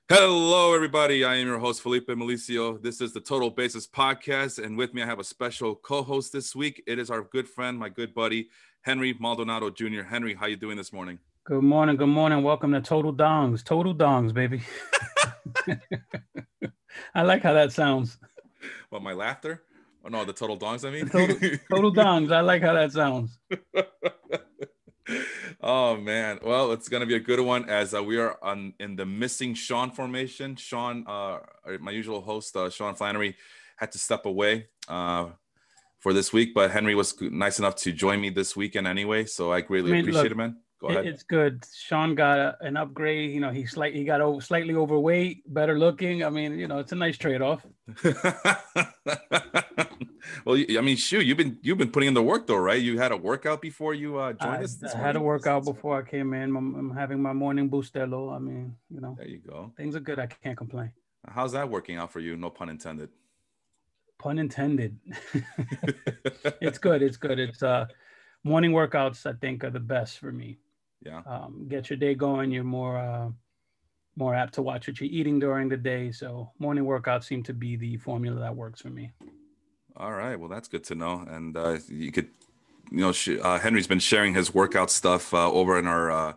Hello, everybody. I am your host, Felipe Milicio. This is the Total Basis Podcast, and with me, I have a special co-host this week. It is our good friend, my good buddy, Henry Maldonado Jr. Henry, how you doing this morning? Good morning. Good morning. Welcome to Total Dongs. Total Dongs, baby. I like how that sounds. What, my laughter? Oh, no, the Total Dongs, I mean? Total Dongs. I like how that sounds. Oh, man. Well, it's going to be a good one as we are in the missing Sean formation. Sean, my usual host, Sean Flannery, had to step away for this week, but Henry was nice enough to join me this weekend anyway, so I greatly appreciate it, man. Go ahead. It's good. Sean got an upgrade. You know, he got slightly overweight, better looking. I mean, you know, it's a nice trade-off. Well, I mean, shoot, you've been putting in the work though, right? You had a workout before you joined us this morning? I had a workout before I came in. I'm having my morning Bustelo. I mean, you know. There you go. Things are good. I can't complain. How's that working out for you? No pun intended. Pun intended. It's good. It's good. It's morning workouts, I think, are the best for me. Yeah. Get your day going. You're more apt to watch what you're eating during the day. So morning workouts seem to be the formula that works for me. All right. Well, that's good to know. And you could, you know, Henry's been sharing his workout stuff over in our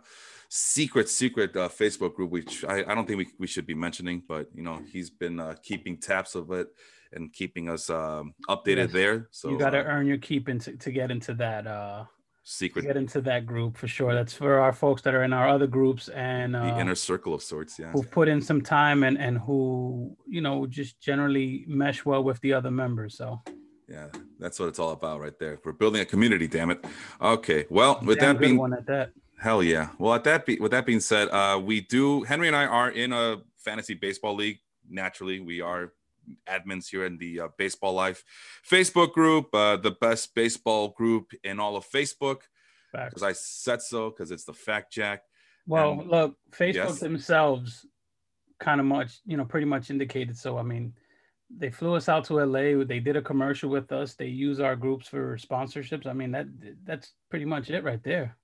secret Facebook group, which I don't think we should be mentioning, but, you know, he's been keeping tabs of it and keeping us updated there. So you got to earn your keep to get into that secret, get into that group for sure. That's for our folks that are in our other groups and the inner circle of sorts. Yeah. Who put in some time and who, you know, just generally mesh well with the other members. So yeah, that's what it's all about right there. We're building a community, damn it. Okay. Well, with that being one at that. Hell yeah. Well, with that being said, Henry and I are in a fantasy baseball league. Naturally, we are admins here in the Baseball Life Facebook group, the best baseball group in all of Facebook. Because I said so, because it's the Fact Jack. Well, look, Facebook themselves kind of pretty much indicated so. I mean, they flew us out to LA. They did a commercial with us. They use our groups for sponsorships. I mean, that's pretty much it right there.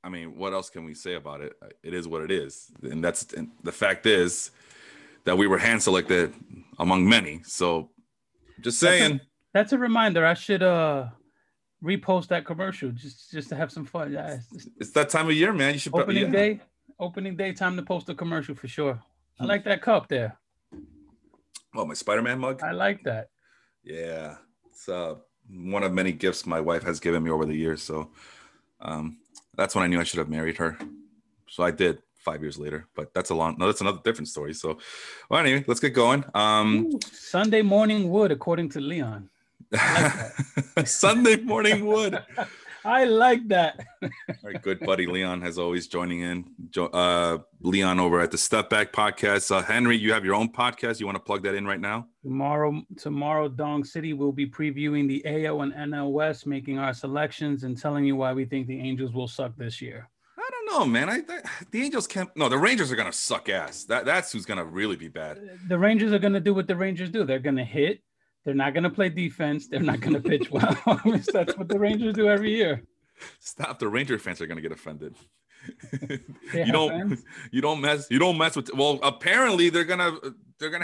I mean, what else can we say about it? It is what it is. And the fact is that we were hand selected among many. So just saying. That's a reminder. I should repost that commercial just to have some fun. It's that time of year, man. You should opening day time to post a commercial for sure. I like that cup there. Oh, my Spider-Man mug? I like that. Yeah. It's one of many gifts my wife has given me over the years. So that's when I knew I should have married her. So I did 5 years later, but that's another different story. So well, anyway, let's get going. Sunday morning wood, according to Leon. I like that. Sunday morning wood. I like that. Our good buddy Leon has always joining in. Leon over at the Step Back Podcast. Henry, you have your own podcast. You want to plug that in right now? Tomorrow, Dong City will be previewing the AL and NL West, making our selections and telling you why we think the Angels will suck this year. I don't know, man. The Angels can't. No, the Rangers are gonna suck ass. That's who's gonna really be bad. The Rangers are gonna do what the Rangers do. They're gonna hit. They're not gonna play defense. They're not gonna pitch well. That's what the Rangers do every year. Stop. The Ranger fans are gonna get offended. You don't mess with. Well, apparently they're gonna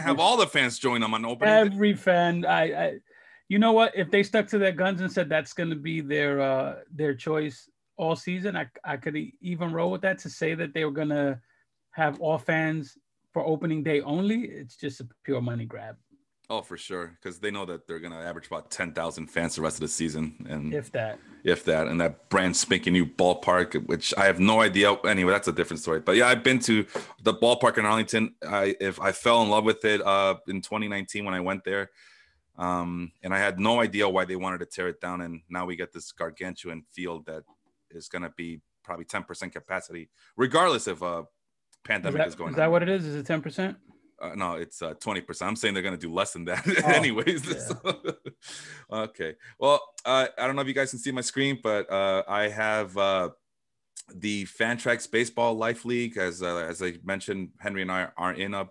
have all the fans join them on opening. Every fan. I you know what? If they stuck to their guns and said that's gonna be their choice all season, I could even roll with that to say that they were going to have all fans for opening day only. It's just a pure money grab. Oh, for sure. Because they know that they're going to average about 10,000 fans the rest of the season. And if that. And that brand spanking new ballpark, which I have no idea. Anyway, that's a different story. But yeah, I've been to the ballpark in Arlington. I fell in love with it in 2019 when I went there. And I had no idea why they wanted to tear it down. And now we get this gargantuan field that is going to be probably 10% capacity, regardless if a pandemic is going on. Is that what it is? Is it 10%? No, it's 20%. I'm saying they're going to do less than that anyways. Yeah. Okay. Well, I don't know if you guys can see my screen, but I have the Fantrax Baseball Life League. As I mentioned, Henry and I are in a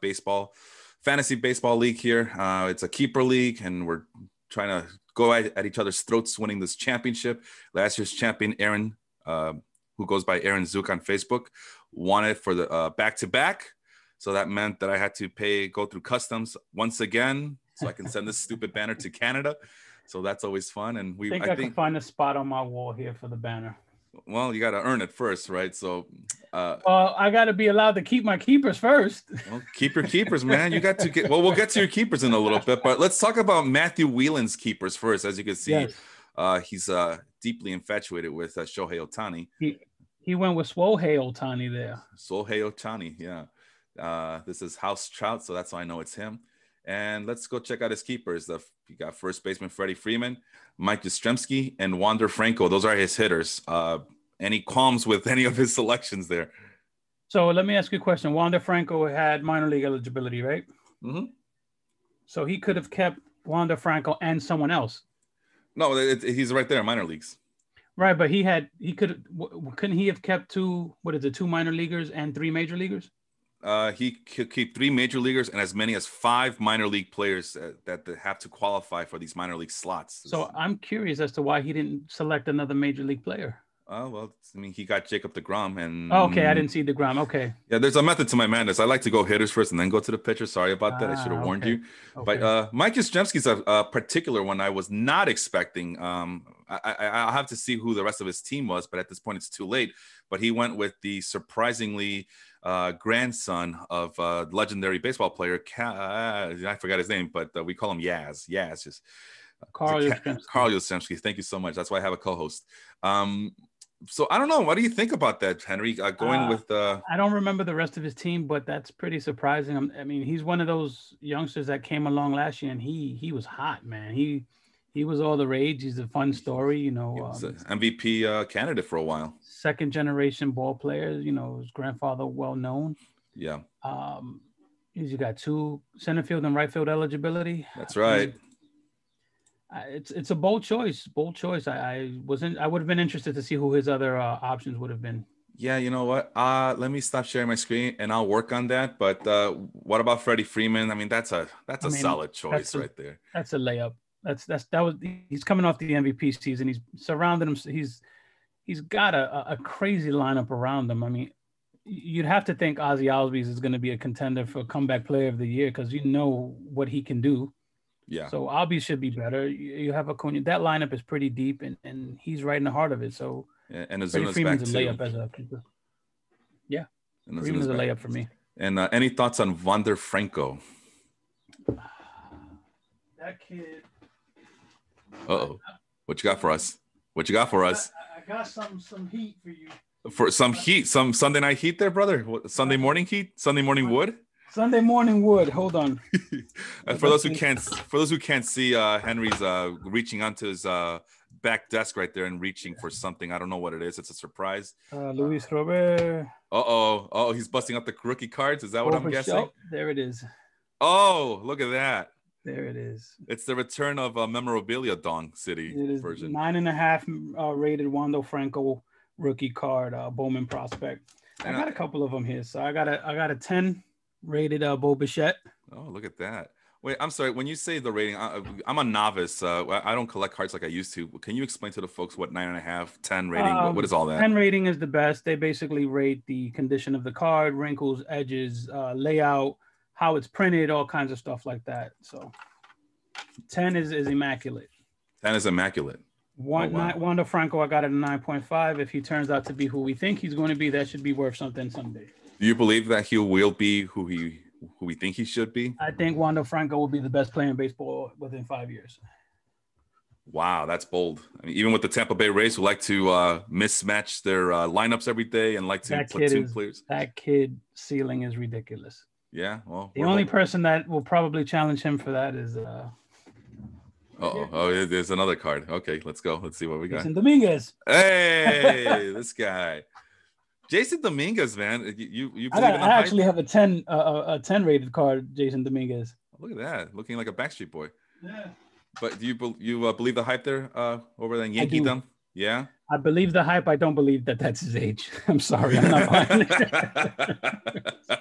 fantasy baseball league here. It's a keeper league, and we're trying to go at each other's throats winning this championship. Last year's champion, Aaron, who goes by Aaron Zook on Facebook, won it for the back-to-back. So that meant that I had to go through customs once again, so I can send this stupid banner to Canada. So that's always fun. And I think can find a spot on my wall here for the banner. Well, you got to earn it first, right? So, I got to be allowed to keep my keepers first. Well, keep your keepers, man. You got to get. Well, we'll get to your keepers in a little bit, but let's talk about Matthew Whelan's keepers first. As you can see, yes. He's deeply infatuated with Shohei Ohtani. He went with Shohei Ohtani there. Shohei Ohtani, yeah. This is House Trout, so that's why I know it's him. And let's go check out his keepers. You got first baseman Freddie Freeman, Mike Yastrzemski, and Wander Franco. Those are his hitters. Any qualms with any of his selections there? So let me ask you a question. Wander Franco had minor league eligibility, right? Mm-hmm. So he could have kept Wander Franco and someone else. No, he's right there in minor leagues. Right, but couldn't he have kept two minor leaguers and 3 major leaguers? He could keep 3 major leaguers and as many as 5 minor league players that have to qualify for these minor league slots. So I'm curious as to why he didn't select another major league player. Well, I mean, he got Jacob deGrom, and okay, I didn't see deGrom. Okay, yeah, there's a method to my madness. I like to go hitters first and then go to the pitcher. Sorry about that. I should have warned you. Okay. But Mike Yastrzemski's a particular one I was not expecting. I'll have to see who the rest of his team was, but at this point it's too late. But he went with the surprisingly grandson of legendary baseball player. I forgot his name, but we call him Yaz. Yaz, just Carl Yastrzemski. Thank you so much. That's why I have a co-host. So I don't know. What do you think about that, Henry? Going with I don't remember the rest of his team, but that's pretty surprising. I mean, he's one of those youngsters that came along last year, and he was hot, man. He was all the rage. He's a fun story, you know. He was an MVP candidate for a while. Second generation ball player, you know, his grandfather well known. Yeah. You got 2 center field and right field eligibility. That's right. It's a bold choice. I would have been interested to see who his other options would have been. Yeah, you know what? Let me stop sharing my screen and I'll work on that. But what about Freddie Freeman? I mean, that's a solid choice right there. That's a layup. He's coming off the MVP season. He's surrounded him. He's got a crazy lineup around him. I mean, you'd have to think Ozzie Albies is going to be a contender for comeback player of the year because you know what he can do. Yeah. So Albies should be better. You have Acuna. That lineup is pretty deep, and he's right in the heart of it. So yeah, and Azuna's back too. Layup as a keeper. Yeah, Freeman's a layup for me. And any thoughts on Wander Franco? That kid. Uh-oh. What you got for us? I got some heat for you. For some heat, some Sunday night heat there, brother? Sunday morning heat? Sunday morning wood? Sunday morning wood. Hold on. For those who can't see, Henry's reaching onto his back desk right there and reaching for something. I don't know what it is. It's a surprise. Luis Robert. Oh, he's busting up the rookie cards. Is that what I'm guessing? There it is. Oh, look at that. There it is. It's the return of memorabilia Dong City version. 9.5 rated Wander Franco rookie card, Bowman prospect. I got a couple of them here. So I got a 10 rated Bo Bichette. Oh, look at that. Wait, I'm sorry. When you say the rating, I'm a novice. I don't collect cards like I used to. Can you explain to the folks what 9.5, 10 rating? What is all that? 10 rating is the best. They basically rate the condition of the card, wrinkles, edges, layout, how it's printed, all kinds of stuff like that. So 10 is immaculate. 10 is immaculate. Wander Franco, I got it a 9.5. If he turns out to be who we think he's going to be, that should be worth something someday. Do you believe that he will be who we think he should be? I think Wander Franco will be the best player in baseball within 5 years. Wow, that's bold. I mean, even with the Tampa Bay Rays who like to mismatch their lineups every day and like to platoon players. That kid ceiling is ridiculous. Yeah, well. The only person that will probably challenge him for that is there's another card. Okay, let's go. Let's see what we got. Jason Dominguez. Hey, this guy. Jason Dominguez, man. You believe in the hype? I actually have a 10 rated card, Jason Dominguez. Look at that. Looking like a Backstreet Boy. Yeah. But do you believe the hype there over there in Yankee Dome? Yeah. I believe the hype. I don't believe that that's his age. I'm sorry. I'm not buying it.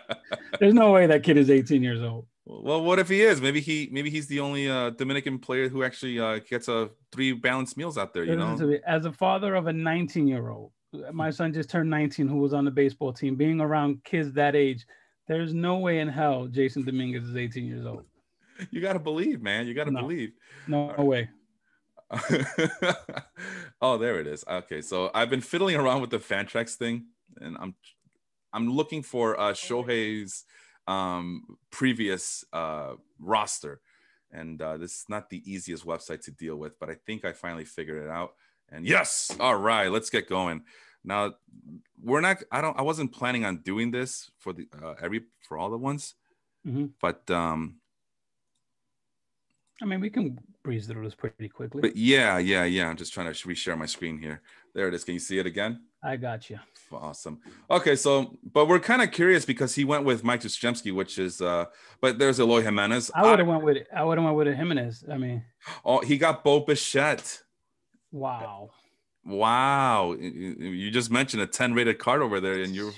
There's no way that kid is 18 years old. Well, what if he is? Maybe he's the only Dominican player who actually gets 3 balanced meals out there. You know. As a father of a 19-year-old, my son just turned 19, who was on the baseball team. Being around kids that age, There's no way in hell Jason Dominguez is 18 years old. You got to believe, man. You got to believe. No way. Oh, there it is. Okay, so I've been fiddling around with the Fantrax thing, and I'm looking for Shohei's previous roster, and this is not the easiest website to deal with, but I think I finally figured it out. And yes, all right, let's get going. Now I wasn't planning on doing this for the for all the ones, but I mean, we can breeze through this pretty quickly. But yeah. I'm just trying to reshare my screen here. There it is. Can you see it again? I got you. Awesome. Okay, so but we're kind of curious because he went with Mike Jastrzemski, which is but there's Eloy Jimenez. I would have went with Jimenez. I mean, oh, he got Bo Bichette. Wow. You just mentioned a 10 rated card over there, and you're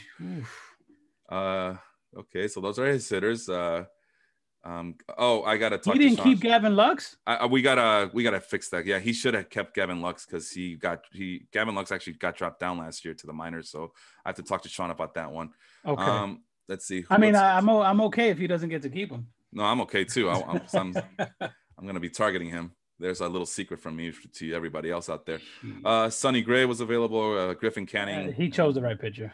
okay. So those are his hitters. I gotta talk. He didn't keep Gavin Lux. We gotta fix that. Yeah, he should have kept Gavin Lux because Gavin Lux actually got dropped down last year to the minors. So I have to talk to Sean about that one. Okay. Let's see. I mean, I'm okay if he doesn't get to keep him. No, I'm okay too. I'm gonna be targeting him. There's a little secret from me to everybody else out there. Sonny Gray was available. Griffin Canning. He chose the right pitcher.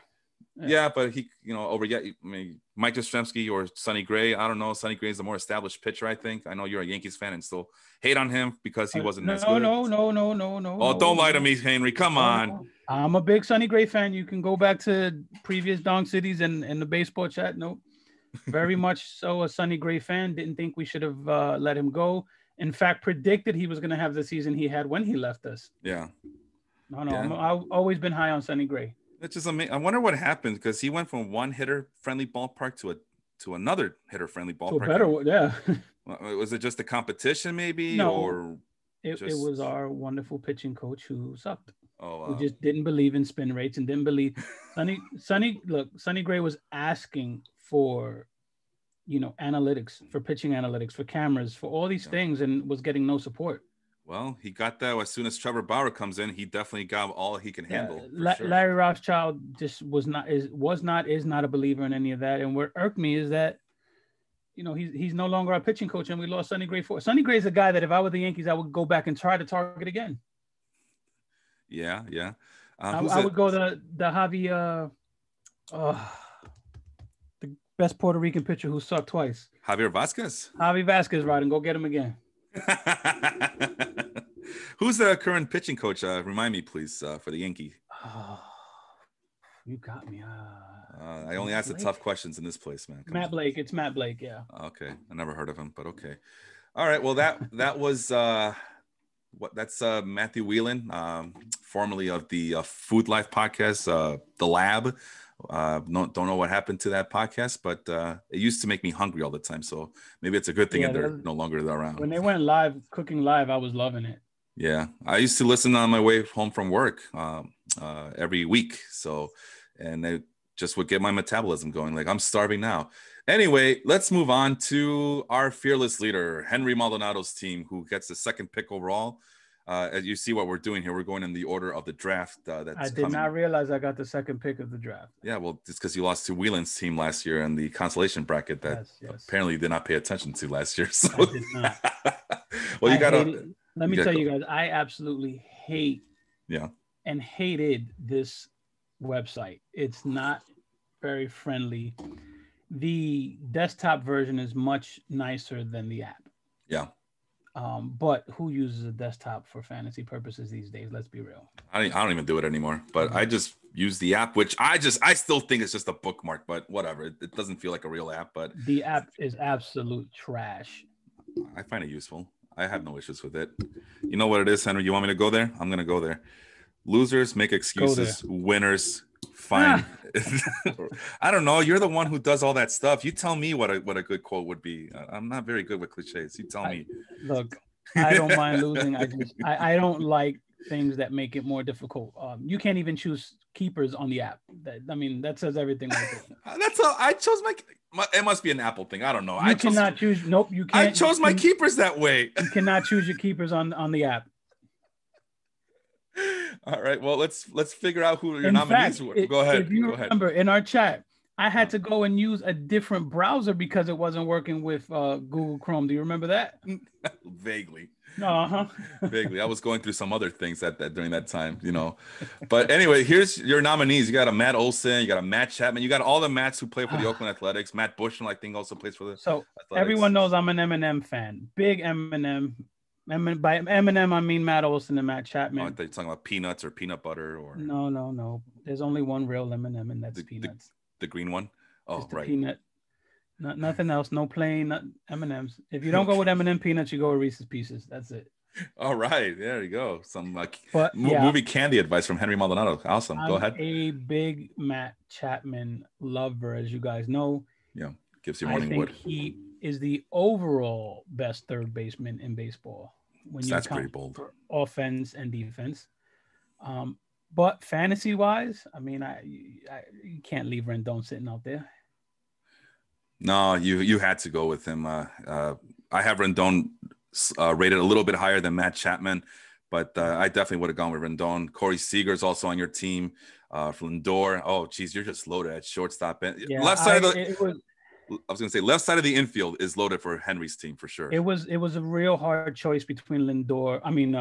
Yeah, but he, Mike Jastrzemski or Sonny Gray. I don't know. Sonny Gray is the more established pitcher, I think. I know you're a Yankees fan and still hate on him because he wasn't as good. No. Oh, don't lie to me, Henry. Come on. I'm a big Sonny Gray fan. You can go back to previous Dong Cities and the baseball chat. Nope. Very much so a Sonny Gray fan. Didn't think we should have let him go. In fact, predicted he was going to have the season he had when he left us. Yeah. No. Yeah. I've always been high on Sonny Gray. It's just amazing. I wonder what happened because he went from one hitter friendly ballpark to another hitter friendly ballpark. To a better, yeah. Was it just a competition, maybe? No, or it was our wonderful pitching coach who sucked. Oh, who just didn't believe in spin rates and didn't believe Sonny Gray was asking for, analytics, for pitching analytics, for cameras, for all these things, and was getting no support. Well, he got that as soon as Trevor Bauer comes in. He definitely got all he can handle. Sure. Larry Rothschild just is not a believer in any of that. And what irked me is that, he's no longer our pitching coach, and we lost Sonny Gray for. Sonny Gray is a guy that if I were the Yankees, I would go back and try to target again. Yeah. I would go the Javi, the best Puerto Rican pitcher who sucked twice. Javier Vasquez. Javi Vasquez, right, and go get him again. Who's the current pitching coach? Remind me, please, for the Yankee. Oh, you got me. I only ask the tough questions in this place, man. Matt Blake. It's Matt Blake. Yeah. Okay, I never heard of him, but okay. All right. Well, that was that's Matthew Whelan, formerly of the Food Life podcast, The Lab. Don't know what happened to that podcast, but it used to make me hungry all the time. So maybe it's a good thing that they're no longer around. When they went live, cooking live, I was loving it. Yeah, I used to listen on my way home from work every week. So, and it just would get my metabolism going. Like, I'm starving now. Anyway, let's move on to our fearless leader, Henry Maldonado's team, who gets the second pick overall. As you see what we're doing here, we're going in the order of the draft. I did not realize I got the second pick of the draft. Yeah, well, it's because you lost to Whelan's team last year in the consolation bracket that apparently you did not pay attention to last year. So, I did not. Well, you got to. Let me tell you guys, I absolutely hate and hated this website. It's not very friendly. The desktop version is much nicer than the app. Yeah. But who uses a desktop for fantasy purposes these days? Let's be real. I don't even do it anymore, but I just use the app, which I still think it's just a bookmark, but whatever. It doesn't feel like a real app, but the app is absolute trash. I find it useful. I have no issues with it. You know what it is, Henry? You want me to go there? I'm going to go there. Losers make excuses. Winners find. I don't know. You're the one who does all that stuff. You tell me what a good quote would be. I'm not very good with cliches. You tell me. Look, I don't mind losing. I don't like things that make it more difficult. You can't even choose keepers on the app. That says everything right there. That's all. I chose my. It must be an Apple thing. I don't know. You cannot choose. Nope, you can't. I chose my keepers that way. You cannot choose your keepers on the app. All right. Well, let's figure out who your nominees were. Go ahead. If you remember in our chat, I had to go and use a different browser because it wasn't working with Google Chrome. Do you remember that? Vaguely. Uh-huh. Vaguely. I was going through some other things at that during that time, you know. But anyway, here's your nominees. You got a Matt Olson, you got a Matt Chapman, you got all the Matts who play for the Oakland Athletics. Matt Bushnell, I think, also plays for the So Athletics. everyone knows I'm an Eminem fan. Big Eminem. By Eminem, I mean Matt Olson and Matt Chapman. Oh, I thought you were talking about peanuts or peanut butter or No. There's only one real Eminem, and that's peanuts. The green one. Oh, just right. Peanut. Nothing else. No plain M&Ms. If you don't go with M&M peanuts, you go with Reese's Pieces. That's it. All right, there you go. Some movie candy advice from Henry Maldonado. Awesome. Go ahead. A big Matt Chapman lover, as you guys know. Yeah, gives you morning wood. He is the overall best third baseman in baseball. That's pretty bold. For offense and defense. But fantasy-wise, I mean, you can't leave Rendon sitting out there. No, you had to go with him. I have Rendon rated a little bit higher than Matt Chapman, but I definitely would have gone with Rendon. Corey Seager's also on your team. Lindor. Oh, geez, you're just loaded at shortstop. Yeah, left side of the. I was going to say left side of the infield is loaded for Henry's team for sure. It was a real hard choice between Lindor. I mean,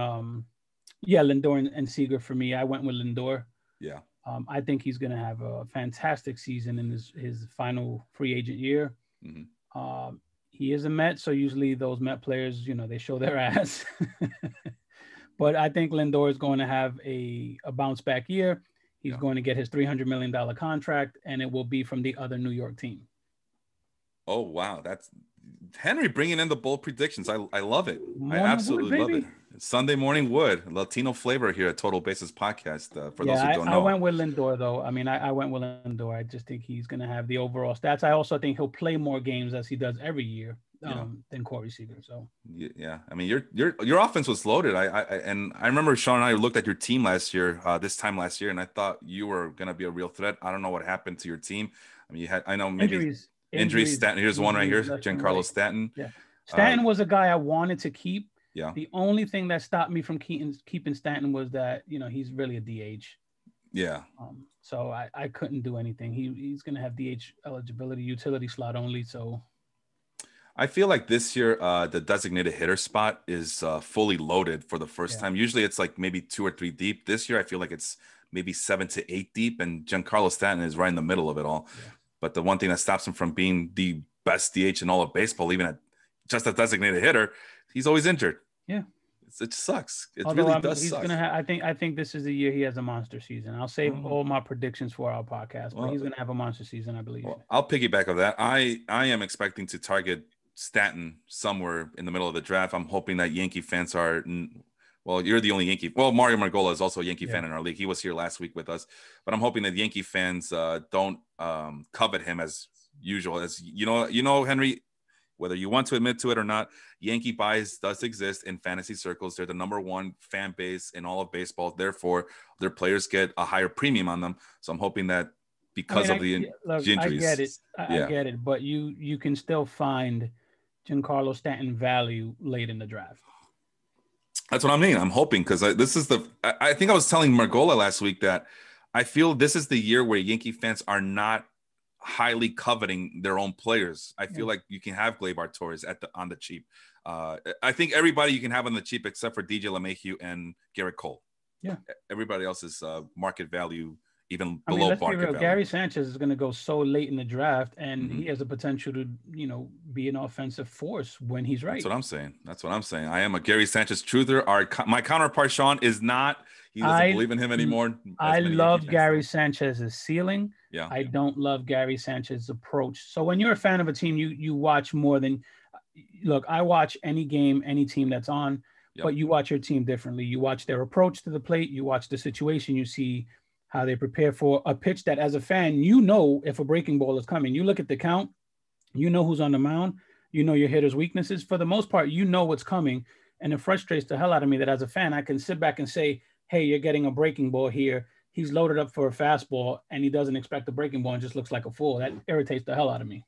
Lindor and Seager for me. I went with Lindor. Yeah. I think he's going to have a fantastic season in his final free agent year. Mm-hmm. He is a Met, so usually those Met players, they show their ass. But I think Lindor is going to have a bounce back year. He's going to get his $300 million contract, and it will be from the other New York team. Oh, wow. That's Henry bringing in the bold predictions. I love it. Morning I absolutely wood, love it. Sunday morning wood, Latino flavor here at Total Bases Podcast. For those who don't know. I went with Lindor, though. I mean, I went with Lindor. I just think he's going to have the overall stats. I also think he'll play more games as he does every year than Corey Seager. So yeah, I mean, your offense was loaded. I remember Sean and I looked at your team last year, this time last year, and I thought you were going to be a real threat. I don't know what happened to your team. I mean, I know maybe injuries. Stanton. Here's one right here, Giancarlo Stanton. Yeah, Stanton was a guy I wanted to keep. Yeah. The only thing that stopped me from keeping Stanton was that, he's really a DH. Yeah. So I couldn't do anything. He's going to have DH eligibility, utility slot only. So I feel like this year, the designated hitter spot is fully loaded for the first time. Usually it's like maybe 2 or 3 deep. This year, I feel like it's maybe 7 to 8 deep, and Giancarlo Stanton is right in the middle of it all. Yeah. But the one thing that stops him from being the best DH in all of baseball, even at just a designated hitter, he's always injured. Yeah, it sucks. It Although, really does he's suck. I think this is the year he has a monster season. I'll save all my predictions for our podcast, but he's gonna have a monster season, I believe. Well, I'll piggyback on that. I am expecting to target Stanton somewhere in the middle of the draft. I'm hoping that Yankee fans are. Well, you're the only Yankee. Well, Mario Margola is also a Yankee fan in our league. He was here last week with us, but I'm hoping that Yankee fans don't covet him as usual. As you know, Henry. Whether you want to admit to it or not, Yankee bias does exist in fantasy circles. They're the number one fan base in all of baseball. Therefore, their players get a higher premium on them. So I'm hoping that because of the injuries. I get it. I get it. But you can still find Giancarlo Stanton value late in the draft. That's what I mean. I'm hoping because this is I think I was telling Margola last week that I feel this is the year where Yankee fans are not highly coveting their own players. I feel like you can have Gleyber Torres on the cheap. I think everybody you can have on the cheap except for DJ LeMahieu and Garrett Cole. Yeah, everybody else is market value, even below market value. Gary Sanchez is going to go so late in the draft, and he has the potential to be an offensive force when he's right. That's what I'm saying. I am a Gary Sanchez truther. My counterpart Sean is not. He doesn't believe in him anymore. I love Gary Sanchez's ceiling. Yeah. I don't love Gary Sanchez's approach. So when you're a fan of a team, you watch more than look. I watch any game, any team that's on, but you watch your team differently. You watch their approach to the plate. You watch the situation. You see how they prepare for a pitch that, as a fan, if a breaking ball is coming. You look at the count. You know who's on the mound. You know your hitter's weaknesses. For the most part, you know what's coming, and it frustrates the hell out of me that as a fan, I can sit back and say, hey, you're getting a breaking ball here. He's loaded up for a fastball, and he doesn't expect a breaking ball and just looks like a fool. That irritates the hell out of me.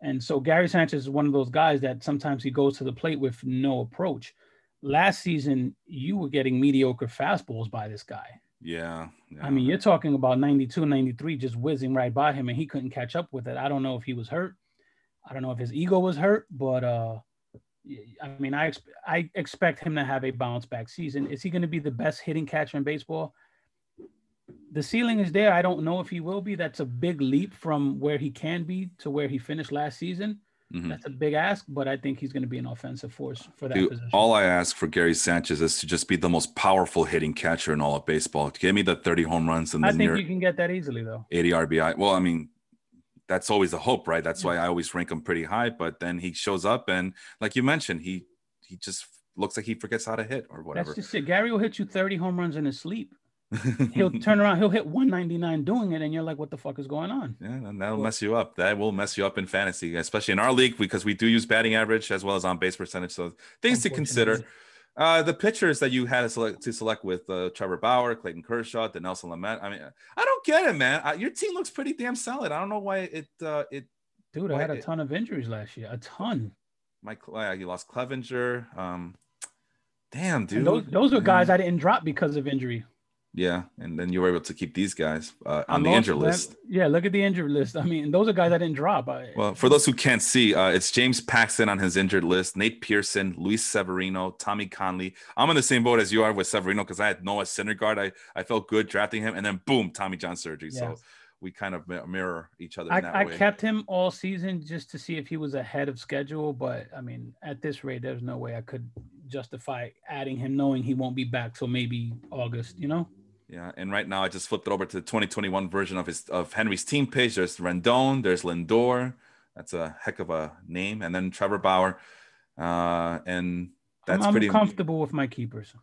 And so Gary Sanchez is one of those guys that sometimes he goes to the plate with no approach. Last season, you were getting mediocre fastballs by this guy. Yeah. I mean, you're talking about 92, 93 just whizzing right by him, and he couldn't catch up with it. I don't know if he was hurt. I don't know if his ego was hurt, but I mean, I expect him to have a bounce back season. Is he going to be the best hitting catcher in baseball? The ceiling is there. I don't know if he will be. That's a big leap from where he can be to where he finished last season. Mm-hmm. That's a big ask, but I think he's going to be an offensive force for that position. All I ask for Gary Sanchez is to just be the most powerful hitting catcher in all of baseball. Give me the 30 home runs and I think you can get that easily, though. 80 RBI. Well, I mean, that's always a hope, right? That's why I always rank him pretty high. But then he shows up, and like you mentioned, he just looks like he forgets how to hit or whatever. That's just it. Gary will hit you 30 home runs in his sleep. He'll turn around, he'll hit 199 doing it, and you're like, what the fuck is going on? Yeah, and that'll mess you up. That will mess you up in fantasy, especially in our league, because we do use batting average as well as on base percentage. So things to consider. The pitchers that you had to select with Trevor Bauer, Clayton Kershaw, Dinelson Lamet. I mean, I don't get it, man. Your team looks pretty damn solid. I don't know why it. Dude, I had a ton of injuries last year. A ton. You lost Clevenger. Damn, dude. And those were guys I didn't drop because of injury. Yeah, and then you were able to keep these guys on the injured list. Yeah, look at the injured list. I mean, those are guys I didn't drop. Well, for those who can't see, it's James Paxton on his injured list, Nate Pearson, Luis Severino, Tommy Conley. I'm in the same boat as you are with Severino because I had Noah Syndergaard. I felt good drafting him, and then boom, Tommy John surgery. Yeah. So we kind of mirror each other in that way. I kept him all season just to see if he was ahead of schedule, but I mean, at this rate, there's no way I could justify adding him knowing he won't be back till maybe August, you know? Yeah, and right now I just flipped it over to the 2021 version of Henry's team page. There's Rendon, there's Lindor. That's a heck of a name. And then Trevor Bauer. And that's I'm comfortable with my keepers.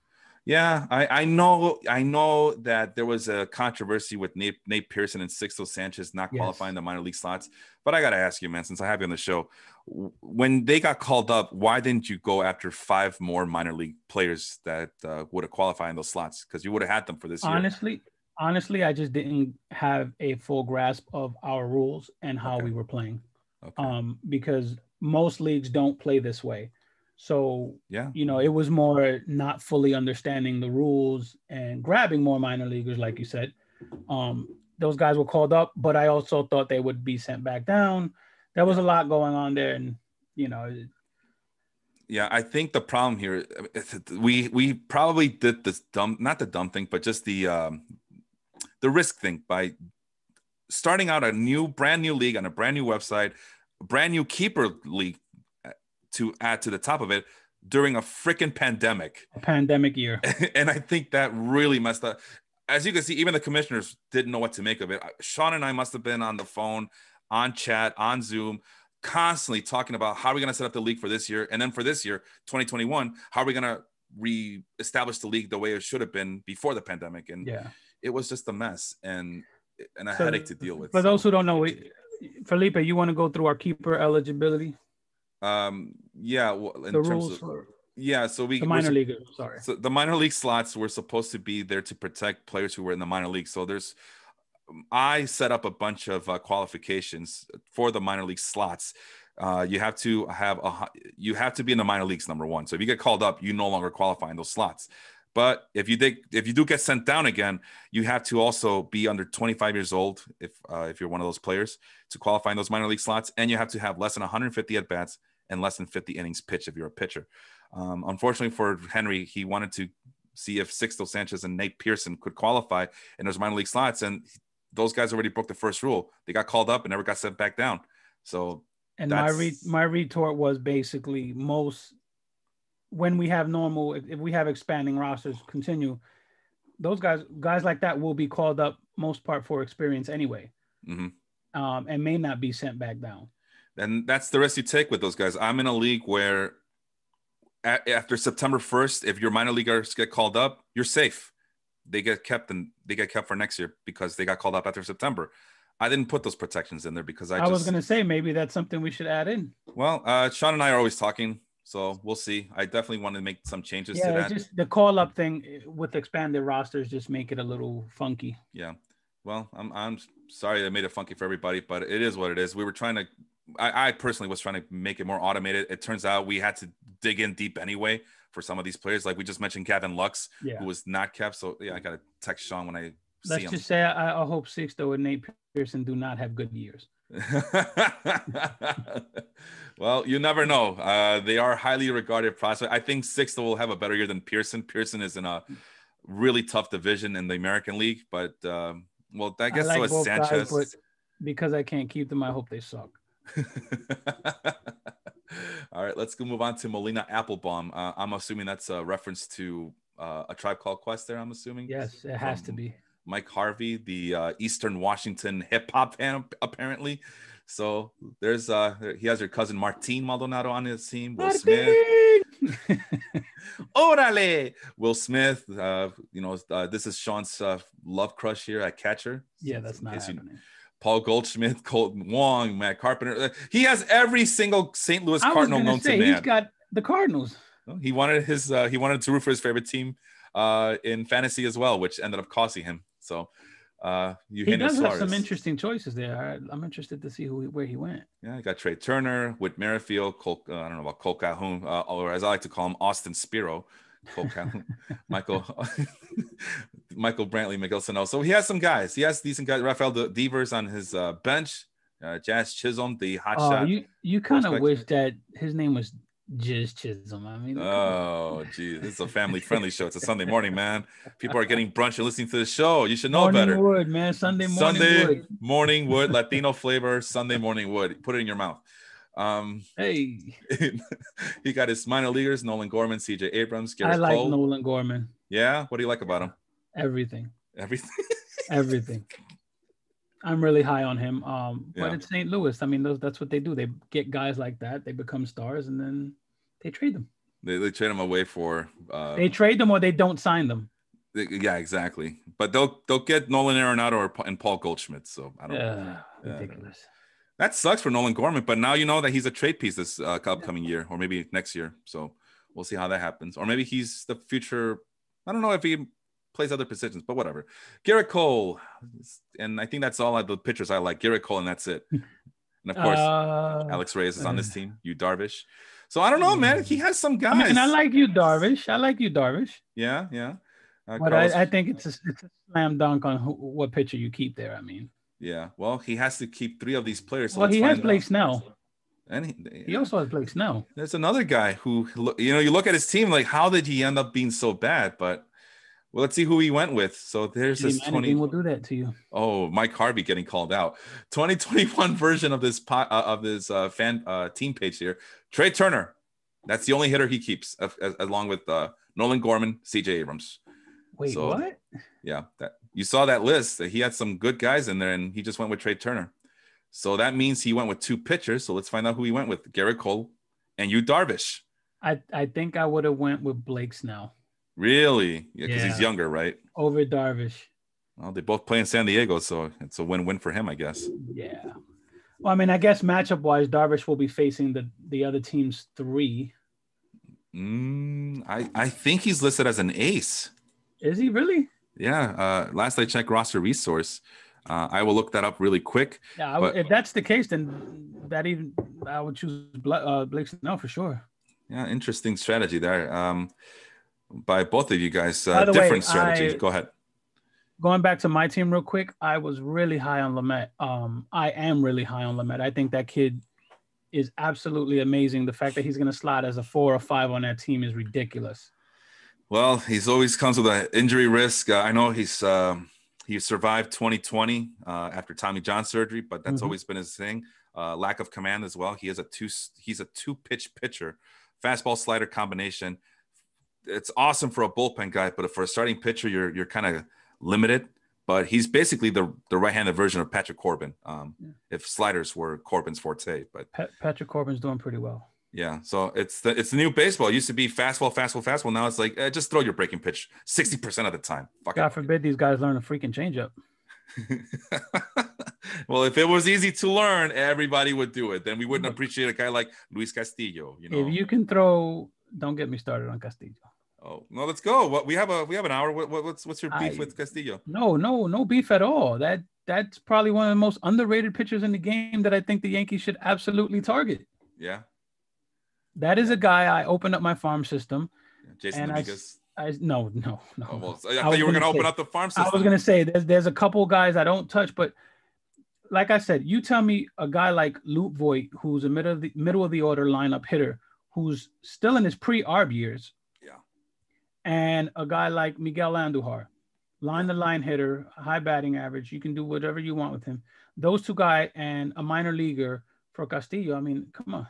Yeah, I know that there was a controversy with Nate Pearson and Sixto Sanchez not qualifying the minor league slots. But I got to ask you, man, since I have you on the show, when they got called up, why didn't you go after 5 more minor league players that would have qualified in those slots? Because you would have had them for this year. Honestly, I just didn't have a full grasp of our rules and how we were playing. Okay. Because most leagues don't play this way. So, you know, it was more not fully understanding the rules and grabbing more minor leaguers, like you said. Those guys were called up, but I also thought they would be sent back down. There was a lot going on there, and, you know. Yeah, I think the problem here, we probably did this not the dumb thing, but just the risk thing by starting out a brand new league on a brand new website, a brand new keeper league, to add to the top of it during a freaking pandemic. A pandemic year. And I think that really messed up. As you can see, even the commissioners didn't know what to make of it. Sean and I must have been on the phone, on chat, on Zoom, constantly talking about how are we going to set up the league for this year? And then for this year, 2021, how are we going to re-establish the league the way it should have been before the pandemic? And it was just a mess and a headache to deal with. For those who don't know, Felipe, you want to go through our keeper eligibility? Well, in the terms rules of for the minor league. Sorry. So the minor league slots were supposed to be there to protect players who were in the minor league. So I set up a bunch of qualifications for the minor league slots. You have to be in the minor leagues, number one. So if you get called up, you no longer qualify in those slots. But if you do get sent down again, you have to also be under 25 years old if you're one of those players to qualify in those minor league slots, and you have to have less than 150 at bats and less than 50 innings pitched if you're a pitcher. Unfortunately for Henry, he wanted to see if Sixto Sanchez and Nate Pearson could qualify in those minor league slots, and those guys already broke the first rule. They got called up and never got sent back down. So, and my retort was basically when we have if we have expanding rosters continue, those guys like that will be called up most part for experience anyway, and may not be sent back down. And that's the risk you take with those guys. I'm in a league where after September 1st, if your minor leaguers get called up, you're safe. They get kept for next year because they got called up after September. I didn't put those protections in there because I was going to say maybe that's something we should add in. Well, Sean and I are always talking, so we'll see. I definitely want to make some changes to that. Just the call-up thing with expanded rosters just make it a little funky. Yeah. Well, I'm sorry I made it funky for everybody, but it is what it is. We were trying to I personally was trying to make it more automated. It turns out we had to dig in deep anyway for some of these players. Like we just mentioned Gavin Lux, who was not kept. So yeah, I got to text Sean when I see him. Let's just say I hope Sixto and Nate Pearson do not have good years. Well, you never know. They are highly regarded prospects. I think Sixto will have a better year than Pearson. Pearson is in a really tough division in the American League, but well, I guess so is Sanchez. Guys, but because I can't keep them, I hope they suck. All right, let's go move on to Molina Applebaum. I'm assuming that's a reference to A Tribe Called Quest there, I'm assuming. Yes, it has to be. Mike Harvey, the Eastern Washington hip hop fan, apparently. So there's he has your cousin Martin Maldonado on his team. Will Smith. Orale! Will Smith. This is Sean's love crush here at catcher. Yeah, that's not happening. Paul Goldschmidt, Colton Wong, Matt Carpenter. He has every single St. Louis Cardinal known to man. He's got the Cardinals. He wanted to root for his favorite team in fantasy as well, which ended up costing him. So he does have some interesting choices there. I'm interested to see where he went. Yeah, I got Trey Turner, Whit Merrifield, I don't know about Cole Calhoun, or as I like to call him, Austin Spiro. Cole Calhoun, Michael Brantley, Miguel Sano. So he has some guys. He has decent guys. Rafael Devers on his bench. Jazz Chisholm, the hot shot. You kind of wish that his name was Jizz Chisholm. I mean, oh, geez, this is a family-friendly show. It's a Sunday morning, man. People are getting brunch and listening to the show. You should know better. Wood, man. Sunday morning wood, Latino flavor. Sunday morning wood. Put it in your mouth. Hey, he got his minor leaguers: Nolan Gorman, C.J. Abrams, Garrett Cole. I like Cole. Nolan Gorman. Yeah, what do you like about him? Everything. Everything. I'm really high on him. But it's St. Louis. I mean, that's what they do. They get guys like that. They become stars, and then they trade them. They trade them away for. They trade them, or they don't sign them. Yeah, exactly. But they'll get Nolan Arenado and Paul Goldschmidt. So I don't. Ridiculous. That sucks for Nolan Gorman, but now you know that he's a trade piece this upcoming year, or maybe next year. So we'll see how that happens. Or maybe he's the future. I don't know if he plays other positions, but whatever. Garrett Cole, and I think that's all the pitchers I like. Garrett Cole, and that's it. And of course, Alex Reyes is on this team. Yu Darvish. So I don't know, man. He has some guys. I mean, I like Yu Darvish. Yeah. But I think it's a slam dunk on what pitcher you keep there. I mean. Yeah, well, he has to keep 3 of these players. So he has Blake Snell. And he also has Blake Snell. There's another guy who, you look at his team, like, how did he end up being so bad? But, well, let's see who he went with. So there's this 20. Will do that to you. Oh, Mike Harvey getting called out. 2021 version of this fan team page here. Trey Turner. That's the only hitter he keeps, along with Nolan Gorman, C.J. Abrams. Wait, what? Yeah, you saw that list. He had some good guys in there, and he just went with Trey Turner. So that means he went with 2 pitchers. So let's find out who he went with: Garrett Cole and Yu Darvish. I think I would have went with Blake Snell. Really? Yeah, because he's younger, right? Over Darvish. Well, they both play in San Diego, so it's a win-win for him, I guess. Yeah. Well, I mean, I guess matchup-wise, Darvish will be facing the other team's 3. I think he's listed as an ace. Is he really? Yeah. Last I checked roster resource. I will look that up really quick. Yeah, if that's the case, then I would choose Blake Snell for sure. Yeah, interesting strategy there. By both of you guys, different strategy. Go ahead. Going back to my team real quick, I was really high on Lamet. I am really high on Lamet. I think that kid is absolutely amazing. The fact that he's going to slide as a 4 or 5 on that team is ridiculous. Well, he's always comes with an injury risk. I know he survived 2020 after Tommy John surgery, but that's always been his thing. Lack of command as well. He's a 2-pitch pitcher, fastball slider combination. It's awesome for a bullpen guy, but for a starting pitcher, you're kind of limited. But he's basically the right-handed version of Patrick Corbin. If sliders were Corbin's forte, but Patrick Corbin's doing pretty well. Yeah, so it's the new baseball. It used to be fastball. Now it's like just throw your breaking pitch 60% of the time. God forbid these guys learn a freaking changeup. Well, if it was easy to learn, everybody would do it. Then we wouldn't appreciate a guy like Luis Castillo. If you can throw, don't get me started on Castillo. Oh no, let's go. What we have an hour. What's your beef with Castillo? No beef at all. That's probably one of the most underrated pitchers in the game that I think the Yankees should absolutely target. Yeah. That is a guy I opened up my farm system. Jason And Dominguez. No. Oh, well, I thought you were going to open up the farm system. I was going to say there's a couple guys I don't touch, but like I said, you tell me a guy like Luke Voigt, who's a middle of the order lineup hitter, who's still in his pre-ARB years. Yeah. And a guy like Miguel Andujar, line-to-line hitter, high batting average. You can do whatever you want with him. Those two guys and a minor leaguer for Castillo. I mean, come on.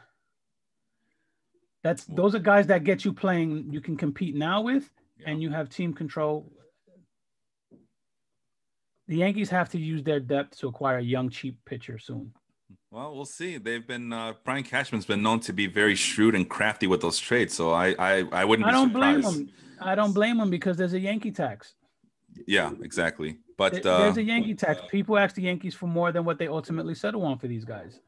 Those are guys that get you playing. You can compete now with, and you have team control. The Yankees have to use their depth to acquire a young, cheap pitcher soon. Well, we'll see. They've been Brian Cashman's been known to be very shrewd and crafty with those trades, so I wouldn't. I don't blame him. I don't blame him because there's a Yankee tax. Yeah, exactly. But there's a Yankee tax. People ask the Yankees for more than what they ultimately settle on for these guys.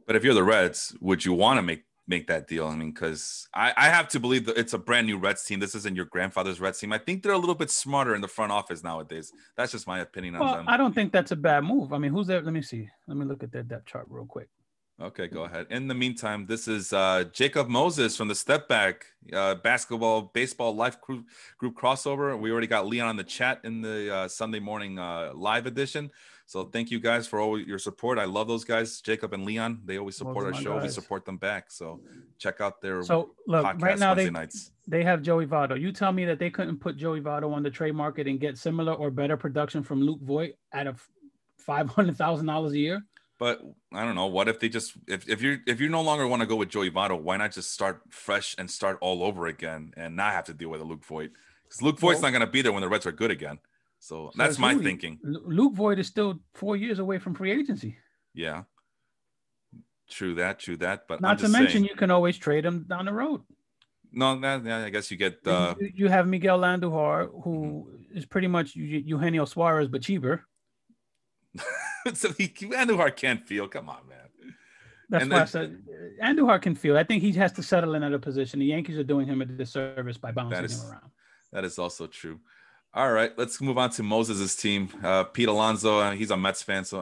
But if you're the Reds, would you want to make that deal? I mean, because I have to believe that it's a brand new Reds team. This isn't your grandfather's Reds team. I think they're a little bit smarter in the front office nowadays. That's just my opinion on them. I don't think that's a bad move. I mean, who's there? Let me see. Let me look at their depth chart real quick. Okay, go ahead. In the meantime, this is Jacob Moses from the Step Back Basketball Baseball Life group crossover. We already got Leon on the chat in the Sunday morning live edition. So thank you guys for all your support. I love those guys, Jacob and Leon. They always support our show. Guys. We support them back. So check out their podcast right now Wednesday nights. They have Joey Votto. You tell me that they couldn't put Joey Votto on the trade market and get similar or better production from Luke Voigt at a $500,000 a year? But I don't know. What if they just if you no longer want to go with Joey Votto, why not just start fresh and start all over again and not have to deal with a Luke Voigt? Because Luke Voigt's not going to be there when the Reds are good again. So that's my thinking. Luke Voigt is still 4 years away from free agency. Yeah. True that. But not to mention, you can always trade him down the road. No, I guess you get. You have Miguel Andujar, who is pretty much Eugenio Suarez, but cheaper. So Andujar can't feel. Come on, man. That's why I said Andujar can feel. I think he has to settle in at a position. The Yankees are doing him a disservice by bouncing him around. That is also true. All right, let's move on to Moses' team. Pete Alonso, he's a Mets fan. So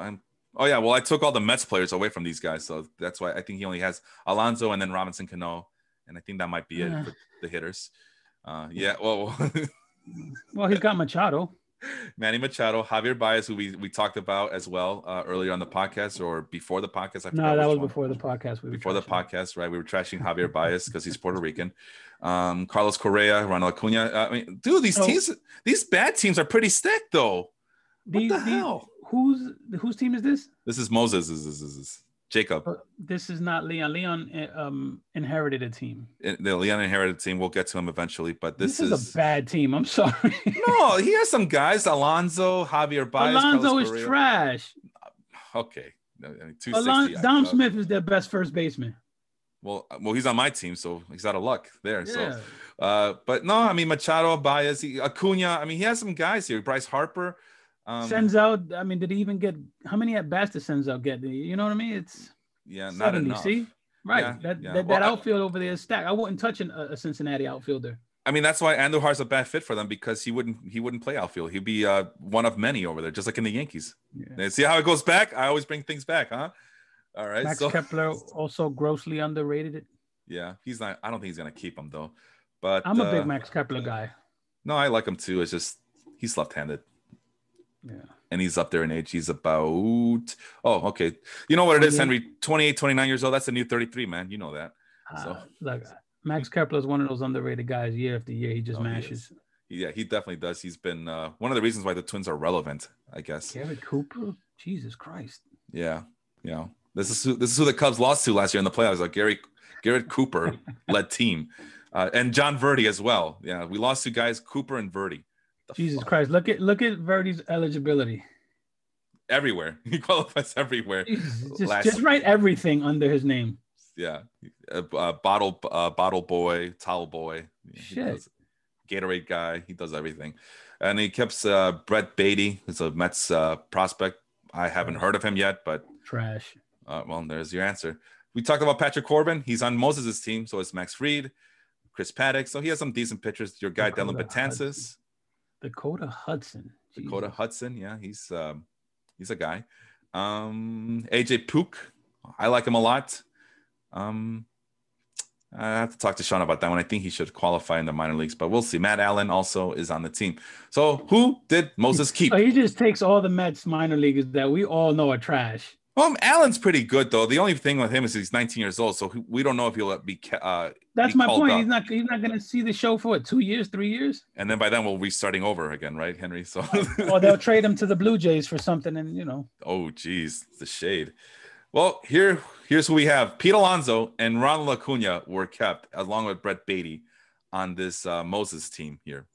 I took all the Mets players away from these guys. So that's why I think he only has Alonso and then Robinson Cano. And I think that might be it for the hitters. Well, he's got Machado. Manny Machado, Javier Baez, who we talked about as well earlier on the podcast or before the podcast. No, that was before the podcast. Before the podcast, right? We were trashing Javier Baez because he's Puerto Rican. Carlos Correa, Ronald Acuna. I mean, dude, these bad teams are pretty stacked, though. What the hell? Whose team is this? This is Moses. This is Jacob. This is not Leon. Leon inherited a team. The Leon inherited a team. We'll get to him eventually, but this is a bad team. I'm sorry. No, he has some guys. Alonso, Javier Baez. Alonso is trash. Okay. I mean, 260. Dom Smith is their best first baseman. Well, he's on my team, so he's out of luck there. Yeah. So, but no, I mean Machado, Baez, Acuna. I mean, he has some guys here. Bryce Harper. Senzel. I mean, did he even get how many at bats did Senzel get? You know what I mean? It's not 70, enough. See, right? Yeah, that outfield over there is stacked. I wouldn't touch a Cincinnati outfielder. I mean, that's why Andujar's a bad fit for them because he wouldn't play outfield. He'd be one of many over there, just like in the Yankees. Yeah. See how it goes back? I always bring things back, huh? All right. Max Kepler also grossly underrated. Yeah, he's not. I don't think he's gonna keep him though. But I'm a big Max Kepler guy. No, I like him too. It's just he's left-handed. Yeah. And he's up there in age. He's about okay. You know what it is, Henry? 28, 29 years old. That's the new 33, man. You know that. So look, Max Kepler is one of those underrated guys. Year after year, he just mashes. He definitely does. He's been one of the reasons why the Twins are relevant, I guess. Garrett Cooper, Jesus Christ. Yeah, this is who the Cubs lost to last year in the playoffs. Like Garrett Cooper led team, and John Verdi as well. Yeah, we lost to guys Cooper and Verdi. Jesus Christ! Look at Verdi's eligibility. Everywhere he qualifies everywhere. Just write everything under his name. Yeah, bottle boy, towel boy. Shit. Gatorade guy. He does everything, and he keeps Brett Beatty, who's a Mets prospect. I haven't heard of him yet, but trash. Well, there's your answer. We talked about Patrick Corbin. He's on Moses' team, so it's Max Fried, Chris Paddock. So he has some decent pitchers. Your guy Dylan Betances. Dakota Hudson. Dakota Hudson, yeah, he's a guy. AJ Puk, I like him a lot. I have to talk to Sean about that one. I think he should qualify in the minor leagues, but we'll see. Matt Allen also is on the team. So who did Moses keep? So he just takes all the Mets minor leaguers that we all know are trash. Well, Allen's pretty good though. The only thing with him is he's 19 years old, so we don't know if he'll be. That's be my point. Up. He's not going to see the show for what, 2 years, 3 years, and then by then we'll be starting over again, right, Henry? So or they'll trade him to the Blue Jays for something, and Oh, geez, the shade. Well, here's who we have. Pete Alonso and Ronald Acuna were kept, along with Brett Beatty, on this Moses team here.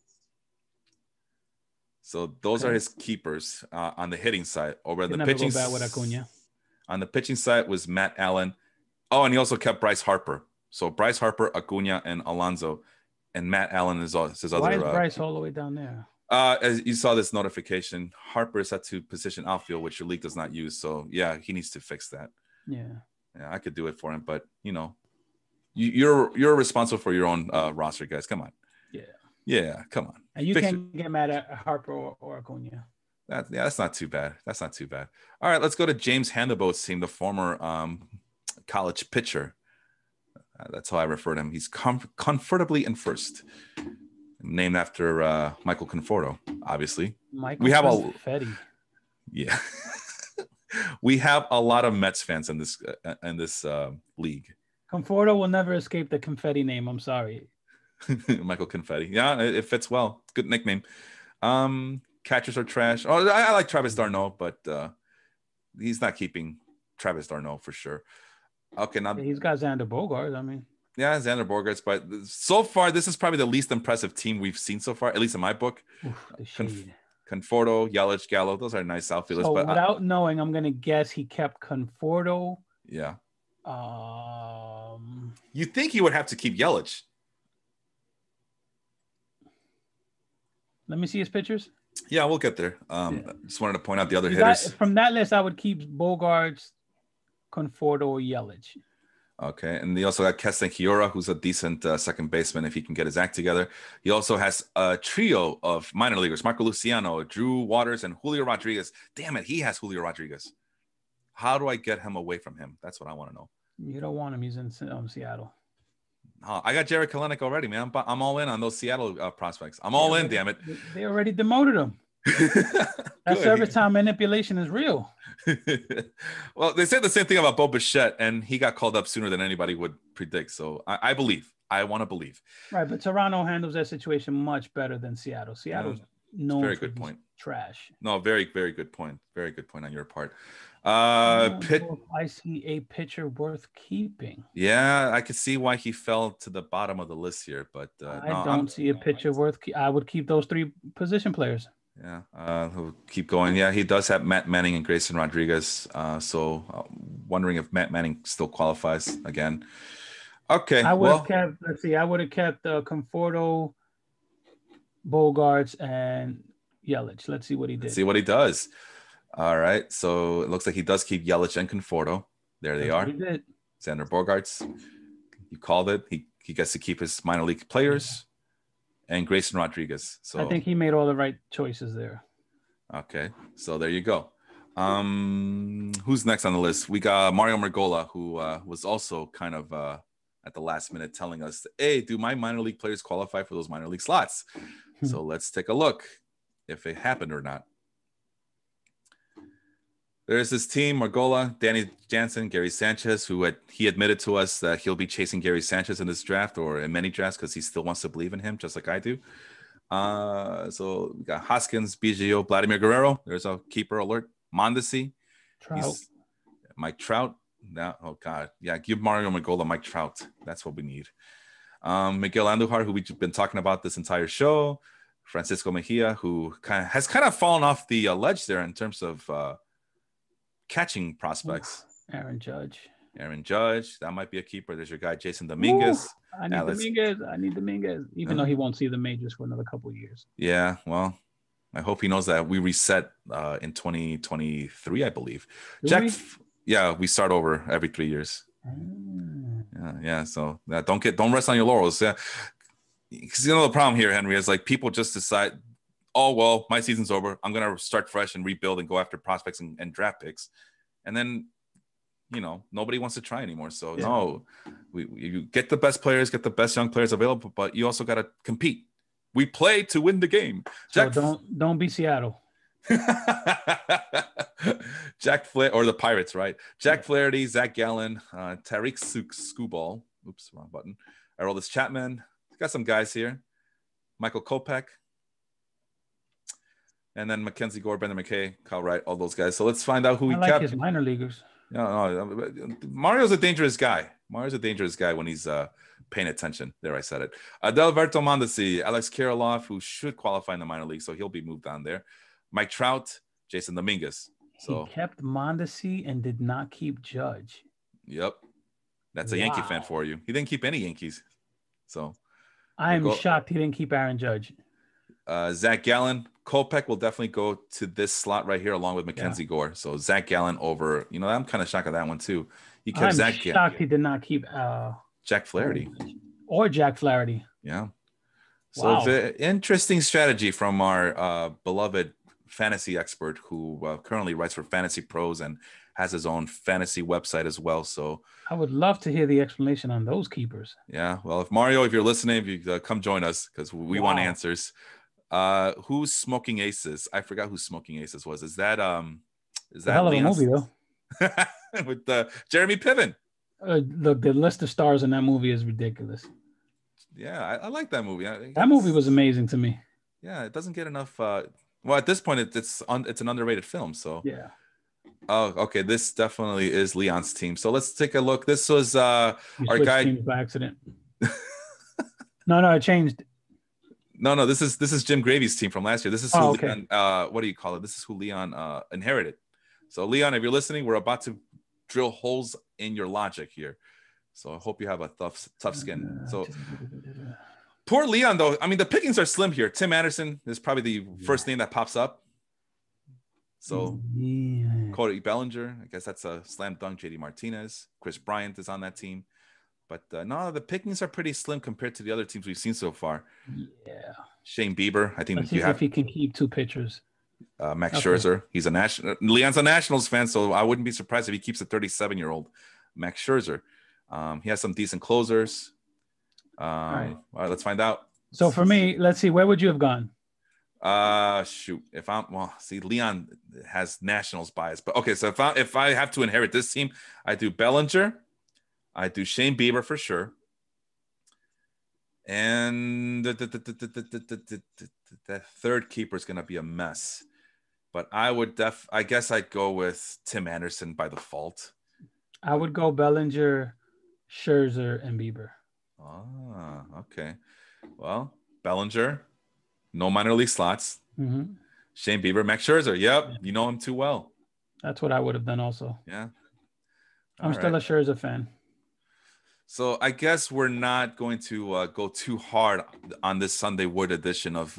So those are his keepers on the hitting side. Over the pitching side with Acuna. On the pitching side was Matt Allen. Oh, and he also kept Bryce Harper. So Bryce Harper, Acuna, and Alonso, and Matt Allen is his other. Why is Bryce all the way down there? As you saw this notification, Harper is set to position outfield, which your league does not use. So yeah, he needs to fix that. Yeah, I could do it for him, but you're responsible for your own roster, guys. Come on. Yeah, come on. And you can't get mad at Harper or Acuna. That's not too bad. All right, let's go to James Handaboat's team, the former college pitcher. That's how I refer to him. He's comfortably in first, named after Michael Conforto, obviously. Michael Confetti. Yeah. We have a lot of Mets fans in this league. Conforto will never escape the confetti name. I'm sorry. Michael Confetti. Yeah, it fits well. Good nickname. Catchers are trash. Oh, I like Travis d'Arnaud, but he's not keeping Travis d'Arnaud for sure. Okay, now he's got Xander Bogaerts. I mean, yeah, Xander Bogaerts, but so far this is probably the least impressive team we've seen so far, at least in my book. Conforto, Yelich, Gallo, those are nice outfielders. So but without knowing, I'm gonna guess he kept Conforto. Yeah. You think he would have to keep Yelich? Let me see his pictures. Yeah, we'll get there. Just wanted to point out the other hitters. From that list, I would keep Bogaerts, Conforto, or Yelich. Okay, and they also got Keston Hiura, who's a decent second baseman if he can get his act together. He also has a trio of minor leaguers: Marco Luciano, Drew Waters, and Julio Rodriguez. Damn it, he has Julio Rodriguez. How do I get him away from him? That's what I want to know. You don't want him. He's in Seattle. I got Jared Kelenic already, man. I'm all in on those Seattle prospects. I'm all in, damn it. They already demoted him. That service time manipulation is real. Well, they said the same thing about Bo Bichette, and he got called up sooner than anybody would predict. So I believe. I want to believe. Right, but Toronto handles that situation much better than Seattle. Seattle's known very for good point. Trash. No, very, very good point. Very good point on your part. I see a pitcher worth keeping. Yeah, I could see why he fell to the bottom of the list here, but I don't see a pitcher worth. I would keep those three position players. Yeah, we'll keep going. Yeah, he does have Matt Manning and Grayson Rodriguez. So wondering if Matt Manning still qualifies again. Okay, I would have kept. Let's see. I would have kept Conforto, Bogaerts, and Yelich. Let's see what he did. Let's see what he does. All right, so it looks like he does keep Yelich and Conforto. There they are. He did. Xander Bogaerts. You called it. He gets to keep his minor league players. And Grayson Rodriguez. So I think he made all the right choices there. Okay, so there you go. Who's next on the list? We got Mario Margola, who was also kind of at the last minute telling us, hey, do my minor league players qualify for those minor league slots? So let's take a look if it happened or not. There's this team: Margola, Danny Jansen, Gary Sanchez, who he admitted to us that he'll be chasing Gary Sanchez in this draft or in many drafts because he still wants to believe in him, just like I do. So we got Hoskins, Biggio, Vladimir Guerrero. There's a keeper alert. Mondesi, Mike Trout. Now, oh God, yeah, give Mario Margola Mike Trout. That's what we need. Miguel Andujar, who we've been talking about this entire show. Francisco Mejia, who has kind of fallen off the ledge there in terms of catching prospects. Aaron Judge, that might be a keeper. There's your guy Jason Dominguez. I need Dominguez, even though he won't see the majors for another couple of years. Yeah, well, I hope he knows that we reset in 2023, I believe. Yeah, we start over every 3 years. Yeah. So don't rest on your laurels. Yeah, because the problem here, Henry, is like people just decide, oh, well, my season's over. I'm going to start fresh and rebuild and go after prospects and draft picks. And then, nobody wants to try anymore. So, no, you get the best players, get the best young players available, but you also got to compete. We play to win the game. So don't be Seattle. Jack Flair or the Pirates, right? Jack Flaherty, Zach Gallen, Tariq Skubal. Oops, wrong button. Aroldis Chapman. Got some guys here. Michael Kopech. And then Mackenzie Gore, Brendan McKay, Kyle Wright, all those guys. So let's find out who he kept. His minor leaguers. No, Mario's a dangerous guy. Mario's a dangerous guy when he's paying attention. There, I said it. Adelberto Mondesi, Alex Kirilloff, who should qualify in the minor league, so he'll be moved down there. Mike Trout, Jason Dominguez. So he kept Mondesi and did not keep Judge. Yep. That's a Yankee fan for you. He didn't keep any Yankees. So I am shocked he didn't keep Aaron Judge. Zach Gallen. Kopech will definitely go to this slot right here along with Mackenzie Gore. So Zach Gallen over, I'm kind of shocked at that one too. He kept shocked he did not keep Jack Flaherty. Or Jack Flaherty. Yeah. So it's an interesting strategy from our beloved fantasy expert who currently writes for Fantasy Pros and has his own fantasy website as well. So I would love to hear the explanation on those keepers. Yeah. Well, if you're listening, if you come join us because we want answers. Who's Smoking Aces? I forgot who Smoking Aces was. Is that hell of a movie though? With Jeremy Piven. The list of stars in that movie is ridiculous. Yeah, I like that movie. That movie was amazing to me. Yeah, it doesn't get enough. Well, at this point, it's an underrated film. So yeah. Oh, okay. This definitely is Leon's team. So let's take a look. This was our guy by accident. No, it changed. No. This is Jim Gravy's team from last year. This is who Leon, what do you call it? This is who Leon inherited. So Leon, if you're listening, we're about to drill holes in your logic here. So I hope you have a tough skin. So poor Leon, though. I mean, the pickings are slim here. Tim Anderson is probably the first name that pops up. So Cody Bellinger, I guess that's a slam dunk. JD Martinez, Chris Bryant is on that team. But no, the pickings are pretty slim compared to the other teams we've seen so far. Yeah. Shane Bieber, I think Let's see if he can keep two pitchers. Max Scherzer, he's a national. Leon's a Nationals fan, so I wouldn't be surprised if he keeps a 37-year-old Max Scherzer. He has some decent closers. All right, let's find out. So for me, let's see, where would you have gone? Shoot, Leon has Nationals bias, but okay. So if I have to inherit this team, I do Bellinger. I do Shane Bieber for sure. And the third keeper is going to be a mess. But I guess I'd go with Tim Anderson by default. I would go Bellinger, Scherzer, and Bieber. Ah, okay. Well, Bellinger, no minor league slots. Mm-hmm. Shane Bieber, Max Scherzer. Yep, you know him too well. That's what I would have done also. Yeah. I'm still a Scherzer fan. So I guess we're not going to go too hard on this Sunday Wood edition of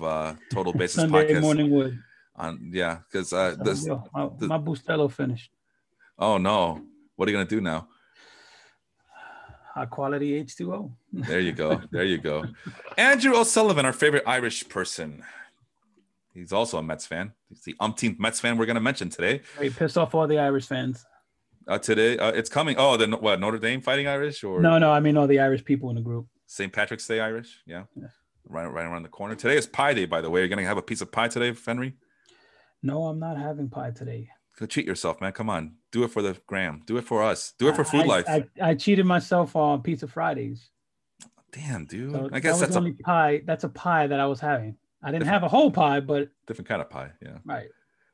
Total Bases Sunday podcast. Morning Wood. Because my Bustelo finished. Oh no! What are you gonna do now? High quality H2O. There you go. Andrew O'Sullivan, our favorite Irish person. He's also a Mets fan. He's the umpteenth Mets fan we're gonna mention today. He pissed off all the Irish fans. Today, it's coming. Oh, Notre Dame Fighting Irish or no? I mean all the Irish people in the group. St. Patrick's Day Irish, yeah. Right around the corner. Today is Pie Day, by the way. You're gonna have a piece of pie today, Henry? No, I'm not having pie today. Go treat yourself, man. Come on, do it for the gram. Do it for us. Do it for Food Life. I cheated myself on Pizza Fridays. Damn, dude. So I guess that's only pie. That's a pie that I was having. I didn't have a whole pie, but different kind of pie. Yeah. Right.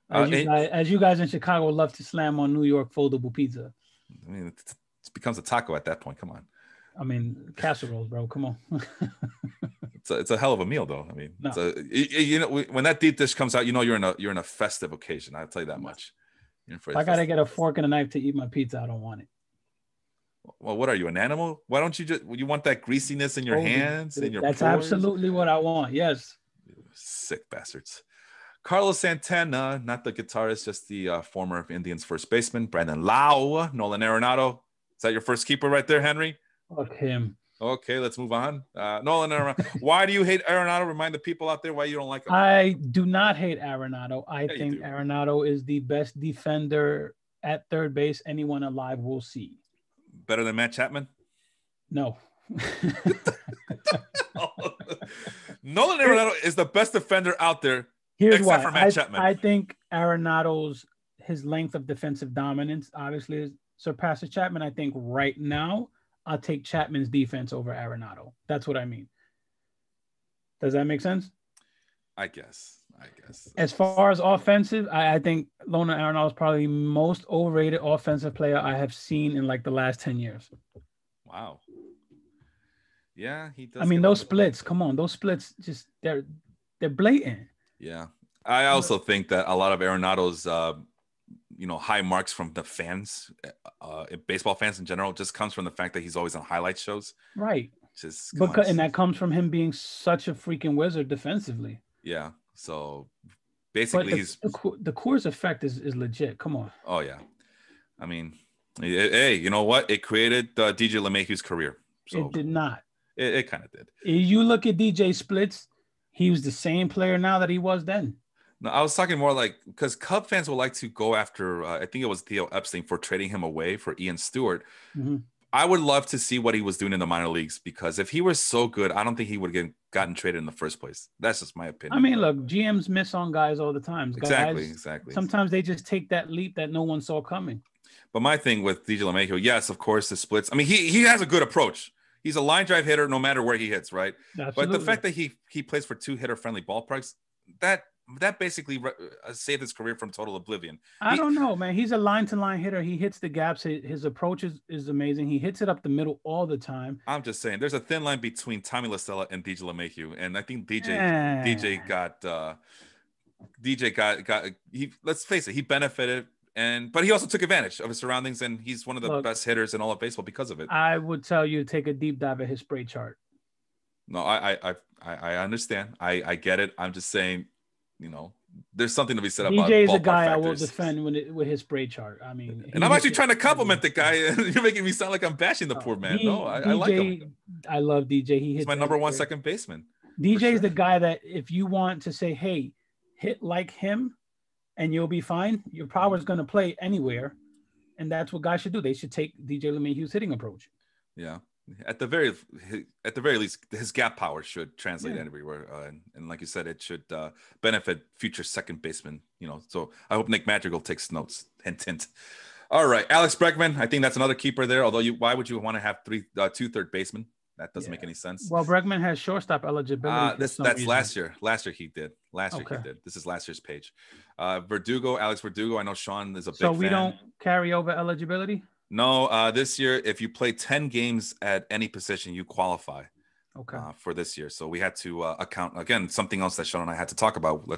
As you guys in Chicago love to slam on New York foldable pizza. I mean, it becomes a taco at that point. Come on. I mean, casseroles, bro. Come on. It's a hell of a meal, though. I mean, when that deep dish comes out, you're in a festive occasion. I'll tell you that much. If I gotta get a fork and a knife to eat my pizza, I don't want it. Well, what are you, an animal? Why don't you want that greasiness in your hands and your? That's pores? Absolutely what I want. Yes. Sick bastards. Carlos Santana, not the guitarist, just the former Indians first baseman. Brandon Lau, Nolan Arenado. Is that your first keeper right there, Henry? Fuck him. Okay, let's move on. Nolan Arenado. Why do you hate Arenado? Remind the people out there why you don't like him. I do not hate Arenado. I think Arenado is the best defender at third base anyone alive will see. Better than Matt Chapman? No. Nolan Arenado is the best defender out there. Here's except why. for Matt Chapman. I think Arenado's his length of defensive dominance obviously surpasses Chapman. I think right now I'll take Chapman's defense over Arenado. That's what I mean. Does that make sense? I guess. As far as offensive, I think Nolan Arenado is probably the most overrated offensive player I have seen in like the last 10 years. Wow. Yeah, he does. I mean, those splits, come on, those splits just they're blatant. Yeah. I also think that a lot of Arenado's high marks from the fans, baseball fans in general, just comes from the fact that he's always on highlight shows. Right. And that comes from him being such a freaking wizard defensively. Yeah. So basically, the Coors effect is legit. Come on. Oh yeah. I mean, hey, you know what? It created DJ LeMahieu's career. So it did not. It kind of did. You look at DJ splits, he was the same player now that he was then. No, I was talking more like because Cub fans would like to go after, I think it was Theo Epstein for trading him away for Ian Stewart. Mm-hmm. I would love to see what he was doing in the minor leagues because if he was so good, I don't think he would have gotten traded in the first place. That's just my opinion. I mean, look, GMs miss on guys all the time. Exactly. Sometimes they just take that leap that no one saw coming. But my thing with DJ LeMahieu, yes, of course, the splits. I mean, he has a good approach. He's a line drive hitter no matter where he hits, right? Absolutely. But the fact that he plays for 2 hitter-friendly ballparks, that basically saved his career from total oblivion. I don't know, man. He's a line-to-line hitter. He hits the gaps. His approach is amazing. He hits it up the middle all the time. I'm just saying, there's a thin line between Tommy La Stella and DJ LeMahieu, and I think DJ got let's face it, he benefited. But he also took advantage of his surroundings, and he's one of the best hitters in all of baseball because of it. I would tell you to take a deep dive at his spray chart. No, I understand. I get it. I'm just saying, there's something to be said about DJ is a guy factors. I will defend with his spray chart. I mean, and I'm actually trying to compliment the guy. You're making me sound like I'm bashing the poor man. I like him. I love DJ. He's my number one second baseman. DJ is the guy that if you want to say, hey, hit like him, and you'll be fine. Your power is going to play anywhere, and that's what guys should do. They should take DJ LeMahieu's hitting approach. Yeah, at the very least, his gap power should translate everywhere, and like you said, it should benefit future second basemen. So I hope Nick Madrigal takes notes. Hint, hint. All right, Alex Bregman. I think that's another keeper there. Although why would you want to have 2 third basemen? That doesn't make any sense. Well, Bregman has shortstop eligibility. That's last year. Last year he did. This is last year's page. Alex Verdugo. I know Sean is a big fan. So we don't carry over eligibility? No, this year, if you play 10 games at any position, you qualify for this year. So we had to account, again, something else that Sean and I had to talk about.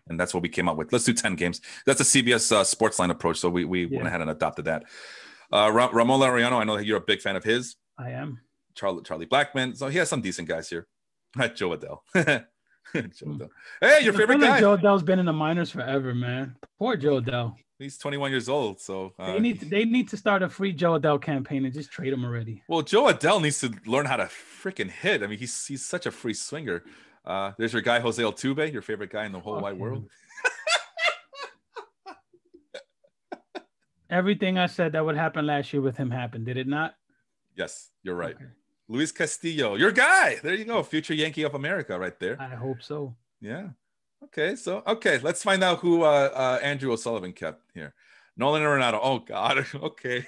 And that's what we came up with. Let's do 10 games. That's a CBS Sportsline approach. So we went ahead and adopted that. Ramon Laureano, I know that you're a big fan of his. I am. Charlie Blackmon. So he has some decent guys here. Jo Adell. Hey, your favorite guy. Jo Adell's been in the minors forever, man. Poor Jo Adell. He's 21 years old, so they need to start a free Jo Adell campaign and just trade him already. Well, Jo Adell needs to learn how to freaking hit. I mean, he's such a free swinger. There's your guy Jose Altuve, your favorite guy in the whole wide world. Everything I said that would happen last year with him happened, did it not? Yes, you're right. Okay. Luis Castillo, your guy. There you go. Future Yankee of America right there. I hope so. Yeah. Okay. Let's find out who Andrew O'Sullivan kept here. Nolan Arenado. Oh, God. Okay.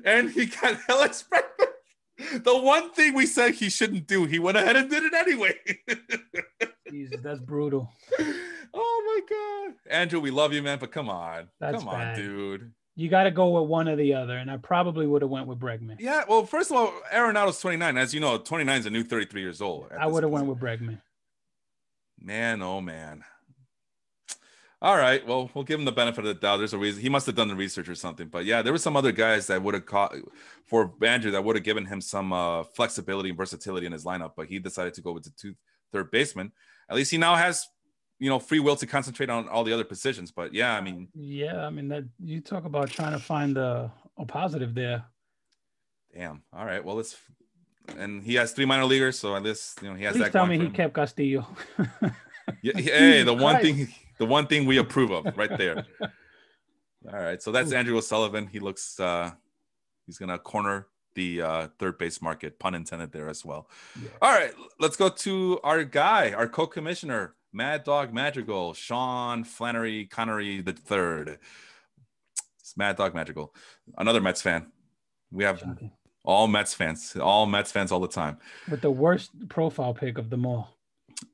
And he got Alex Bregman. The one thing we said he shouldn't do, he went ahead and did it anyway. Jesus, that's brutal. Oh, my God. Andrew, we love you, man, but come on. That's come on, dude. You got to go with one or the other, and I probably would have went with Bregman. Yeah, well, first of all, Arenado's 29. As you know, 29 is a new 33 years old. I would have went with Bregman. Man, oh, man. All right, well, we'll give him the benefit of the doubt. There's a reason. He must have done the research or something. But, yeah, there were some other guys that would have caught for Andrew that would have given him some flexibility and versatility in his lineup, but he decided to go with the third baseman. At least he now has free will to concentrate on all the other positions. But I mean, that you talk about trying to find a positive there. Damn. All right. Well, and he has 3 minor leaguers, so at least he has Please that. Tell me he kept Castillo. Hey, the one thing we approve of, right there. All right. So that's Andrew O'Sullivan. He looks He's gonna corner the third base market, pun intended there as well. Yeah. All right, let's go to our guy, our co-commissioner, Mad Dog Madrigal, Sean Flannery Connery III. It's Mad Dog Madrigal, another Mets fan. We have all Mets fans all the time. With the worst profile pic of them all.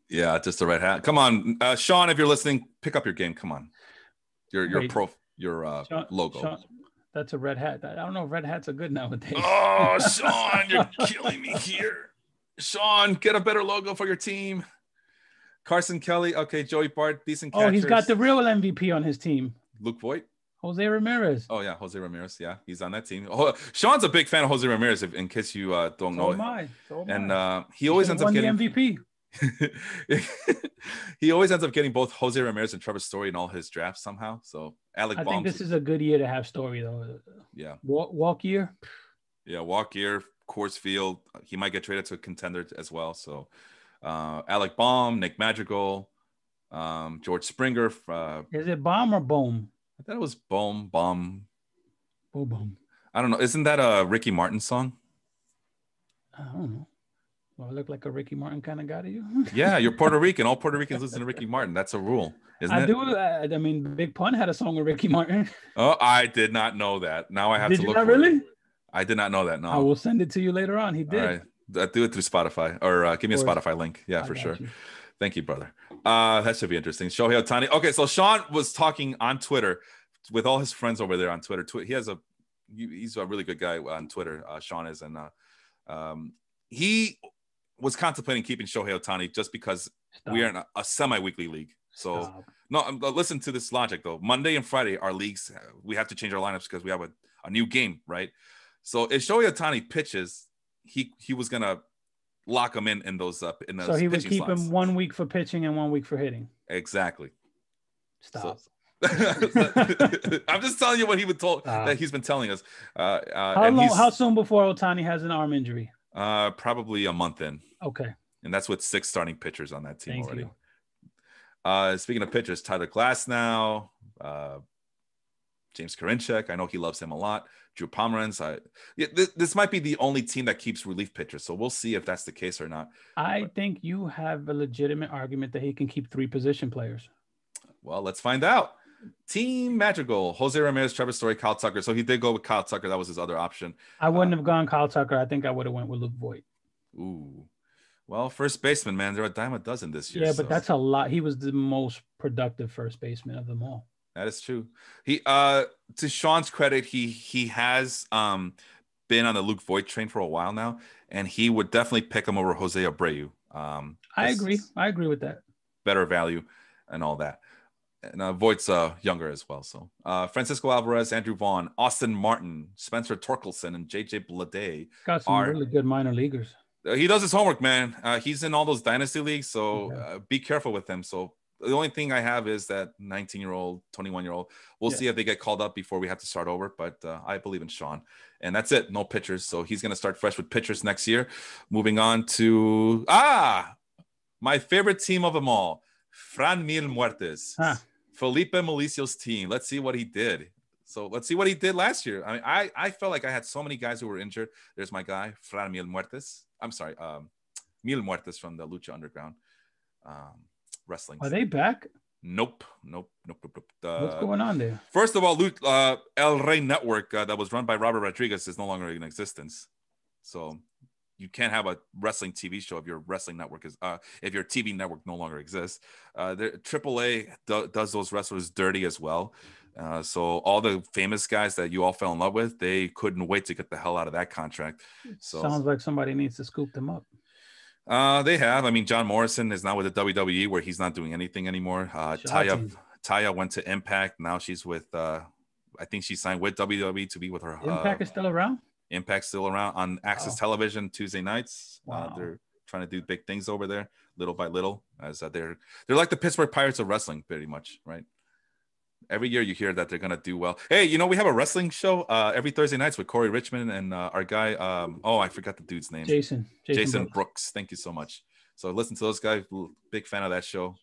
Yeah, just the red hat. Come on, Sean, if you're listening, pick up your game. Come on, your Sean, logo. Sean, that's a red hat. I don't know if red hats are good nowadays. Oh, Sean, you're killing me here. Sean, get a better logo for your team. Carson Kelly. Okay, Joey Bart, decent catchers. Oh, he's got the real MVP on his team. Luke Voigt. Jose Ramirez. Oh, yeah, Jose Ramirez. Yeah, he's on that team. Oh, Sean's a big fan of Jose Ramirez, in case you don't know. So and he always ends up getting the MVP. He always ends up getting both Jose Ramirez and Trevor Story in all his drafts somehow. So I think this is a good year to have Story though. Yeah. Walk year. Yeah, walk year, Coors Field. He might get traded to a contender as well. So Alec Baum, Nick Madrigal, George Springer. Is it Baum or Bohm? I thought it was Baum. Baum. Boom. I don't know. Isn't that a Ricky Martin song? I don't know. Well, I look like a Ricky Martin kind of guy to you. Yeah, you're Puerto Rican. All Puerto Ricans listen to Ricky Martin. That's a rule, isn't it? I do. I mean, Big Pun had a song with Ricky Martin. Oh, I did not know that. Now I have to look. Did you not really? I did not know that. No. I will send it to you later on. He did. All right. Do it through Spotify or give me a Spotify link. Yeah, for sure. Thank you, brother. That should be interesting. Shohei Ohtani. Okay, so Sean was talking on Twitter with all his friends over there on Twitter. He's a really good guy on Twitter. Sean is, and he was contemplating keeping Shohei Ohtani just because we are in a semi-weekly league. So no, listen to this logic though. Monday and Friday, our leagues, we have to change our lineups because we have a new game, right? So if Shohei Ohtani pitches, he was gonna lock him in those so he would keep him 1 week for pitching and 1 week for hitting. Exactly. Stop. I'm just telling you what he would that he's been telling us. How soon before Ohtani has an arm injury? Probably a month in. Okay. And that's with 6 starting pitchers on that team already. You. Speaking of pitchers, Tyler Glasnow, James Karinchak. I know he loves him a lot. Drew Pomeranz. This might be the only team that keeps relief pitchers. So we'll see if that's the case or not. I think you have a legitimate argument that he can keep 3 position players. Well, let's find out. Team Madrigal, Jose Ramirez, Trevor Story, Kyle Tucker. So he did go with Kyle Tucker. That was his other option. I wouldn't have gone Kyle Tucker. I think I would have went with Luke Voigt. Ooh. Well, first baseman, man. They're a dime a dozen this year. Yeah, but that's a lot. He was the most productive first baseman of them all. That is true. He to Sean's credit, he has been on the Luke Voigt train for a while now, and he would definitely pick him over Jose Abreu. I agree with that. Better value and all that. And Voigt's younger as well. So Francisco Alvarez, Andrew Vaughn, Austin Martin, Spencer Torkelson, and JJ Bleday. Got some really good minor leaguers. He does his homework, man. He's in all those dynasty leagues, so be careful with him. So the only thing I have is that 19-year-old, 21-year-old. We'll see if they get called up before we have to start over. But I believe in Sean. And that's it. No pitchers. So he's going to start fresh with pitchers next year. Moving on to, my favorite team of them all, Fran Mil Muertes. Felipe Malicio's team. Let's see what he did. So let's see what he did last year. I mean, I felt like I had so many guys who were injured. There's my guy, Fran Mil Muertes. I'm sorry, Mil Muertes from the Lucha Underground wrestling. Are they back? Nope. What's going on there? First of all, El Rey Network that was run by Robert Rodriguez is no longer in existence. So you can't have a wrestling TV show if your wrestling network is if your TV network no longer exists. AAA does those wrestlers dirty as well. So all the famous guys that you all fell in love with, they couldn't wait to get the hell out of that contract. So sounds like somebody needs to scoop them up. They have. I mean, John Morrison is now with the WWE where he's not doing anything anymore. Taya went to Impact. Now she's with I think she signed with WWE to be with her. Impact is still around? Impact's still around on Access Television Tuesday nights. Wow. They're trying to do big things over there, little by little, as they're like the Pittsburgh Pirates of wrestling, pretty much, right? Every year you hear that they're gonna do well. Hey, we have a wrestling show every Thursday nights with Corey Richmond and our guy. I forgot the dude's name. Jason Brooks. Thank you so much. So listen to those guys. Big fan of that show.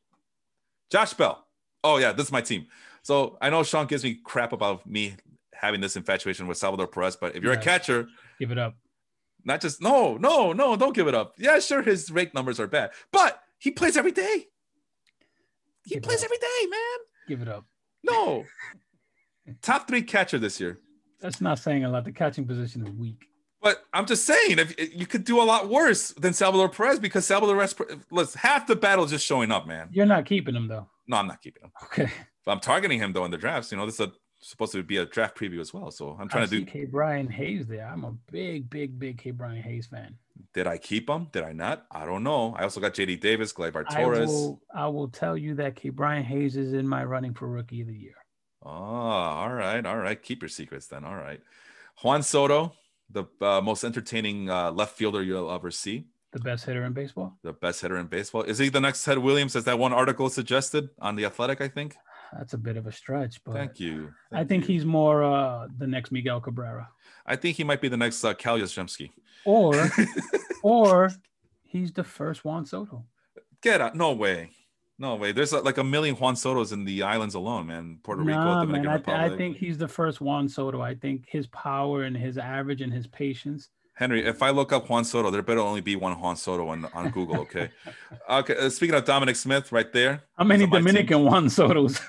Josh Bell. Oh yeah, this is my team. So I know Sean gives me crap about me having this infatuation with Salvador Perez. But if you're a Yes. catcher, Give it up. not just no, don't give it up. Yeah, sure, his rake numbers are bad, but he plays every day. He Give it plays up. every day, man. Give it up. No. Top 3 catcher this year. That's not saying a lot. The catching position is weak. But I'm just saying, if you could do a lot worse than Salvador Perez, because Salvador Perez, listen, half the battle is just showing up, man. You're not keeping him though. No, I'm not keeping him. Okay. But I'm targeting him though in the drafts. You know, this is supposed to be a draft preview as well. So I'm trying to do. K. Brian Hayes there. I'm a big K. Brian Hayes fan. Did I keep him? Did I not? I don't know. I also got JD Davis, Gleyber Torres. I will tell you that K. Brian Hayes is in my running for rookie of the year. Oh, all right. Keep your secrets then. All right. Juan Soto, the most entertaining left fielder you'll ever see. The best hitter in baseball. The best hitter in baseball. Is he the next Ted Williams, as that one article suggested on The Athletic, I think? That's a bit of a stretch, but Thank you. I think he's more the next Miguel Cabrera. I think he might be the next Cal Yastrzemski. Or he's the first Juan Soto. Get out. No way. There's like a million Juan Sotos in the islands alone, man. Puerto Rico, Dominican Republic. I think he's the first Juan Soto. I think his power and his average and his patience. Henry, if I look up Juan Soto, there better only be one Juan Soto on Google, okay? Okay, speaking of Dominic Smith right there. How many Dominican Juan Sotos?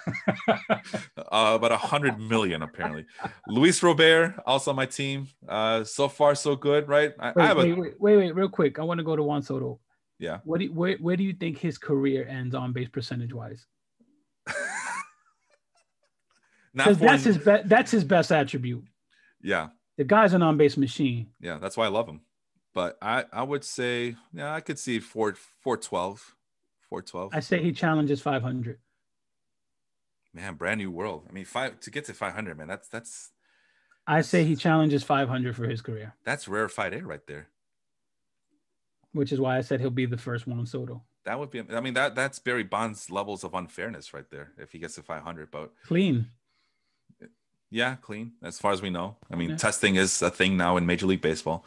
About 100 million, apparently. Luis Robert, also on my team. So far, so good, right? Wait, real quick. I want to go to Juan Soto. Yeah. Where do you think his career ends on base percentage wise? Because that's his best attribute. Yeah. The guy's an on-base machine. Yeah, that's why I love him. But I would say, yeah, I could see 412. I say he challenges 500. Man, brand new world. I mean, to get to 500, man, that's. I say he challenges 500 for his career. That's rarefied air right there. Which is why I said he'll be the first Juan Soto. That would be. I mean, that's Barry Bonds' levels of unfairness right there. If he gets to 500, but clean. Yeah, clean, as far as we know. I mean, testing is a thing now in Major League Baseball.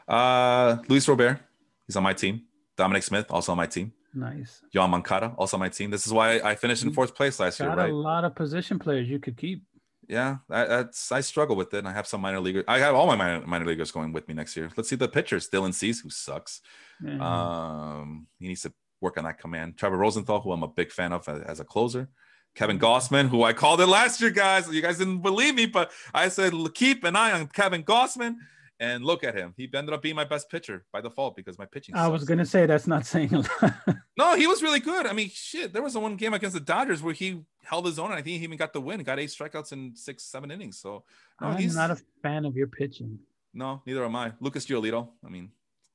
Luis Robert, he's on my team. Dominic Smith, also on my team. Nice. Yoan Moncada, also on my team. This is why I finished in 4th place last year, right? A lot of position players you could keep. Yeah, I struggle with it. And I have some minor leaguers. I have all my minor leaguers going with me next year. Let's see the pitchers. Dylan Cease, who sucks. Mm-hmm. He needs to work on that command. Trevor Rosenthal, who I'm a big fan of as a closer. Kevin Gausman, who I called it last year, guys. You guys didn't believe me, but I said keep an eye on Kevin Gausman, and look at him. He ended up being my best pitcher by default because my pitching sucks. I was going to say that's not saying a lot. No, he was really good. I mean, shit, there was one game against the Dodgers where he held his own, and I think he even got the win. Got 8 strikeouts in 6-7 innings. So no, I'm not a fan of your pitching. No, neither am I. Lucas Giolito, I mean,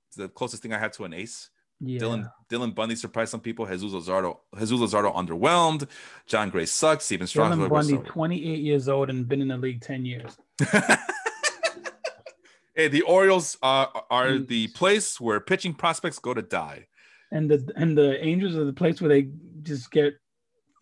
it's the closest thing I had to an ace. Yeah. Dylan Bundy surprised some people. Jesus Luzardo underwhelmed. John Gray sucks. Steven Strasburg. Dylan Bundy, 28 years old and been in the league 10 years. Hey, the Orioles are the place where pitching prospects go to die. And the Angels are the place where they just get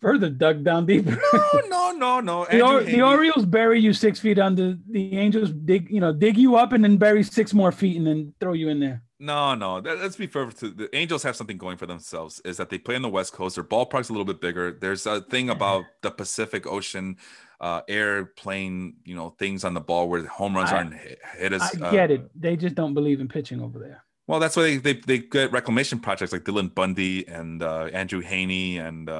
further dug down deeper. No. The Orioles bury you 6 feet under. The Angels dig you up and then bury 6 more feet and then throw you in there. No. Let's be fair. The Angels have something going for themselves, is that they play on the West Coast. Their ballpark's a little bit bigger. There's a thing about the Pacific Ocean airplane, things on the ball where home runs aren't hit as. I get it. They just don't believe in pitching over there. Well, that's why they get reclamation projects like Dylan Bundy and Andrew Haney and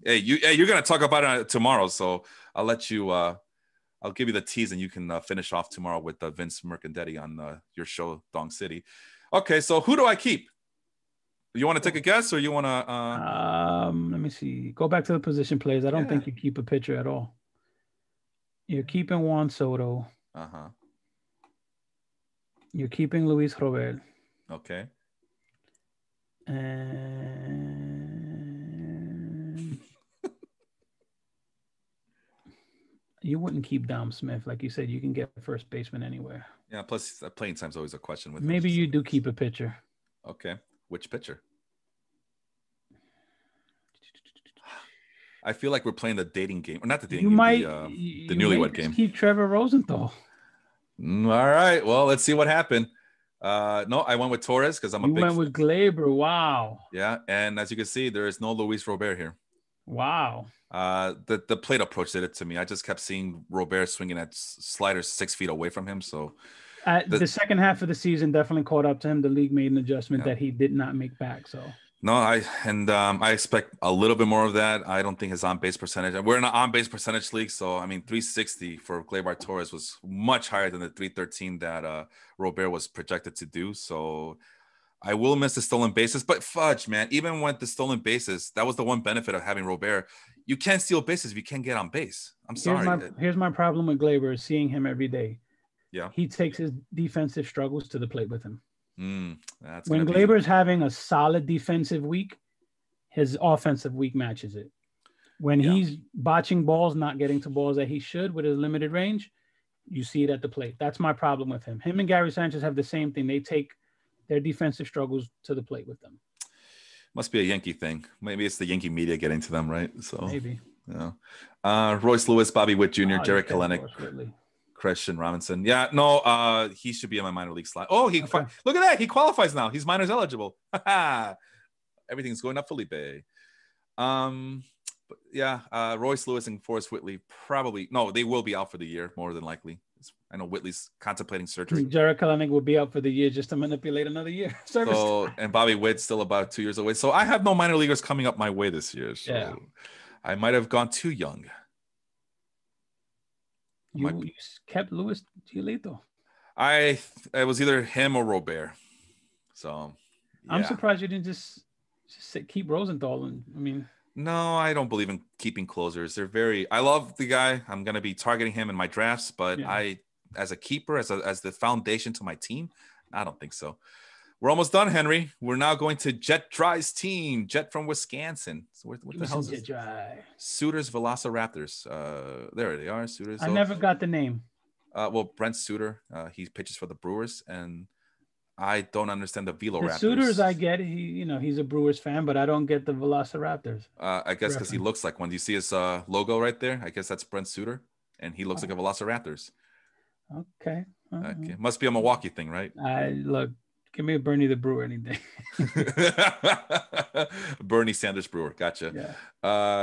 you're gonna talk about it tomorrow, so I'll let you. I'll give you the tease, and you can finish off tomorrow with Vince Mercandetti on your show, Dong City. Okay, so who do I keep? You want to take a guess, or you want to? Let me see. Go back to the position players. I don't think you keep a pitcher at all. You're keeping Juan Soto. You're keeping Luis Robert. Okay. And you wouldn't keep Dom Smith. Like you said, you can get a first baseman anywhere. Yeah, plus playing time's always a question. With Maybe you do keep a pitcher. Okay. Which pitcher? I feel like we're playing the dating game. Or not the dating game, the newlywed game. Keep Trevor Rosenthal. All right. Well, let's see what happened. No, I went with Torres because I'm a big. You went with Gleyber. Wow. Yeah, and as you can see, there is no Luis Robert here. Wow. The plate approach did it to me. I just kept seeing Robert swinging at sliders 6 feet away from him. So The second half of the season definitely caught up to him. The league made an adjustment Yeah. that he did not make back. So no, I expect a little bit more of that. I don't think his on base percentage. We're in an on base percentage league, so I mean 360 for Gleyber Torres was much higher than the 313 that Robert was projected to do. So I will miss the stolen bases, but fudge, man. Even with the stolen bases, that was the one benefit of having Robert. You can't steal bases if you can't get on base. I'm sorry. Here's my problem with Gleyber is seeing him every day. Yeah. He takes his defensive struggles to the plate with him. When Gleyber is having a solid defensive week, his offensive week matches it. When he's botching balls, not getting to balls that he should with his limited range, you see it at the plate. That's my problem with him. Him and Gary Sanchez have the same thing. They take their defensive struggles to the plate with them. Must be a Yankee thing. Maybe it's the Yankee media getting to them, right? So maybe. Yeah. Royce Lewis, Bobby Witt Jr., Jarred Kelenic, Christian Robinson. Yeah, no, he should be in my minor league slot. Oh, look at that. He qualifies now. He's minors eligible. Everything's going up, Felipe. But yeah, Royce Lewis and Forrest Whitley they will be out for the year, more than likely. I know Whitley's contemplating surgery. Jarred Kelenic will be out for the year just to manipulate another year. And Bobby Witt's still about 2 years away. So I have no minor leaguers coming up my way this year. So I might have gone too young. You kept Luis Giolito. It was either him or Robert. So I'm surprised you didn't just keep Rosenthal. No, I don't believe in keeping closers. I love the guy. I'm going to be targeting him in my drafts, but as a keeper, as the foundation to my team, I don't think so. We're almost done, Henry. We're now going to Jet Dry's team. Jet from Wisconsin. So what the hell is this? Dry. Suitors Velociraptors. There they are, Suitors. I never got the name. Well, Brent Suter. He pitches for the Brewers, and I don't understand the Veloraptors. The Suitors, I get. He's a Brewers fan, but I don't get the Velociraptors. I guess because he looks like one. Do you see his logo right there? I guess that's Brent Suter, and he looks like a Velociraptors. Okay. Okay. Must be a Milwaukee thing, right? Look. Give me a Bernie the Brewer any day. Bernie Sanders Brewer. Gotcha. Yeah.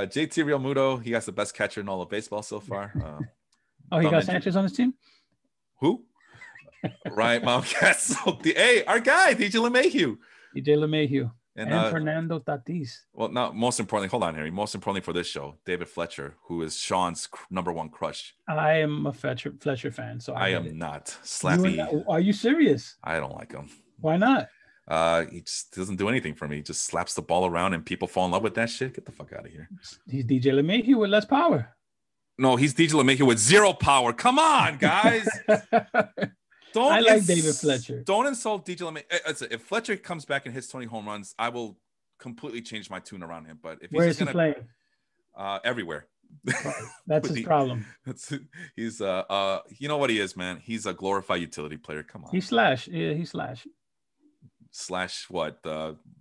JT Realmuto, he has the best catcher in all of baseball so far. He got Sanchez on his team? Who? Right, Mom Castle. Hey, our guy, DJ LeMahieu. And Fernando Tatis. Well, now, most importantly, hold on, Harry. Most importantly for this show, David Fletcher, who is Sean's number one crush. I am a Fletcher fan, so I am not. Slappy. Are you serious? I don't like him. Why not? He just doesn't do anything for me. He just slaps the ball around and people fall in love with that shit. Get the fuck out of here. He's DJ LeMahieu with less power. No, he's DJ LeMahieu with zero power. Come on, guys. I like David Fletcher. Don't insult DJ LeMahieu. If Fletcher comes back and hits 20 home runs, I will completely change my tune around him. But if where is he playing? Everywhere. Right. That's his problem. He's you know what he is, man. He's a glorified utility player. Come on. He's Slash. Yeah, he's Slash. Slash what?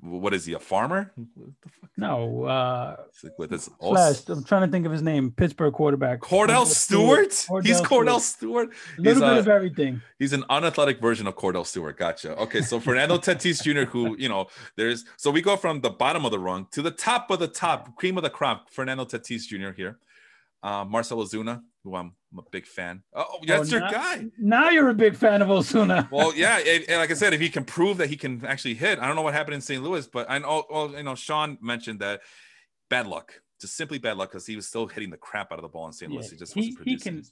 What is he? A farmer? What the fuck? No. With his Slash. I'm trying to think of his name. Pittsburgh quarterback. Cordell Stewart. He's Cordell Stewart. A little bit of everything. He's an unathletic version of Cordell Stewart. Gotcha. Okay, so Fernando Tatis Jr., who so we go from the bottom of the rung to the top of the top, cream of the crop. Fernando Tatis Jr. here. Marcell Ozuna, who I'm a big fan. That's your guy. Now you're a big fan of Ozuna. Well, yeah, and like I said, if he can prove that he can actually hit, I don't know what happened in St. Louis, but I know, Sean mentioned that bad luck, just simply bad luck, because he was still hitting the crap out of the ball in St. Louis. He just wasn't producing.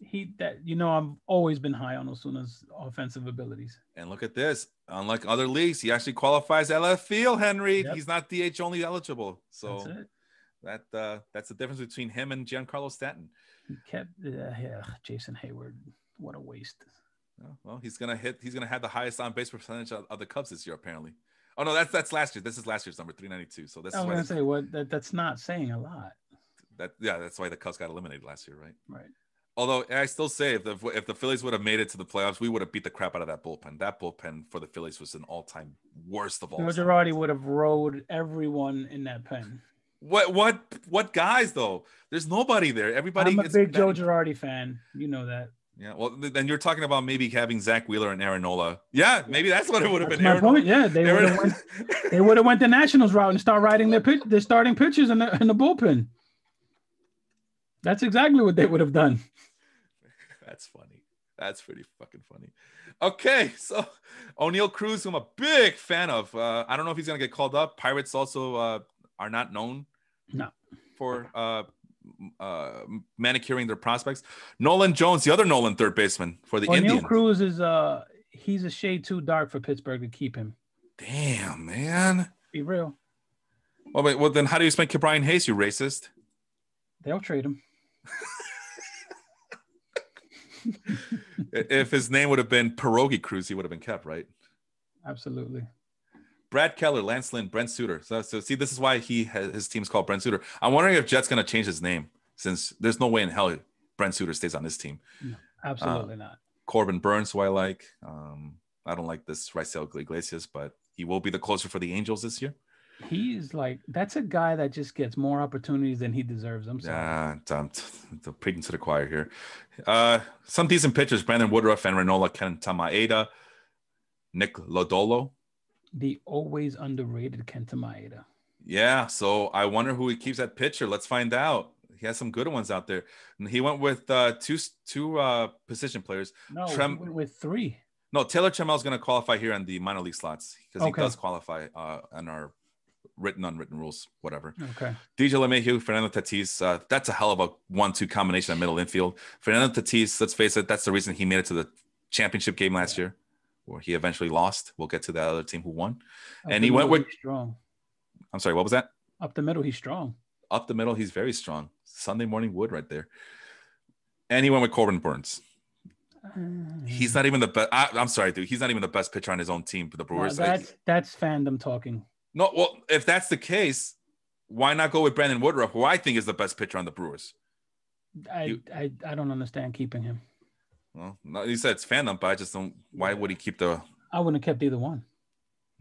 I've always been high on Ozuna's offensive abilities. And look at this. Unlike other leagues, he actually qualifies left field, Henry. Yep. He's not DH only eligible. So that's it. That's the difference between him and Giancarlo Stanton. He kept Jason Hayward. What a waste. Well, he's gonna have the highest on base percentage of the Cubs this year, apparently. Oh no, that's last year. This is last year's number 392. So this that's not saying a lot. That's why the Cubs got eliminated last year, right? Right. Although I still say if the Phillies would have made it to the playoffs, we would have beat the crap out of that bullpen. That bullpen for the Phillies was an all-time worst of all. Joe Girardi would have rode everyone in that pen. What guys though? There's nobody there. Everybody. I'm a big Joe Girardi fan. You know that. Yeah. Well, then you're talking about maybe having Zach Wheeler and Aaron Nola. Yeah, maybe that's what it would have been. My point. Yeah, they would have went the Nationals route and start riding their starting pitchers in the bullpen. That's exactly what they would have done. That's funny. That's pretty fucking funny. Okay, so O'Neal Cruz, who I'm a big fan of. I don't know if he's gonna get called up. Pirates also are not known No. for manicuring their prospects. Nolan Jones, the other Nolan third baseman for the Indians. O'Neal Cruz is he's a shade too dark for Pittsburgh to keep him. Damn, man. Be real. Well, then how do you explain Brian Hayes, you racist? They'll trade him. If his name would have been Pierogi Cruz, he would have been kept, right? Absolutely. Brad Keller, Lance Lynn, Brent Suter. So see, this is why his team's called Brent Suter. I'm wondering if Jet's going to change his name, since there's no way in hell Brent Suter stays on this team. No, absolutely not. Corbin Burns, who I like. I don't like this Raisel Iglesias, but he will be the closer for the Angels this year. He's like, that's a guy that just gets more opportunities than he deserves. I'm sorry. Yeah, I'm preaching to the choir here. Some decent pitchers: Brandon Woodruff and Renola Kenta Maeda, Nick Lodolo. The always underrated Kenta Maeda. Yeah, so I wonder who he keeps at pitcher. Let's find out. He has some good ones out there. And he went with two position players. No, he went with 3. No, Taylor Trammell's going to qualify here on the minor league slots because he does qualify on our written, unwritten rules, whatever. Okay. DJ LeMahieu, Fernando Tatis. That's a hell of a 1-2 combination at middle infield. Fernando Tatis, let's face it, that's the reason he made it to the championship game last year, where he eventually lost. We'll get to that other team who won. And he went with strong. I'm sorry, what was that? Up the middle, he's strong. Up the middle, he's very strong. Sunday morning wood right there. And he went with Corbin Burns. He's not even the best. I'm sorry, dude. He's not even the best pitcher on his own team for the Brewers. That's fandom talking. No, well, if that's the case, why not go with Brandon Woodruff, who I think is the best pitcher on the Brewers? I don't understand keeping him. Well, no, you said it's fandom, but I just don't. Why would he keep the? I wouldn't have kept either one.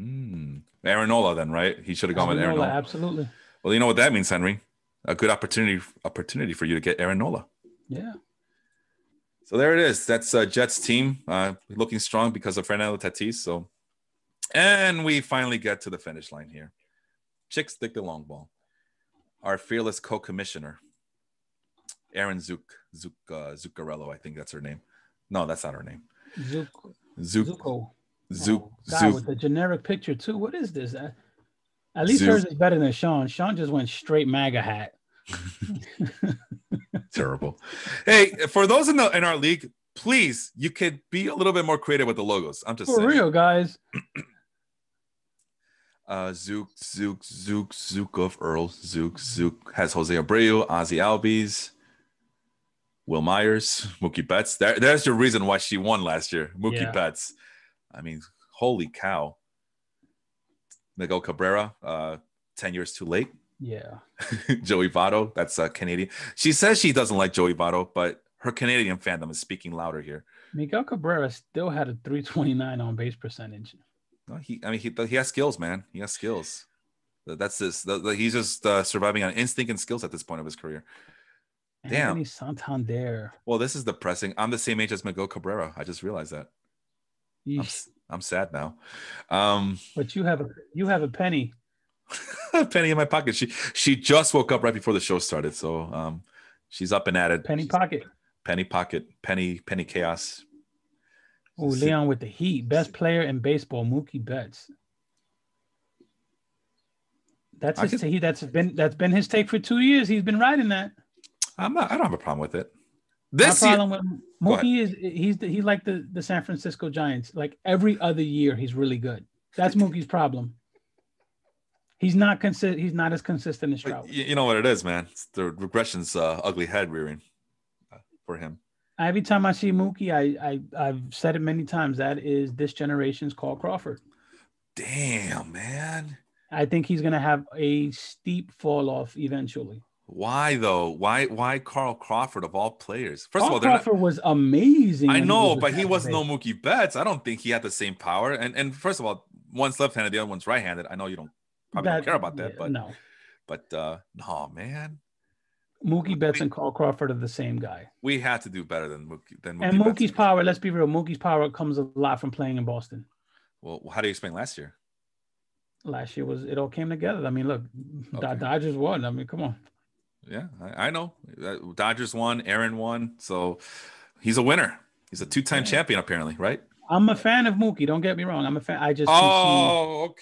Aaron Nola, then, right? He should have gone with Aaron Nola. Absolutely. Well, you know what that means, Henry. A good opportunity for you to get Aaron Nola. Yeah. So there it is. That's Jets team looking strong because of Fernando Tatis. So, and we finally get to the finish line here. Chicks stick the long ball. Our fearless co-commissioner, Aaron Zuccarello. I think that's her name. No, that's not her name. Zucco. God, with the generic picture too. What is this? At least hers is better than Sean. Sean just went straight MAGA hat. Terrible. Hey, for those in our league, please, you could be a little bit more creative with the logos. I'm just saying. For real, guys. Zook of Earl. Zook has Jose Abreu, Ozzy Albies, Will Myers, Mookie Betts. There's your reason why she won last year. Mookie Betts. I mean, holy cow. Miguel Cabrera, 10 years too late. Yeah. Joey Votto, that's Canadian. She says she doesn't like Joey Votto, but her Canadian fandom is speaking louder here. Miguel Cabrera still had a 329 on base percentage. No, he has skills, man. He has skills. That's this. He's just surviving on instinct and skills at this point of his career. Damn. Anthony Santander. Well, this is depressing. I'm the same age as Miguel Cabrera. I just realized that. I'm sad now. But you have a penny. A penny in my pocket. She just woke up right before the show started, so she's up and at it. Penny pocket, penny chaos. Oh, Leon with the heat. Best player in baseball, Mookie Betts. That's been his take for 2 years. He's been riding that. I don't have a problem with it. My problem with Mookie is he's like the San Francisco Giants. Like every other year, he's really good. That's Mookie's problem. He's not He's not as consistent as Trout. You know what it is, man. It's the regression's ugly head rearing for him. Every time I see Mookie, I've said it many times. That is this generation's Carl Crawford. Damn, man. I think he's gonna have a steep fall off eventually. Why though? Why Carl Crawford of all players? First of all, Crawford was amazing. I know, but he wasn't no Mookie Betts. I don't think he had the same power. And first of all, one's left-handed, the other one's right-handed. I know you don't care about that, but no. But no, man. Mookie Betts and Carl Crawford are the same guy. We had to do better than Mookie. And Mookie's power, let's be real, Mookie's power comes a lot from playing in Boston. Well, how do you explain last year? Last year it all came together. I mean, look, okay. Dodgers won. I mean, come on. Yeah, I know. Dodgers won, Aaron won, so he's a winner. He's a two-time champion, apparently, right? I'm a fan of Mookie. Don't get me wrong. I'm a fan. I just can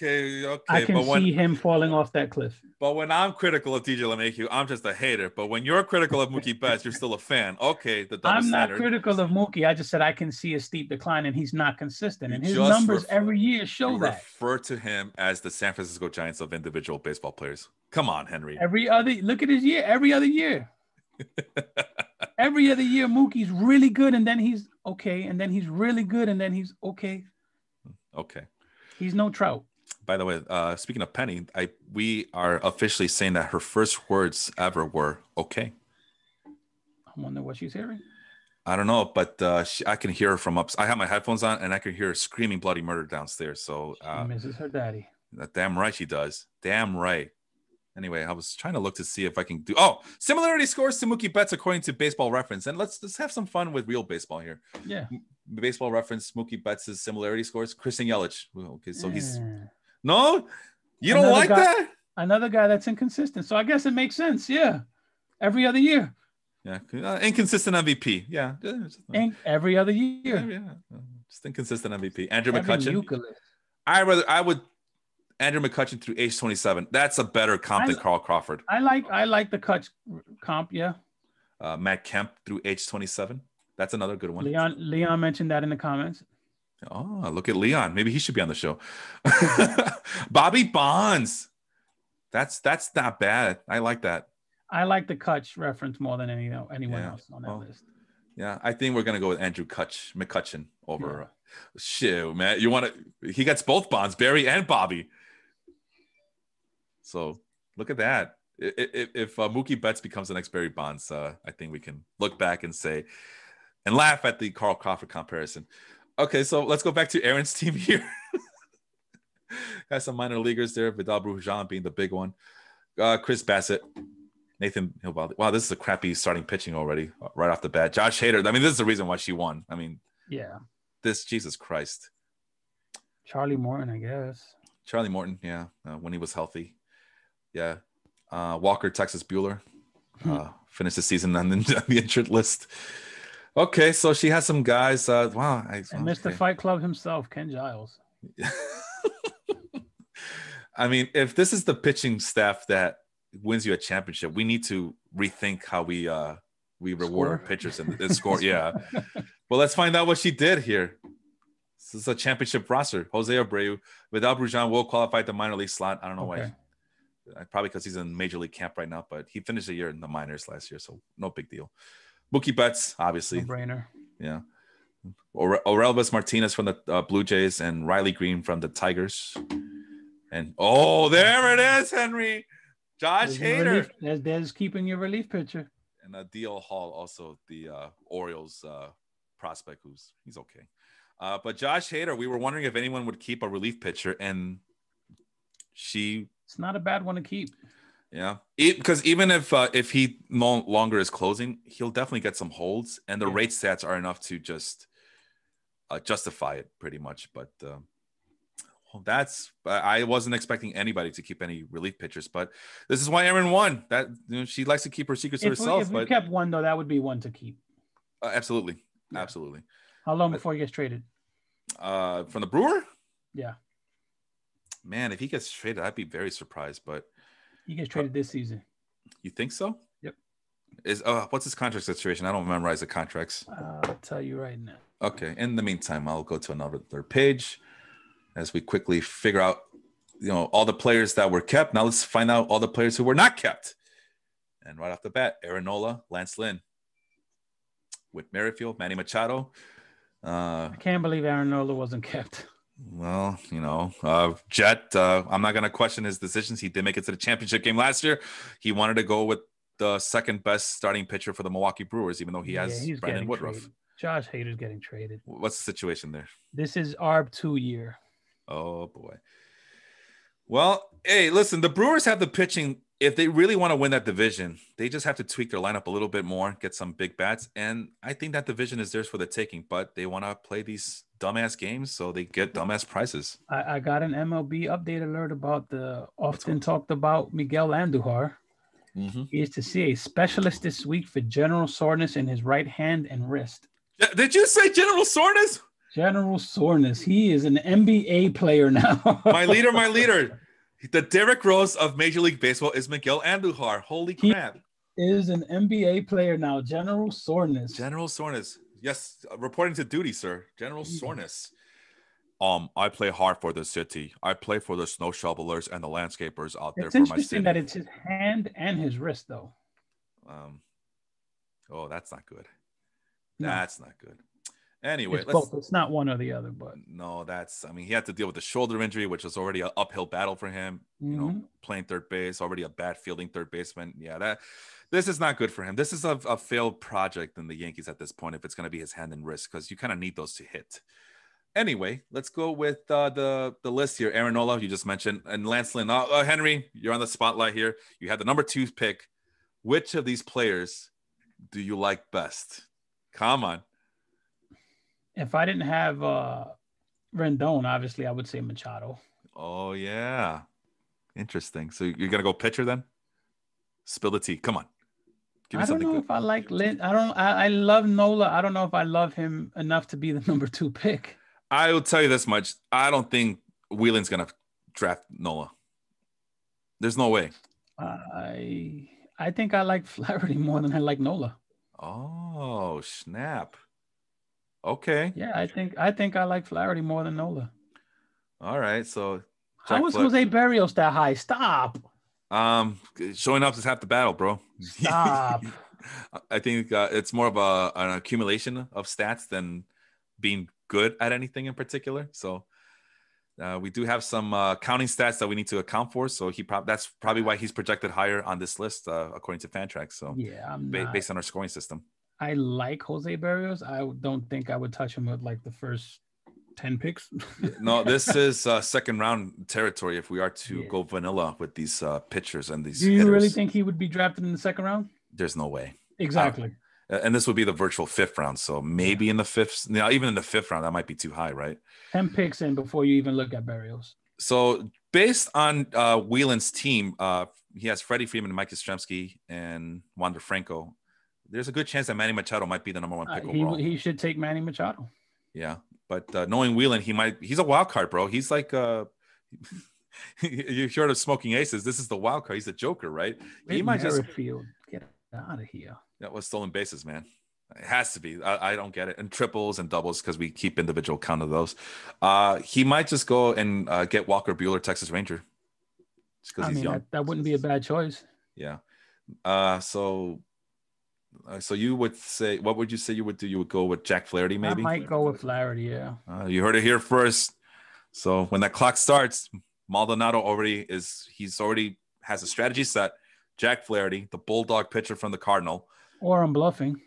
see. Okay. I can see him falling off that cliff. But when I'm critical of DJ LeMahieu, I'm just a hater. But when you're critical of Mookie Betts, you're still a fan. Okay, I'm not critical of Mookie. I just said I can see a steep decline, and he's not consistent. And his numbers every year show that. Refer to him as the San Francisco Giants of individual baseball players. Come on, Henry. Look at his year. Every other year. Every other year, Mookie's really good, and then he's okay, and then he's really good, and then he's okay. Okay. He's no Trout. By the way, speaking of Penny, we are officially saying that her first words ever were okay. I wonder what she's hearing. I don't know, but I can hear her from up. I have my headphones on, and I can hear her screaming bloody murder downstairs. So she misses her daddy. Damn right she does. Damn right. Anyway, I was trying to look to see if I can do. Oh, similarity scores to Mookie Betts according to Baseball Reference, and let's have some fun with real baseball here. Yeah. Baseball Reference, Mookie Betts' similarity scores. Christian Yelich. Okay, so he's no. You don't like that? Another guy that's inconsistent. So I guess it makes sense. Yeah. Every other year. Yeah. Inconsistent MVP. Yeah. Every other year. Yeah. Just inconsistent MVP. Andrew McCutchen. I would Andrew McCutchen through age 27. That's a better comp than Carl Crawford. I like the Kutch comp. Yeah. Matt Kemp through age 27. That's another good one. Leon mentioned that in the comments. Oh, look at Leon. Maybe he should be on the show. Bobby Bonds. That's not bad. I like that. I like the Kutch reference more than anyone else on that list. Yeah, I think we're gonna go with Andrew McCutchen over. Shit, man. He gets both Bonds, Barry and Bobby. So look at that. If Mookie Betts becomes the next Barry Bonds, I think we can look back and say and laugh at the Carl Crawford comparison. Okay, so let's go back to Aaron's team here. Got some minor leaguers there. Vidal Brujan being the big one. Chris Bassett, Nathan Eovaldi. Wow, this is a crappy starting pitching already right off the bat. Josh Hader. I mean, this is the reason why she won. I mean, yeah. Jesus Christ. Charlie Morton, I guess. Charlie Morton, yeah, when he was healthy. Yeah. Walker, Texas Bueller. Finished the season on the injured list. Okay, so she has some guys. Wow. And Mr. Fight Club himself, Ken Giles. I mean, if this is the pitching staff that wins you a championship, we need to rethink how we reward our pitchers and score. Yeah. Well, let's find out what she did here. This is a championship roster. Jose Abreu, Vidal Brujan will qualify at the minor league slot. I don't know why. Probably because he's in major league camp right now, but he finished a year in the minors last year, so no big deal. Mookie Betts, obviously. No-brainer. Yeah. Orelvis Martinez from the Blue Jays and Riley Green from the Tigers. And there it is, Henry. Josh Hader. There's keeping your relief pitcher. And D.L. Hall, also the Orioles prospect, he's okay. But Josh Hader, we were wondering if anyone would keep a relief pitcher, and it's not a bad one to keep. Yeah, because even if he no longer is closing, he'll definitely get some holds, and the rate stats are enough to just justify it pretty much. But I wasn't expecting anybody to keep any relief pitchers, but this is why Aaron won. That she likes to keep her secrets to herself. If we kept one though, that would be one to keep. Absolutely. How long before he gets traded? From the Brewer? Yeah. Man, if he gets traded, I'd be very surprised. But he gets traded this season. You think so? Yep. What's his contract situation? I don't memorize the contracts. I'll tell you right now. Okay. In the meantime, I'll go to another page as we quickly figure out, all the players that were kept. Now let's find out all the players who were not kept. And right off the bat, Aaron Nola, Lance Lynn, Whit Merrifield, Manny Machado. I can't believe Aaron Nola wasn't kept. Well, Jet, I'm not going to question his decisions. He did make it to the championship game last year. He wanted to go with the second best starting pitcher for the Milwaukee Brewers, even though he has Brandon Woodruff. Traded. Josh Hader's getting traded. What's the situation there? This is ARB 2 year. Oh, boy. Well, hey, listen, the Brewers have the pitching. If they really want to win that division, they just have to tweak their lineup a little bit more, get some big bats. And I think that division is theirs for the taking, but they want to play these dumbass games, so they get dumbass prices. I got an MLB update alert about the often talked about Miguel Andujar. Mm-hmm. He is to see a specialist this week for general soreness in his right hand and wrist. Did you say general soreness? General soreness. He is an NBA player now. My leader. The Derrick Rose of Major League Baseball is Miguel Andujar. Holy crap. He is an NBA player now. General soreness. General soreness. Yes, reporting to duty, sir. General soreness. I play hard for the city. I play for the snow shovelers and the landscapers out there for my city. It's interesting that it's his hand and his wrist, though. Oh, that's not good. No. That's not good. Anyway, it's both. It's not one or the other, but no, he had to deal with the shoulder injury, which was already an uphill battle for him. You know, playing third base, already a bad fielding third baseman. Yeah, this is not good for him. This is a failed project in the Yankees at this point if it's going to be his hand and wrist, because you kind of need those to hit. Anyway, let's go with the list here. Aaron Nola, you just mentioned, and Lance Lynn. Henry, you're on the spotlight here. You had the number 2 pick. Which of these players do you like best? Come on. If I didn't have Rendon, obviously I would say Machado. Oh, yeah. Interesting. So you're going to go pitcher then? Spill the tea. Come on. Give me I don't something know good. if I like Lynn. I love Nola. I don't know if I love him enough to be the number 2 pick. I will tell you this much. I don't think Wheelin's going to draft Nola. There's no way. I think I like Flaherty more than I like Nola. Oh, snap. Okay. Yeah, I think I like Flaherty more than Nola. All right. So how was Jose Berrios that high? Stop. Showing up is half the battle, bro. Stop. I think it's more of an accumulation of stats than being good at anything in particular. So we do have some counting stats that we need to account for. So that's probably why he's projected higher on this list, according to Fantrax. So yeah, based on our scoring system. I like Jose Berrios. I don't think I would touch him with like the first 10 picks. No, this is second round territory if we are to go vanilla with these pitchers and these Do you hitters. really think he would be drafted in the second round? There's no way. Exactly. And this would be the virtual 5th round. So maybe in the 5th, even in the 5th round, that might be too high, right? 10 picks in before you even look at Berrios. So based on Wheelin's team, he has Freddie Freeman, Mike Yastrzemski, and Wander Franco. There's a good chance that Manny Machado might be the number 1 pick overall. He should take Manny Machado. Yeah, but knowing Wheelan, he's a wild card, bro. He's like you heard of Smoking Aces. This is the wild card. He's the Joker, right? He might just get out of here. That was stolen bases, man. It has to be. I don't get it. And triples and doubles because we keep individual count of those. He might just go and get Walker Buehler, Texas Ranger. Just because he's young. That wouldn't be a bad choice. Yeah. So you would say, what would you say you would do? You would go with Jack Flaherty, maybe? I might go with Flaherty, yeah. You heard it here first. So when that clock starts, Maldonado he's already has a strategy set. Jack Flaherty, the bulldog pitcher from the Cardinal. Or I'm bluffing.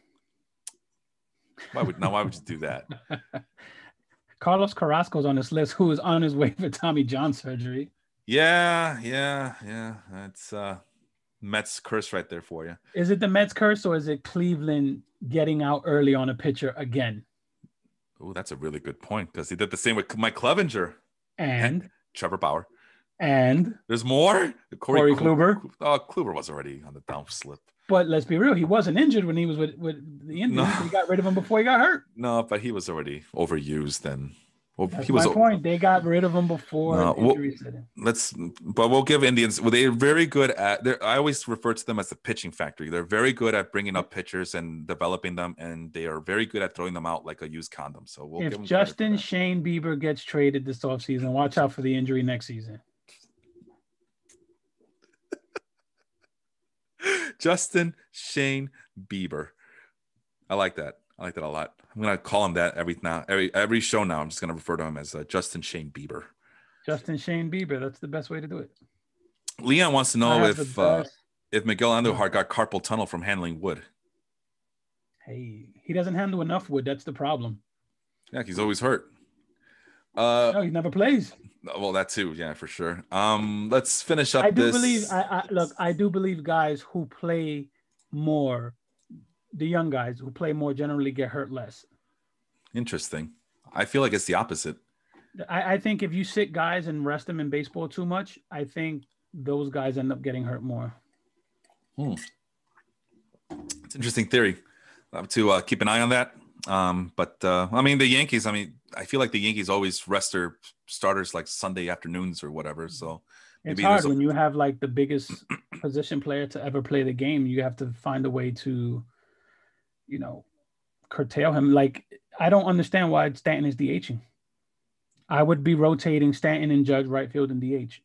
Why would you do that? Carlos Carrasco's on this list, who is on his way for Tommy John surgery. Yeah. That's Mets curse right there for you. Is it the Mets curse or is it Cleveland getting out early on a pitcher again? Oh, that's a really good point because he did the same with Mike Clevinger and Trevor Bauer. And there's more. Corey Kluber. Kluber was already on the downslip. But let's be real, he wasn't injured when he was with the Indians. No. They got rid of him before he got hurt. No, but he was already overused then. That's my point. They got rid of him before injury set in. But we'll give Indians. Well, they're very good at. I always refer to them as the pitching factory. They're very good at bringing up pitchers and developing them, and they are very good at throwing them out like a used condom. So we'll give them Justin Shane Bieber gets traded this offseason, watch out for the injury next season. Justin Shane Bieber. I like that. I like that a lot. I'm gonna call him that every show now. I'm just gonna refer to him as Justin Shane Bieber. Justin Shane Bieber. That's the best way to do it. Leon wants to know if Miguel Andujar got carpal tunnel from handling wood. Hey, he doesn't handle enough wood. That's the problem. Yeah, he's always hurt. No, he never plays. Well, that too. Yeah, for sure. Let's finish up. I do believe guys who play more, the young guys who play more generally get hurt less. Interesting. I feel like it's the opposite. I think if you sit guys and rest them in baseball too much, I think those guys end up getting hurt more. It's an interesting theory. I have to keep an eye on that. But I mean, the Yankees, I mean, I feel like the Yankees always rest their starters like Sunday afternoons or whatever. So it's hard when you have like the biggest position player to ever play the game. You have to find a way to, you know, curtail him. Like, I don't understand why Stanton is DHing. I would be rotating Stanton and Judge, right field, and DH.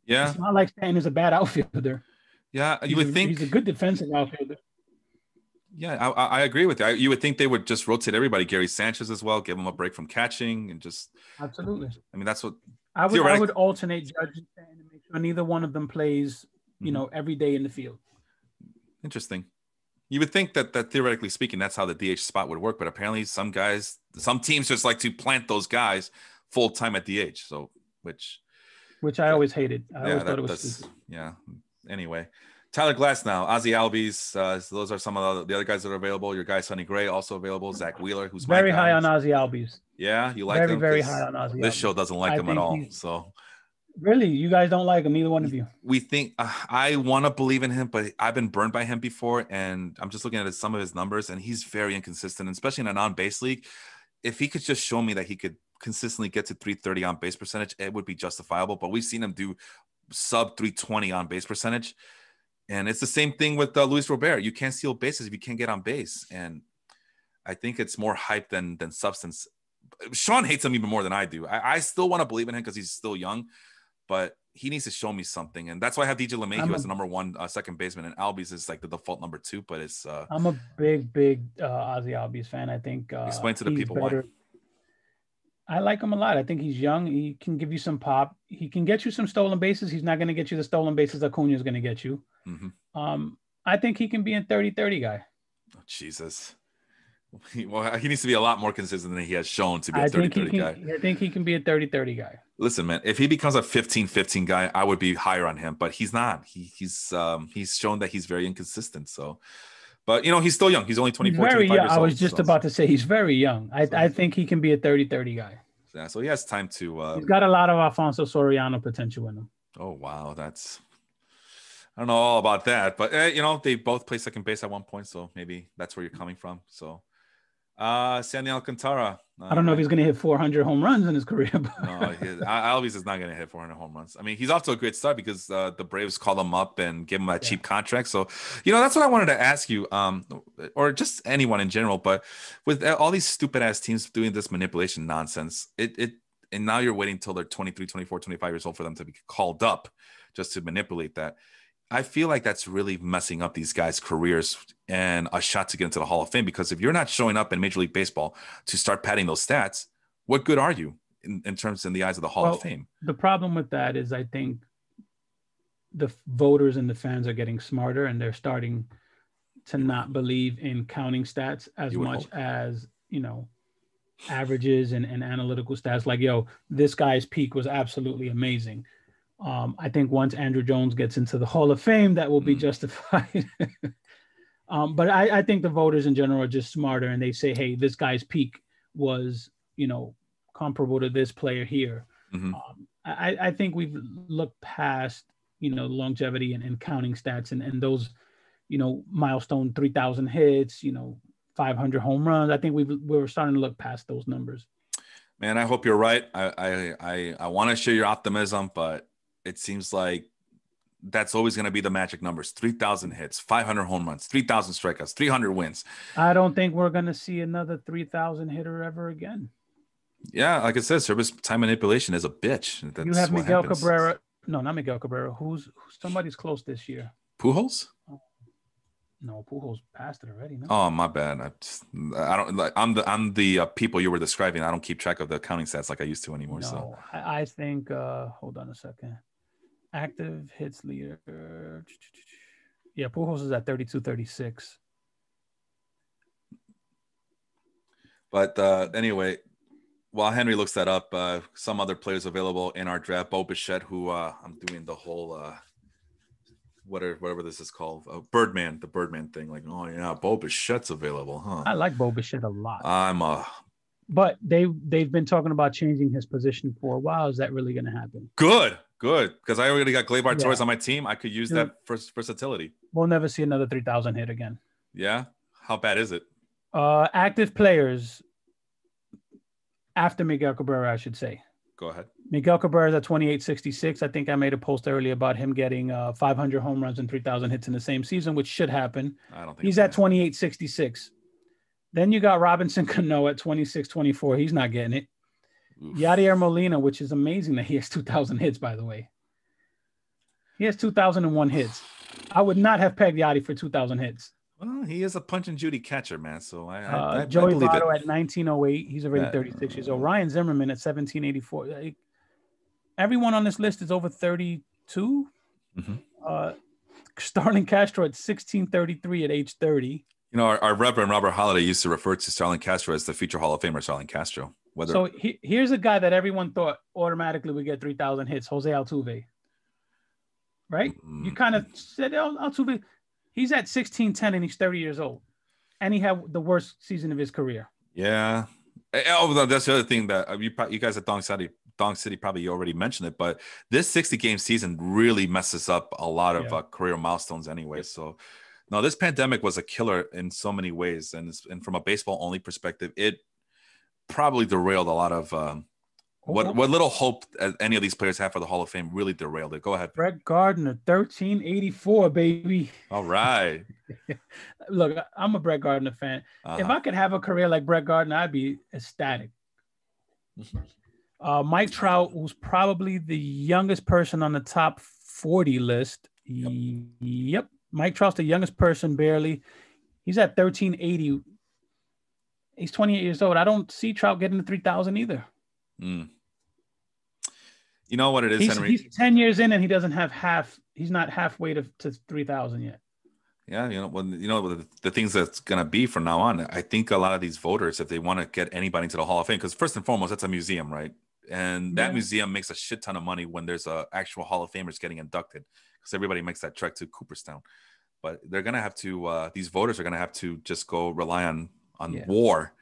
Yeah. It's not like Stanton is a bad outfielder. Yeah, you would think he's a good defensive outfielder. Yeah, I agree with you. You would think they would just rotate everybody. Gary Sanchez as well, give him a break from catching, and just absolutely. I mean, that's what I would alternate Judge and Stanton to make sure neither one of them plays, you know, every day in the field. Interesting. You would think that theoretically speaking, that's how the DH spot would work, but apparently some teams just like to plant those guys full time at DH. So which I always hated. I always thought it was stupid. Yeah. Anyway. Tyler Glasnow, Ozzie Albies. Those are some of the other guys that are available. Your guy Sonny Gray also available. Zach Wheeler, who's very high on Ozzie Albies. Yeah, you like him? Very, very high on Ozzie. This show doesn't like him at all. So really, you guys don't like him, neither one of you. We think I want to believe in him, but I've been burned by him before, and I'm just looking at some of his numbers, and he's very inconsistent, especially in a non-base league. If he could just show me that he could consistently get to 330 on base percentage, it would be justifiable. But we've seen him do sub 320 on base percentage. And it's the same thing with Luis Robert. You can't steal bases if you can't get on base. And I think it's more hype than substance. Sean hates him even more than I do. I still want to believe in him because he's still young, but he needs to show me something. And that's why I have DJ LeMahieu as the number one second baseman, and Albies is like the default number two. But it's I'm a big Ozzie Albies fan. I think explain to the people better. Why. I like him a lot. I think he's young. He can give you some pop. He can get you some stolen bases. He's not going to get you the stolen bases Acuna is going to get you. Mm-hmm. I think he can be a 30-30 guy. Oh, Jesus. Well, he needs to be a lot more consistent than he has shown to be a 30-30 guy. I think he can be a 30-30 guy. Listen, man, if he becomes a 15-15 guy, I would be higher on him, but he's not. He's shown that he's very inconsistent. So, but you know, he's still young. He's only 24, 25 years old. I was just about to say he's very young. I think he can be a 30-30 guy. Yeah, so he has time to. He's got a lot of Alfonso Soriano potential in him. Oh wow, I don't know all about that, but you know, they both play second base at one point, so maybe that's where you're coming from. So, Sandy Alcantara. I don't know if he's going to hit 400 home runs in his career. But no, Albies is not going to hit 400 home runs. I mean, he's off to a great start because the Braves called him up and gave him a cheap contract. So, you know, that's what I wanted to ask you, or just anyone in general. But with all these stupid ass teams doing this manipulation nonsense, and now you're waiting till they're 23, 24, 25 years old for them to be called up just to manipulate that. I feel like that's really messing up these guys' careers and a shot to get into the Hall of Fame, because if you're not showing up in Major League Baseball to start padding those stats, what good are you in terms in the eyes of the Hall of Fame? The problem with that is I think the voters and the fans are getting smarter, and they're starting to not believe in counting stats as much as, you know, averages and analytical stats. Like, yo, this guy's peak was absolutely amazing. I think once Andrew Jones gets into the Hall of Fame, that will be justified. But I think the voters in general are just smarter, and they say, hey, this guy's peak was, you know, comparable to this player here. Mm-hmm. I think we've looked past, you know, longevity and counting stats and those, you know, milestone 3,000 hits, you know, 500 home runs. I think we're starting to look past those numbers. Man, I hope you're right. I want to share your optimism, but it seems like that's always going to be the magic numbers: 3,000 hits, 500 home runs, 3,000 strikeouts, 300 wins. I don't think we're going to see another 3,000 hitter ever again. Yeah, like I said, service time manipulation is a bitch. That's you have Miguel Cabrera. No, not Miguel Cabrera. Who's somebody's close this year? Pujols? No, Pujols passed it already. No? Oh, my bad. I don't like. I'm the people you were describing. I don't keep track of the counting stats like I used to anymore. No, so I think. Hold on a second. Active hits leader. Yeah, Pujols is at 32-36. But anyway, while Henry looks that up, some other players available in our draft: Bo Bichette, who I'm doing the whole whatever this is called, the Birdman thing. Like, oh yeah, Bo Bichette's available, huh? I like Bo Bichette a lot. I'm a But they've been talking about changing his position for a while. Is that really going to happen? Good. Because I already got Gleyber Torres Yeah. on my team. I could use that for versatility. We'll never see another 3,000 hit again. Yeah. How bad is it? Active players after Miguel Cabrera, I should say. Go ahead. Miguel Cabrera is at 2866. I think I made a post earlier about him getting 500 home runs and 3,000 hits in the same season, which should happen. I don't think he's at 2866. Then you got Robinson Cano at 2624. He's not getting it. Oof. Yadier Molina, which is amazing that he has 2,000 hits, by the way. He has 2,001 hits. I would not have pegged Yadi for 2,000 hits. Well, he is a punch and Judy catcher, man. So I Joey believe Votto it. at 1908. He's already 36 years old. Ryan Zimmerman at 1784. Everyone on this list is over 32. Mm-hmm. Starlin Castro at 1633 at age 30. You know, our Reverend Robert Holiday used to refer to Starlin Castro as the future Hall of Famer, Starlin Castro. So here's a guy that everyone thought automatically would get 3,000 hits, Jose Altuve. Right? Mm-hmm. You kind of said, Altuve, he's at 1610 and he's 30 years old. And he had the worst season of his career. Yeah. Oh, that's the other thing that you guys at Dong City probably already mentioned it, but this 60-game season really messes up a lot of career milestones anyway. So, no, this pandemic was a killer in so many ways. And from a baseball-only perspective, it probably derailed a lot of what little hope any of these players have for the Hall of Fame. Really derailed it. Go ahead. Brett Gardner, 1384, baby. All right. Look, I'm a Brett Gardner fan. If I could have a career like Brett Gardner, I'd be ecstatic. Mike Trout, who's probably the youngest person on the top 40 list. Yep. Mike Trout's the youngest person, barely. He's at 1380. He's 28 years old. I don't see Trout getting to 3,000 either. Mm. You know what it is, Henry? He's 10 years in and he doesn't have he's not halfway to 3,000 yet. Yeah, the things that's going to be from now on, I think a lot of these voters, if they want to get anybody into the Hall of Fame, because first and foremost, that's a museum, right? And that museum makes a shit ton of money when there's a actual Hall of Famers getting inducted, because everybody makes that trek to Cooperstown. But they're going to have to, these voters are going to have to just go rely on WAR,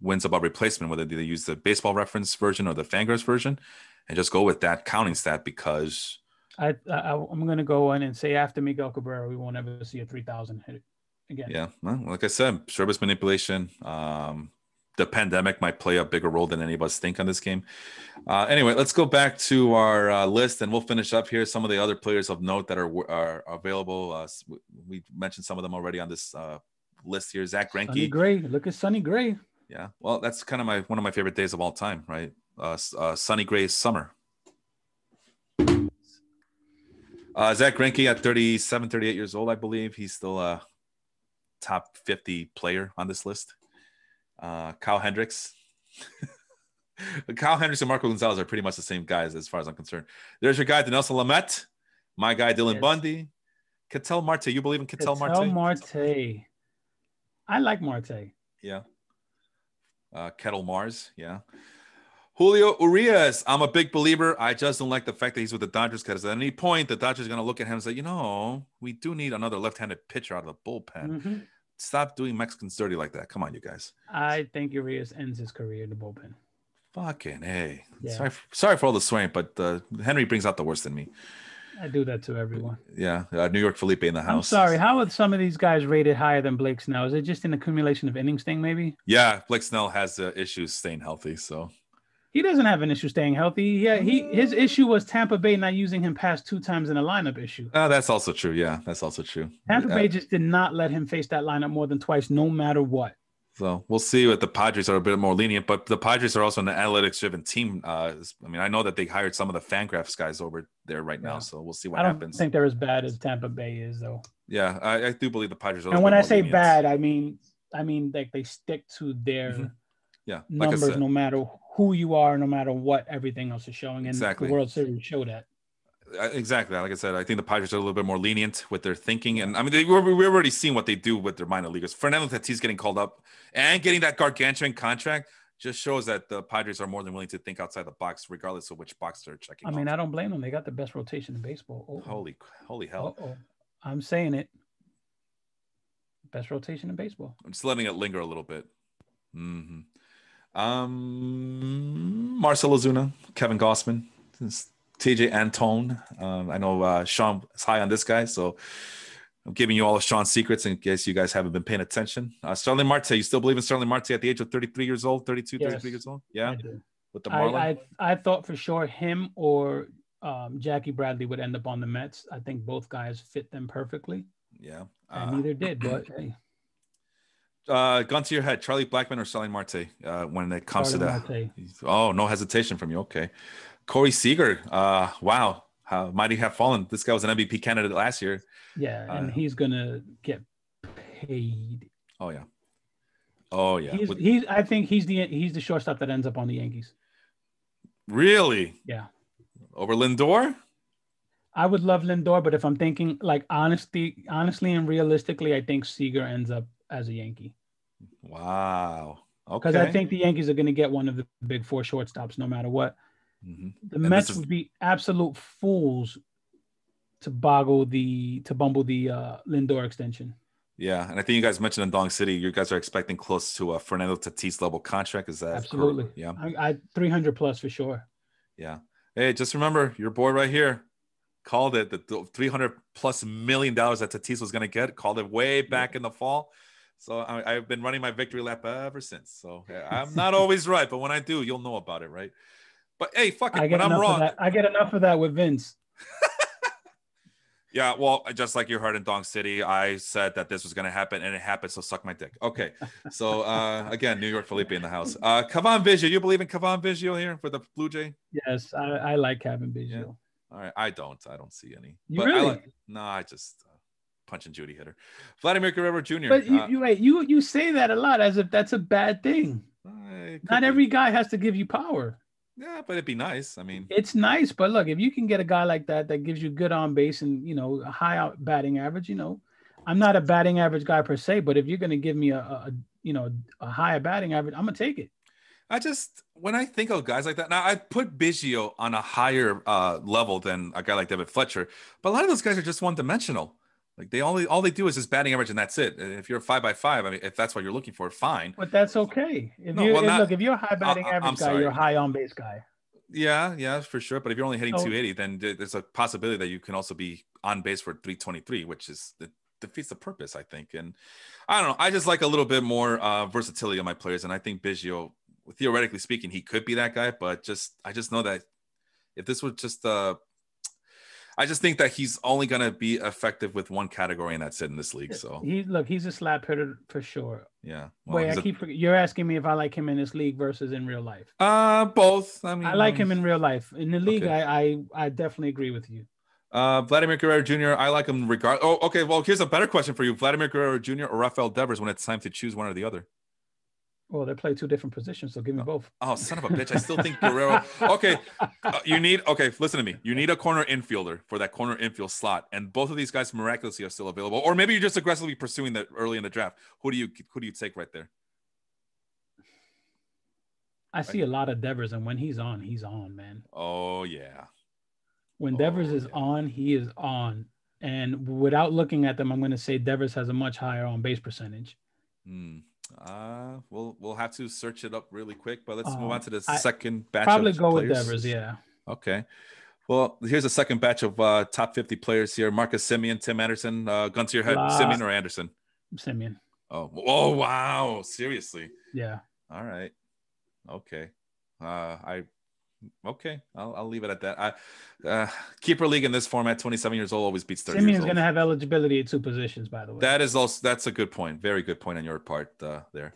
wins above replacement, whether they use the Baseball Reference version or the Fangraphs version, and just go with that counting stat, because I'm going to go in and say after Miguel Cabrera, we won't ever see a 3,000 hit again. Yeah, well, like I said, service manipulation. The pandemic might play a bigger role than any of us think on this game. Anyway, let's go back to our list, and we'll finish up here. Some of the other players of note that are available. We mentioned some of them already on this list here. Zach Greinke. Sonny Gray. Look at Sonny Gray. Yeah, well, that's kind of one of my favorite days of all time, right? Sonny Gray's summer. Zach Greinke at 37, 38 years old, I believe. He's still a top 50 player on this list. Kyle Hendricks. Kyle Hendricks and Marco Gonzalez are pretty much the same guys as far as I'm concerned. There's your guy, Dinelson Lamet. My guy, Dylan Bundy. Ketel Marte. You believe in Ketel Marte? Ketel Marte. I like Marte. Yeah. Kettle Mars. Yeah. Julio Urias. I'm a big believer. I just don't like the fact that he's with the Dodgers, because at any point, the Dodgers are going to look at him and say, we do need another left-handed pitcher out of the bullpen. Mm-hmm. Stop doing Mexicans dirty like that. Come on, you guys. I think Urias ends his career in the bullpen. Fucking hey. Yeah. Sorry for all the swearing, but Henry brings out the worst in me. I do that to everyone. Yeah. New York Felipe in the house. I'm sorry. How are some of these guys rated higher than Blake Snell? Is it just an accumulation of innings thing, maybe? Yeah. Blake Snell has issues staying healthy, so. He doesn't have an issue staying healthy. Yeah, his issue was Tampa Bay not using him past 2 times in a lineup issue. That's also true. Yeah, that's also true. Tampa Bay just did not let him face that lineup more than twice, no matter what. So we'll see what the Padres are a bit more lenient, but the Padres are also an analytics-driven team. I know that they hired some of the Fangraphs guys over there right now, so we'll see what happens. I don't think they're as bad as Tampa Bay is, though. Yeah, I do believe the Padres are. And when I say bad, I mean like they stick to their numbers, like no matter who you are, no matter what everything else is showing. And the World Series show that. Exactly. Like I said, I think the Padres are a little bit more lenient with their thinking. And I mean, we've already seen what they do with their minor leaguers. Fernando Tatis getting called up and getting that gargantuan contract just shows that the Padres are more than willing to think outside the box, regardless of which box they're checking. I mean, I don't blame them. They got the best rotation in baseball. Holy hell. I'm saying it. Best rotation in baseball. I'm just letting it linger a little bit. Mm-hmm. Marcell Ozuna, Kevin Gossman, TJ Antone. I know Sean is high on this guy, so I'm giving you all of Sean's secrets in case you guys haven't been paying attention. Starling Marte, you still believe in Starling Marte at the age of 33 years old, 32, Yes, 33 years old? Yeah, I do. with the Marlins. I thought for sure him or Jackie Bradley would end up on the Mets. I think both guys fit them perfectly. Yeah. And neither did, but hey. Gun to your head, Charlie Blackmon or Starling Marte when it comes to that? Marte. Oh, no hesitation from you. Okay. Corey Seager. Wow. How might he have fallen? This guy was an MVP candidate last year. Yeah, and he's going to get paid. Oh, yeah. Oh, yeah. I think he's the shortstop that ends up on the Yankees. Really? Yeah. Over Lindor? I would love Lindor, but if I'm thinking like honestly and realistically, I think Seager ends up as a Yankee. Wow. Okay. Because I think the Yankees are going to get one of the big four shortstops no matter what. Mm-hmm. The Mets would be absolute fools to bumble the Lindor extension. Yeah, and I think you guys mentioned in Dong City, you guys are expecting close to a Fernando Tatis level contract. Is that absolutely? Correct? Yeah, I 300 plus for sure. Yeah. Hey, just remember your boy right here called it the $300+ million that Tatis was going to get. Called it way back in the fall. So I've been running my victory lap ever since. So I'm not always right, but when I do, you'll know about it, right? But hey, fuck it. When I'm wrong, I get enough of that with Vince. Yeah, well, just like you heard in Dong City, I said that this was going to happen, and it happened, so suck my dick. Okay, so again, New York Felipe in the house. Cavan Biggio, you believe in Cavan Biggio here for the Blue Jay? Yes, I like Cavan Biggio. Yeah. All right, I don't see any. You really? I just punch and Judy hitter. Vladimir Guerrero Jr. But you say that a lot as if that's a bad thing. Not every guy has to give you power. Yeah, but it'd be nice. I mean, it's nice, but look, if you can get a guy like that gives you good on base and a high batting average, I'm not a batting average guy per se, but if you're going to give me a higher batting average, I'm gonna take it. When I think of guys like that, now I put Biggio on a higher level than a guy like David Fletcher, but a lot of those guys are just one dimensional. Like all they do is just batting average, and that's it. If you're a 5x5, I mean, if that's what you're looking for, fine. But that's okay. If you're a high batting average guy, you're a high on base guy. Yeah, for sure. But if you're only hitting 280, then there's a possibility that you can also be on base for 323, which is defeats the purpose, I think. And I don't know. I just like a little bit more versatility on my players, and I think Biggio, theoretically speaking, he could be that guy. But I just know that if this was just I just think that he's only going to be effective with one category, and that's it in this league. So he's a slap hitter for sure. Yeah. Well, you're asking me if I like him in this league versus in real life. Both. I mean, I like him in real life. In the league, okay. I definitely agree with you. Vladimir Guerrero Jr., I like him regard. Oh, okay. Well, here's a better question for you: Vladimir Guerrero Jr. or Rafael Devers when it's time to choose one or the other. Well, they play two different positions, so give me both. Oh, son of a bitch. I still think Guerrero. Okay. Listen to me. You need a corner infielder for that corner infield slot. And both of these guys miraculously are still available. Or maybe you're just aggressively pursuing that early in the draft. Who do you take right there? I see a lot of Devers, and when he's on, man. Oh, yeah. When Devers is on, he is on. And without looking at them, I'm going to say Devers has a much higher on base percentage. We'll have to search it up really quick, but let's move on to the second batch. Probably of go players. With Devers, yeah. Okay. Well, here's a second batch of top 50 players here. Marcus Semien, Tim Anderson, gun to your head, Semien or Anderson? Semien. Oh, wow. Seriously. Yeah. All right. Okay. I'll leave it at that. Keeper league in this format, 27 years old, always beats 30 years old. Simeon's going to have eligibility at two positions, by the way. That's a good point. Very good point on your part there.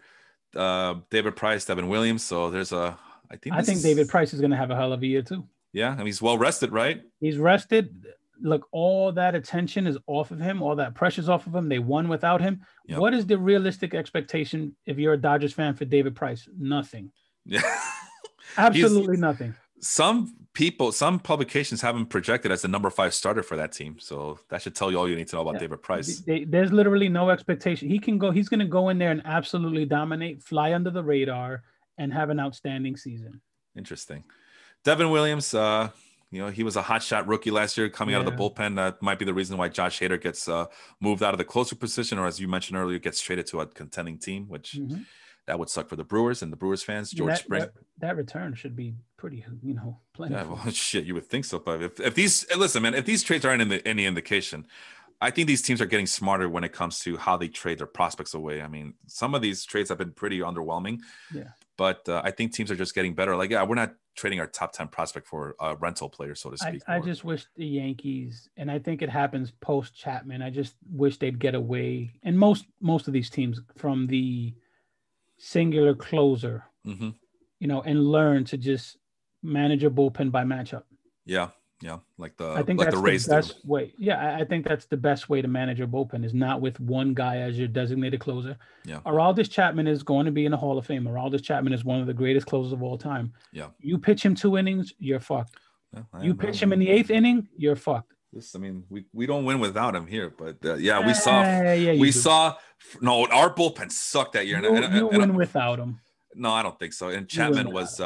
David Price, Devin Williams. So there's I think David Price is going to have a hell of a year too. Yeah, and he's well rested, right? He's rested. Look, all that attention is off of him. All that pressure's off of him. They won without him. Yep. What is the realistic expectation if you're a Dodgers fan for David Price? Nothing. Yeah. Absolutely nothing. Some publications have him projected as the number 5 starter for that team. So that should tell you all you need to know about David Price. There's literally no expectation. He's going to go in there and absolutely dominate, fly under the radar, and have an outstanding season. Interesting. Devin Williams, he was a hot shot rookie last year coming out of the bullpen. That might be the reason why Josh Hader gets moved out of the closer position, or as you mentioned earlier, gets traded to a contending team, which That would suck for the Brewers and the Brewers fans. George Springer. That return should be pretty, plenty. Yeah, well, shit, you would think so. But if these listen, man, if these trades aren't any indication, I think these teams are getting smarter when it comes to how they trade their prospects away. I mean, some of these trades have been pretty underwhelming. Yeah. But I think teams are just getting better. Like, yeah, we're not trading our top 10 prospect for a rental player, so to speak. I just wish the Yankees, and I think it happens post Chapman. I just wish they'd get away, and most of these teams, from the singular closer, and learn to just manage a bullpen by matchup. Yeah, like I think like that's the Rays the best way. Yeah, I think that's the best way to manage your bullpen, is not with one guy as your designated closer. Yeah, Aroldis Chapman is going to be in the Hall of Fame. Aroldis Chapman is one of the greatest closers of all time. Yeah, you pitch him 2 innings, you're fucked. Yeah, you pitch him in the 8th inning, you're fucked. I mean, we don't win without him here, but we saw. No, our bullpen sucked that year. You win without him. No, I don't think so. And Chapman was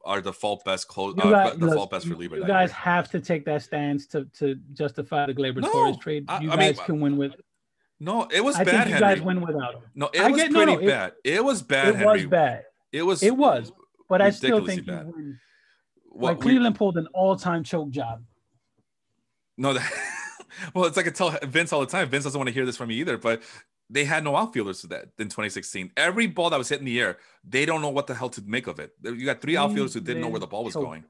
our default best best reliever. You guys have to take that stance to justify the Gleyber Torres trade. You guys can win with. No, it was bad. Henry. You guys win without him. No, it was pretty bad. It was bad. It was bad. It was. But I still think you win. Like Cleveland pulled an all-time choke job. No, well, it's like I tell Vince all the time. Vince doesn't want to hear this from me either, but they had no outfielders to that in 2016. Every ball that was hit in the air, they don't know what the hell to make of it. You got 3 outfielders who didn't know where the ball was going.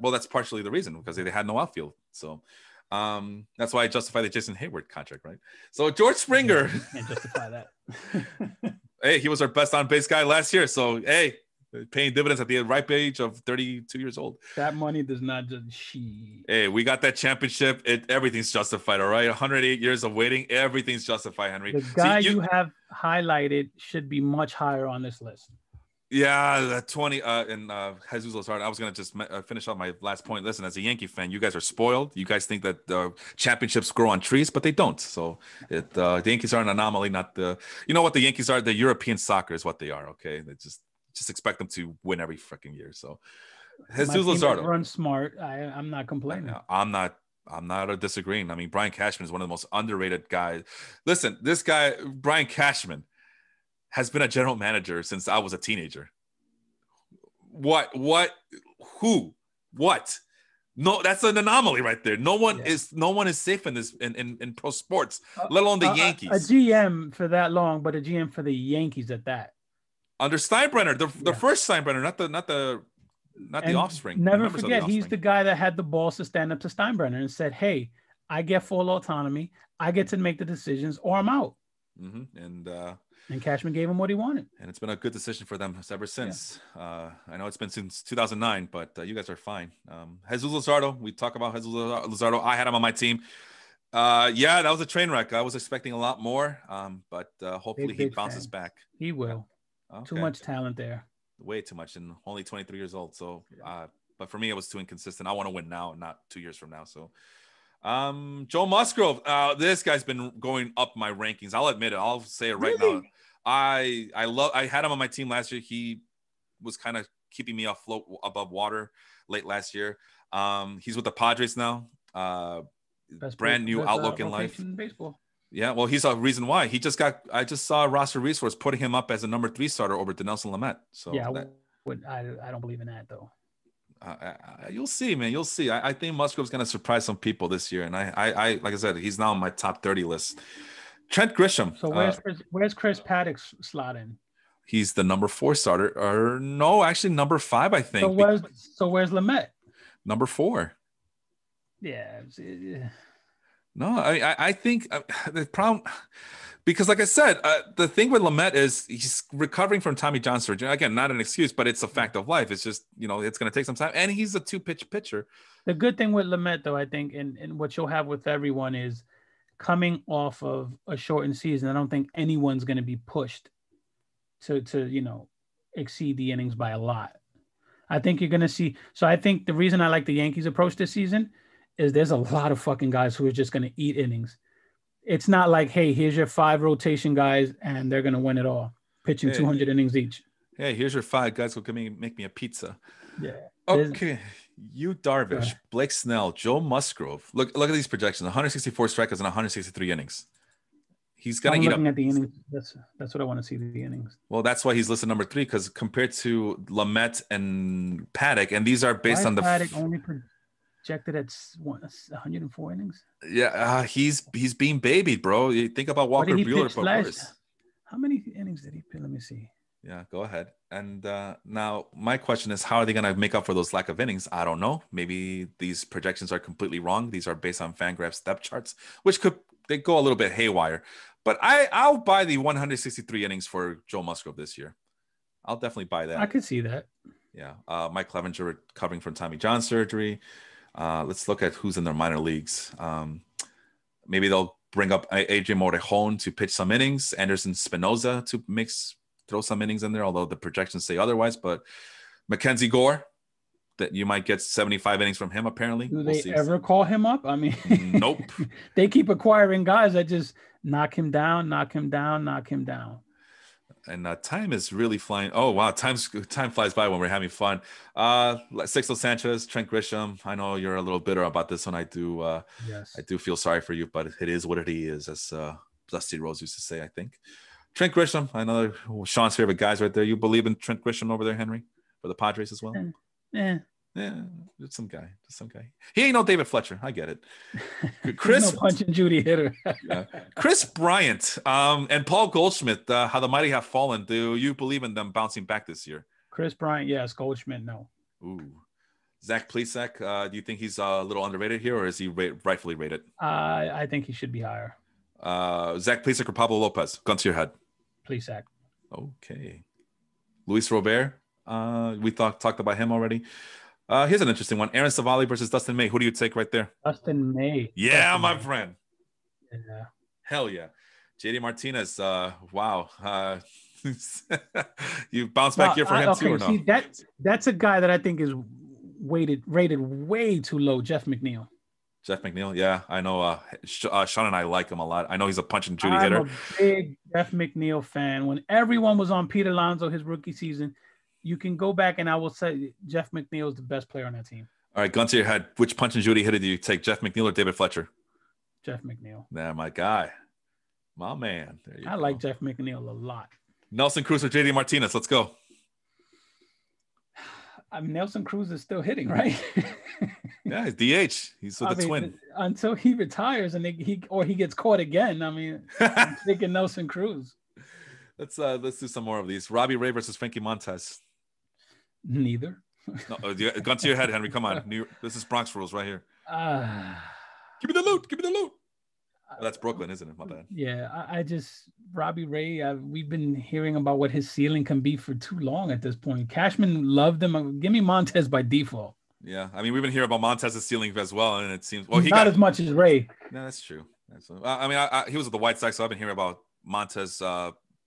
That's partially the reason, because they had no outfield. So that's why I justify the Jason Hayward contract, right? So George Springer. Can't justify that. Hey, he was our best on-base guy last year. So, hey, paying dividends at the ripe age of 32 years old. That money does not just Hey, we got that championship. Everything's justified, all right? 108 years of waiting. Everything's justified, Henry. The guy you have highlighted should be much higher on this list. Yeah, the 20 and Jesus Luzardo. I was going to just finish off my last point. Listen, as a Yankee fan, you guys are spoiled. You guys think that championships grow on trees, but they don't. So the Yankees are an anomaly, not the – you know what the Yankees are? The European soccer is what they are, okay? They just expect them to win every freaking year. So Jesus Luzardo run smart. I'm not complaining. I'm not disagreeing. I mean, Brian Cashman is one of the most underrated guys. Listen, this guy, Brian Cashman, has been a general manager since I was a teenager. What? No, that's an anomaly right there. No one is safe in this in pro sports, let alone the Yankees. A GM for that long, but a GM for the Yankees at that. Under Steinbrenner, the first Steinbrenner, not the offspring. Never forget, he's the guy that had the balls to stand up to Steinbrenner and said, "Hey, I get full autonomy. I get to make the decisions, or I'm out." Mm-hmm. And Cashman gave him what he wanted. And it's been a good decision for them ever since. Yeah. I know it's been since 2009, but you guys are fine. Jesus Luzardo, we talk about Jesus Luzardo. I had him on my team. That was a train wreck. I was expecting a lot more, but hopefully he bounces back. He will. Okay. Too much talent there. Way too much, and only 23 years old. So, but for me, it was too inconsistent. I want to win now, not 2 years from now. So, Joe Musgrove, this guy's been going up my rankings. I'll admit it. I'll say it right now. I had him on my team last year. He was kind of keeping me afloat above water late last year. He's with the Padres now. Brand new outlook in life. In baseball. Yeah, well, he's a reason why. I just saw roster resource putting him up as a number 3 starter over to Nelson Lamet. So yeah, I don't believe in that though. You'll see, man. You'll see. I think Musgrove's going to surprise some people this year, and I like I said, he's now on my top 30 list. Trent Grisham. So where's Chris Paddock slot in? He's the number 4 starter, or no, actually number 5, I think. So where's Lamet? Number 4. Yeah. No, I think the problem, because like I said, the thing with Lamet is he's recovering from Tommy John surgery. Again, not an excuse, but it's a fact of life. It's just, it's going to take some time. And he's a 2-pitch pitcher. The good thing with Lamet, though, I think, and what you'll have with everyone is coming off of a shortened season, I don't think anyone's going to be pushed to exceed the innings by a lot. I think you're going to see. So I think the reason I like the Yankees approach this season is there's a lot of fucking guys who are just going to eat innings. It's not like, hey, here's your 5 rotation guys and they're going to win it all, pitching 200 innings each. Hey, here's your 5 guys who can make me a pizza. Yeah. Okay. Yu Darvish, Blake Snell, Joe Musgrove. Look at these projections. 164 strikeouts and 163 innings. He's gonna I'm eat looking up. at the innings. That's what I want to see, the innings. Well, that's why he's listed number 3, because compared to Lamet and Paddock, and these are based Why on is the Paddock only projected at 104 innings? yeah, he's being babied, bro. You think about What Walker did he Buehler, pitch but last? worse. How many innings did he pitch? Let me see. Yeah, go ahead. And now my question is, how are they going to make up for those lack of innings? I don't know. Maybe these projections are completely wrong. These are based on Fangraphs depth charts, which they go a little bit haywire. But I'll buy the 163 innings for Joe Musgrove this year. I'll definitely buy that. I could see that. Yeah. Mike Clevenger recovering from Tommy John surgery. Let's look at who's in their minor leagues. Maybe they'll bring up AJ Morejon to pitch some innings, Anderson Spinoza to throw some innings in there, although the projections say otherwise. But Mackenzie Gore, that you might get 75 innings from him, apparently. Do they ever call him up? I mean, nope. They keep acquiring guys that just knock him down, knock him down, knock him down. And time is really flying. Oh, wow. Time flies by when we're having fun. Sixto Sanchez, Trent Grisham. I know you're a little bitter about this one. I do. Yes. I do feel sorry for you, but it is what it is, as Dusty Rose used to say, I think. Trent Grisham, I know Sean's favorite guys right there. You believe in Trent Grisham over there, Henry, for the Padres as well? Yeah. Just some guy. He ain't no David Fletcher. I get it. Chris, no punch and Judy hitter. Yeah. Chris Bryant and Paul Goldschmidt, how the mighty have fallen. Do you believe in them bouncing back this year? Chris Bryant, yes. Goldschmidt, no. Ooh. Zach Plesac, do you think he's a little underrated here, or is he rightfully rated? I think he should be higher. Zach Plesac or Pablo Lopez? Gun to your head. Plesac. Okay. Luis Robert. We talked about him already. Here's an interesting one. Aaron Savali versus Dustin May. Who do you take right there? Dustin May. Yeah, Dustin my May. friend. Yeah. Hell yeah. JD Martinez. Wow. You bounce back here for him too, or no? See, that's a guy that I think is rated way too low. Jeff McNeil. Jeff McNeil. Yeah, I know. Sean and I like him a lot. I know he's a punch and Judy hitter. I'm a big Jeff McNeil fan. When everyone was on Pete Alonso his rookie season, you can go back and I will say Jeff McNeil is the best player on that team. All right, gun to your head. Which punch and Judy hitter do you take, Jeff McNeil or David Fletcher? Jeff McNeil. Nah, my guy. My man. I like Jeff McNeil a lot. Nelson Cruz or JD Martinez. Let's go. Nelson Cruz is still hitting, right? Yeah, he's DH. He's with the Twin. Until he retires and he gets caught again. I mean, I'm thinking Nelson Cruz. Let's do some more of these. Robbie Ray versus Frankie Montas. Neither. No, gun to your head, Henry. Come on. This is Bronx rules right here. Give me the loot. Give me the loot. Oh, that's Brooklyn, isn't it? My bad. Yeah, I just Robbie Ray. We've been hearing about what his ceiling can be for too long at this point. Cashman loved him. Give me Montes by default. Yeah, I mean we've been hearing about Montez's ceiling as well, and it seems as much as Ray. No, that's true. I mean, he was at the White Sox, so I've been hearing about Montez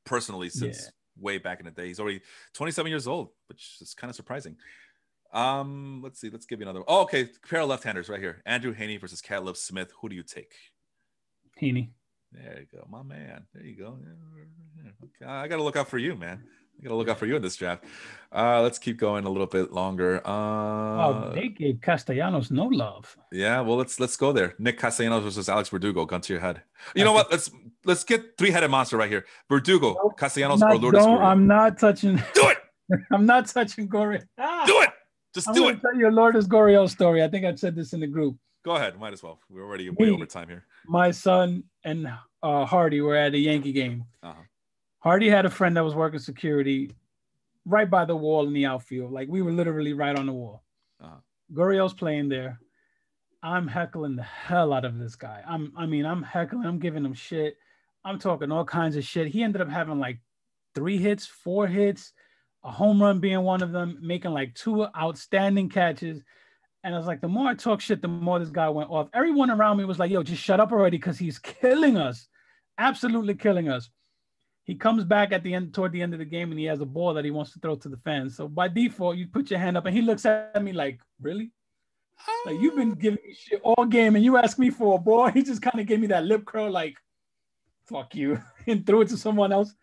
personally since way back in the day. He's already 27 years old, which is kind of surprising. Let's see. Let's give you another. Oh, okay. Pair of left-handers right here. Andrew Heaney versus Caleb Smith. Who do you take? Heaney. There you go, my man. There you go. Okay. I got to look out for you, man. I got to look out for you in this draft. Let's keep going a little bit longer. They gave Castellanos no love. Yeah, well, let's go there. Nick Castellanos versus Alex Verdugo. Gun to your head. You know what? Let's get three-headed monster right here. Verdugo, nope, Castellanos, or Lourdes Gurriel. I'm not touching. Do it. I'm not touching Gurriel. Do it. Just do it. I'm going to tell you a Lourdes Gurriel story. I think I said this in the group. Go ahead. Might as well. We're already way over time here. My son and Hardy were at a Yankee game. Uh-huh. Hardy had a friend that was working security right by the wall in the outfield. Like we were literally right on the wall. Uh-huh. Gurriel's playing there. I'm heckling the hell out of this guy. I'm heckling. I'm giving him shit. I'm talking all kinds of shit. He ended up having like 3 hits, 4 hits, a home run being one of them, making like 2 outstanding catches. And I was like, the more I talk shit, the more this guy went off. Everyone around me was like, yo, just shut up already because he's killing us. Absolutely killing us. He comes back toward the end of the game, and he has a ball that he wants to throw to the fans. So by default, you put your hand up, and he looks at me like, really? Like, you've been giving me shit all game, and you ask me for a ball? He just kind of gave me that lip curl like, fuck you, and threw it to someone else.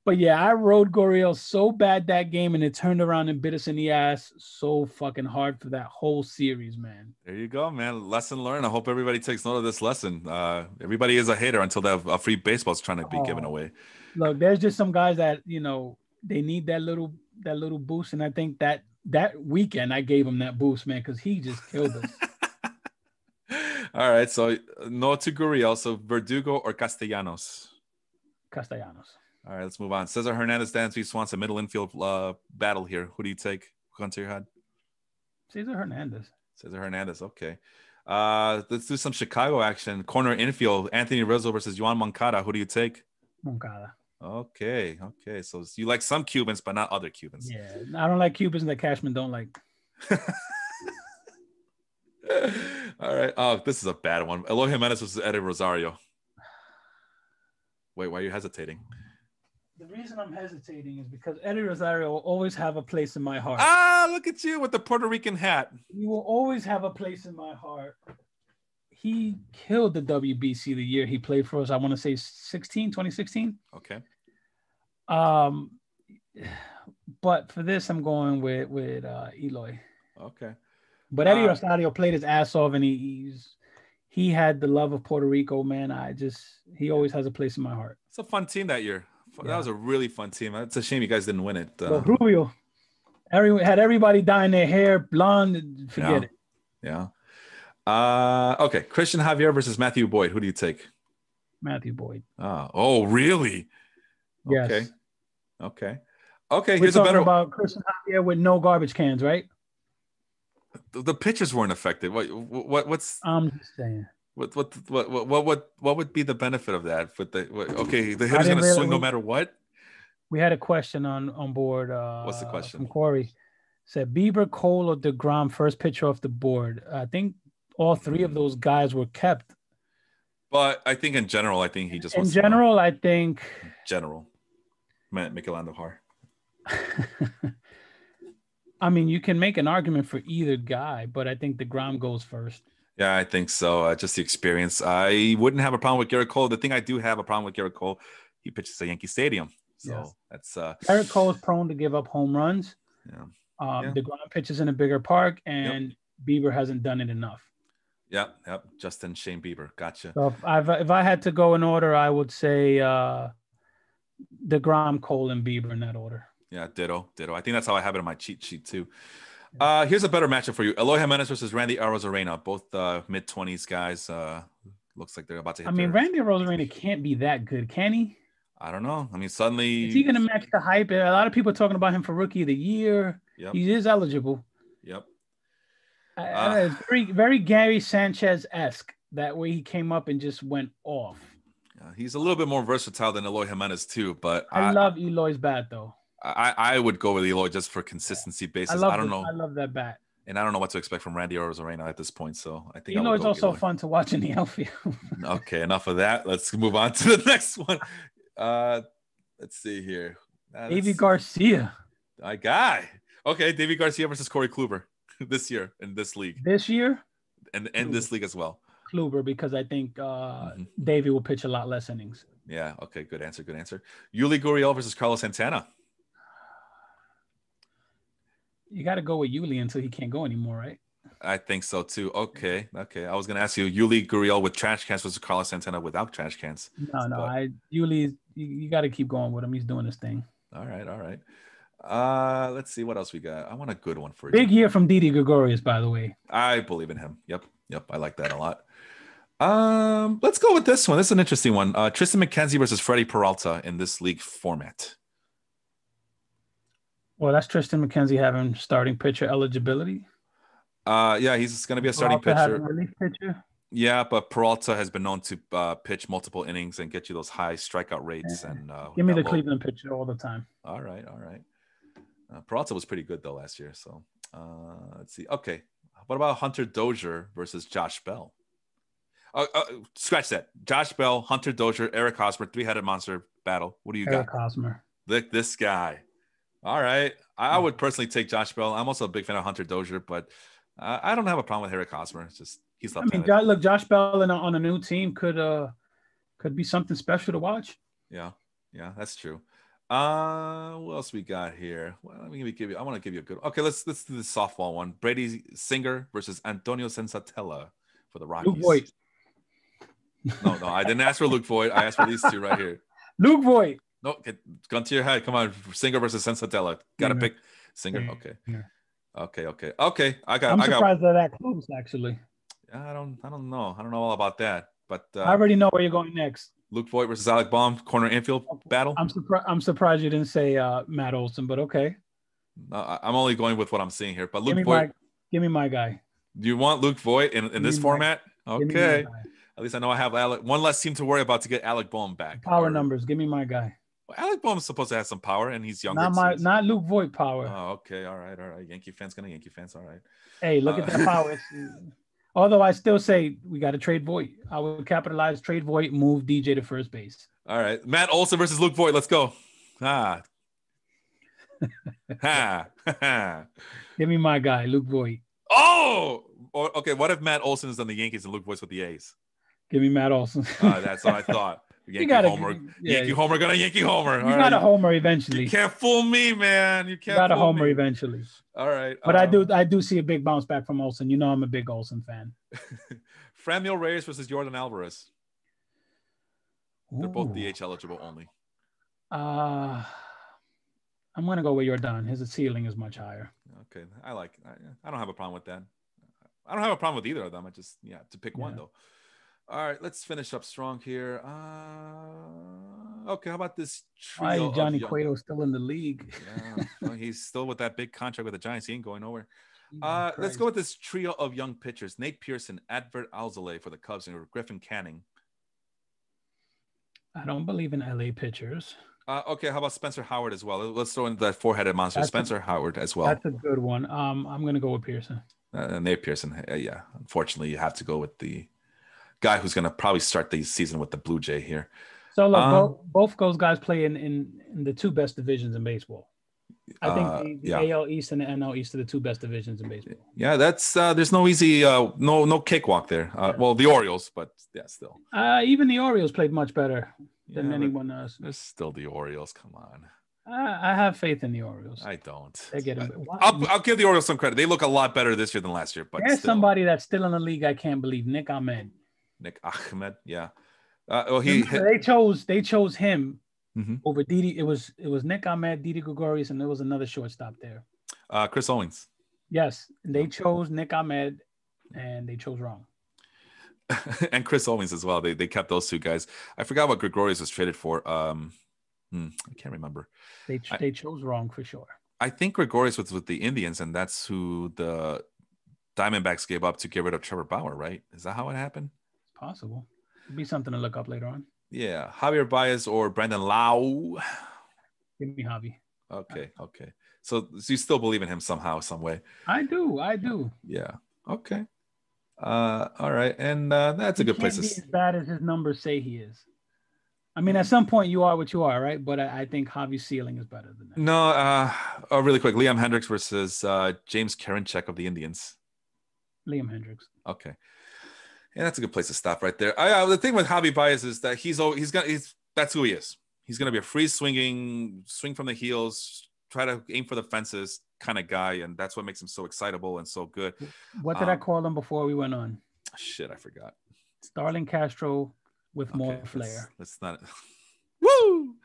But yeah, I rode Gurriel so bad that game, and it turned around and bit us in the ass so fucking hard for that whole series, man. There you go, man. Lesson learned. I hope everybody takes note of this lesson. Everybody is a hater until that free baseball's trying to be given away. Look, there's just some guys that they need that little boost, and I think that weekend I gave him that boost, man, because he just killed us. All right, so no to Gurriel. So Verdugo or Castellanos? Castellanos. All right, let's move on. Cesar Hernandez, Dansby Swanson, middle infield battle here. Who do you take? Gun to your head? Cesar Hernandez. Cesar Hernandez, okay. Let's do some Chicago action. Corner infield, Anthony Rizzo versus Yoan Moncada. Who do you take? Moncada. Okay. So you like some Cubans, but not other Cubans. Yeah, I don't like Cubans that Cashman don't like. All right. Oh, this is a bad one. Eloy Jimenez versus Eddie Rosario. Wait, why are you hesitating? The reason I'm hesitating is because Eddie Rosario will always have a place in my heart. Ah, look at you with the Puerto Rican hat. He will always have a place in my heart. He killed the WBC the year he played for us. I want to say 2016. Okay. But for this, I'm going with Eloy. Okay. But Eddie Rosario played his ass off, and he had the love of Puerto Rico, man. He always has a place in my heart. It's a fun team that year. Yeah. That was a really fun team. It's a shame you guys didn't win it. Rubio, had everybody dyeing their hair blonde. Forget it. Yeah. Okay. Christian Javier versus Matthew Boyd. Who do you take? Matthew Boyd. Oh, really? Yes. Okay. We're talking about Christian Javier with no garbage cans, right? The pitchers weren't affected. What's? I'm just saying. What would be the benefit of that? The hitter's gonna swing no matter what. We had a question on board. What's the question? From Corey. Said Bieber, Cole, or DeGrom first pitcher off the board. I think all three of those guys were kept. But I think in general, I think he just in general. I think general. Mikel Andujar. I mean, you can make an argument for either guy, but I think DeGrom goes first. Yeah, I think so. Just the experience. I wouldn't have a problem with Garrett Cole. The thing I do have a problem with Garrett Cole, he pitches at Yankee Stadium. So that's Garrett Cole is prone to give up home runs. Yeah. DeGrom pitches in a bigger park, and Bieber hasn't done it enough. Yep. Justin Shane Bieber. Gotcha. So if I had to go in order, I would say DeGrom, Cole, and Bieber in that order. Yeah, ditto. I think that's how I have it on my cheat sheet too. Here's a better matchup for you. Eloy Jimenez versus Randy Arozarena, both mid-20s guys. Looks like they're about to hit Randy Arozarena can't be that good, can he? I don't know. I mean, suddenly... Is he going to match the hype? A lot of people are talking about him for Rookie of the Year. Yep. He is eligible. Yep. It's very, very Gary Sanchez-esque. That way he came up and just went off. He's a little bit more versatile than Eloy Jimenez too, but... I love Eloy's bat, though. I would go with Eloy just for consistency basis. I don't know. I love that bat. And I don't know what to expect from Randy Arozarena at this point. So I think Eloy's also fun to watch in the outfield. Okay, enough of that. Let's move on to the next one. Let's see here. Davey Garcia. My guy. Okay, Davey Garcia versus Corey Kluber this year in this league. This year? And this league as well. Kluber, because I think Davey will pitch a lot less innings. Yeah, okay, good answer. Yuli Gurriel versus Carlos Santana. You got to go with Yuli until he can't go anymore, right? I think so too. Okay. I was gonna ask you Yuli Gurriel with trash cans versus Carlos Santana without trash cans. No. Yuli, you got to keep going with him. He's doing his thing. All right. Let's see what else we got. I want a good one for you. Big year from Didi Gregorius, by the way. I believe in him. Yep. I like that a lot. Let's go with this one. This is an interesting one. Tristan McKenzie versus Freddie Peralta in this league format. Well, that's Tristan McKenzie having starting pitcher eligibility. Yeah, he's going to be a starting pitcher. Relief pitcher. Yeah, but Peralta has been known to pitch multiple innings and get you those high strikeout rates. Yeah. And give me the Cleveland pitcher all the time. All right. Peralta was pretty good though last year. So let's see. Okay, what about Hunter Dozier versus Josh Bell? Scratch that. Josh Bell, Hunter Dozier, Eric Hosmer, three-headed monster battle. What do you got? Eric Hosmer. Look, this guy. All right. I would personally take Josh Bell. I'm also a big fan of Hunter Dozier, but I don't have a problem with Eric Hosmer. It's just he's left-handed. Look, Josh Bell on a new team could be something special to watch. Yeah, that's true. What else we got here? Well, let me give you. I want to give you a good. Okay, let's do the softball one. Brady Singer versus Antonio Sensatella for the Luke Rockies. Voigt. No, I didn't ask for Luke Voigt. I asked for these two right here. Luke Voigt. No, gun to your head. Come on, Singer versus Sensatella. Got to pick Singer. Yeah. Okay. I'm surprised they're that close, actually. I don't know. I don't know all about that, but I already know where you're going next. Luke Voigt versus Alec Baum, corner infield battle. I'm surprised you didn't say Matt Olson, but okay. I'm only going with what I'm seeing here. But Luke Voigt, give me my guy. Do you want Luke Voigt in this format? Okay. At least I know I have one less team to worry about to get Alec Baum back. Power numbers. Give me my guy. Well, Alec Baum is supposed to have some power, and he's younger. Not Luke Voigt power. Oh, okay. All right. Yankee fans gonna Yankee fans. All right. Hey, look at that power. Although I still say we got to trade Voigt. I would capitalize, trade Voigt, move DJ to first base. All right. Matt Olson versus Luke Voigt. Let's go. Give me my guy, Luke Voigt. Oh, okay. What if Matt Olson is on the Yankees and Luke Voigt's with the A's? Give me Matt Olson. That's what I thought. Yankee Homer gonna Yankee Homer. You got a homer eventually. You can't fool me, man. You got a homer eventually. All right. But I do see a big bounce back from Olson. You know I'm a big Olson fan. Franmil Reyes versus Jordan Alvarez. They're both DH eligible only. I'm gonna go with Jordan. His ceiling is much higher. Okay, I don't have a problem with that. I don't have a problem with either of them. I just to pick one though. All right, let's finish up strong here. Okay, how about this trio? Why is Johnny Cueto still in the league? Well, he's still with that big contract with the Giants. He ain't going nowhere. Let's go with this trio of young pitchers: Nate Pearson, Adbert Alzolay for the Cubs, and Griffin Canning. I don't believe in LA pitchers. Okay, how about Spencer Howard as well? Let's throw in that four-headed monster, Spencer Howard as well. That's a good one. I'm gonna go with Pearson. Nate Pearson. Yeah, unfortunately, you have to go with the guy who's going to probably start the season with the Blue Jay here. So look, both those guys play in the two best divisions in baseball. I think the AL East and the NL East are the two best divisions in baseball. Yeah, that's there's no easy no cakewalk there. Well, the Orioles, but still. Even the Orioles played much better than anyone else. There's still the Orioles. Come on. I have faith in the Orioles. I don't. They get I'll give the Orioles some credit. They look a lot better this year than last year. But there's somebody that's still in the league. I can't believe Nick Ahmed. Nick Ahmed, yeah. They chose him over Didi. It was Nick Ahmed, Didi Gregorius, and there was another shortstop there. Chris Owings. Yes, they chose Nick Ahmed, and they chose wrong. And Chris Owings as well. They kept those two guys. I forgot what Gregorius was traded for. I can't remember. They chose wrong for sure. I think Gregorius was with the Indians, and that's who the Diamondbacks gave up to get rid of Trevor Bauer, right? Is that how it happened? Possible. It'd be something to look up later on. Yeah. Javier Baez or Brandon Lau. Give me Javi. Okay. So you still believe in him somehow, some way? I do. Yeah. Okay. All right. And that's a good place to be as bad as his numbers say he is. I mean, at some point you are what you are, right? But I think Javi's ceiling is better than that. No, really quick. Liam Hendricks versus James Karinchak of the Indians. Liam Hendricks. Okay. Yeah, that's a good place to stop right there. The thing with Javi Baez is that that's who he is. He's gonna be a free swinging, swing from the heels, try to aim for the fences kind of guy, and that's what makes him so excitable and so good. What did I call him before we went on? Shit, I forgot. Starling Castro with more flair. Let's not. Woo!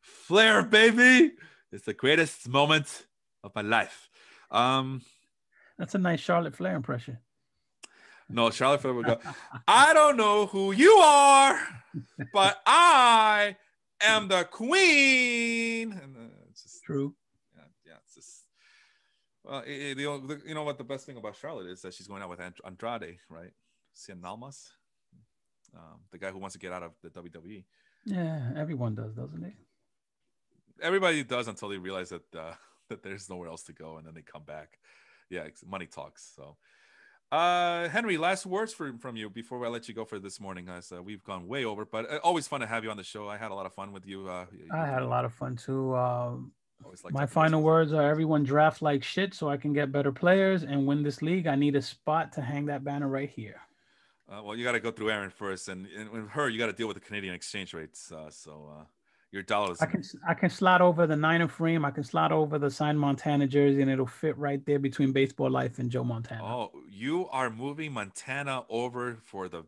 Flair, baby! It's the greatest moment of my life. That's a nice Charlotte Flair impression. No, Charlotte Flair would go, I don't know who you are, but I am the queen. And it's just true. Yeah, it's just. Well, you know what the best thing about Charlotte is that she's going out with Andrade, right? Cien Almas, the guy who wants to get out of the WWE. Yeah, everyone does, doesn't it? Everybody does until they realize that that there's nowhere else to go, and then they come back. Yeah, money talks. So. Henry, last words from you before I let you go for this morning, guys. We've gone way over, but always fun to have you on the show. I had a lot of fun with you. I had a lot of fun too. My final words are: everyone draft like shit so I can get better players and win this league. I need a spot to hang that banner right here. Well, you got to go through Aaron first, and with her, you got to deal with the Canadian exchange rates. So Your dollars. I can slide over the Niner frame. I can slide over the signed Montana jersey, and it'll fit right there between Baseball Life and Joe Montana. Oh, you are moving Montana over for the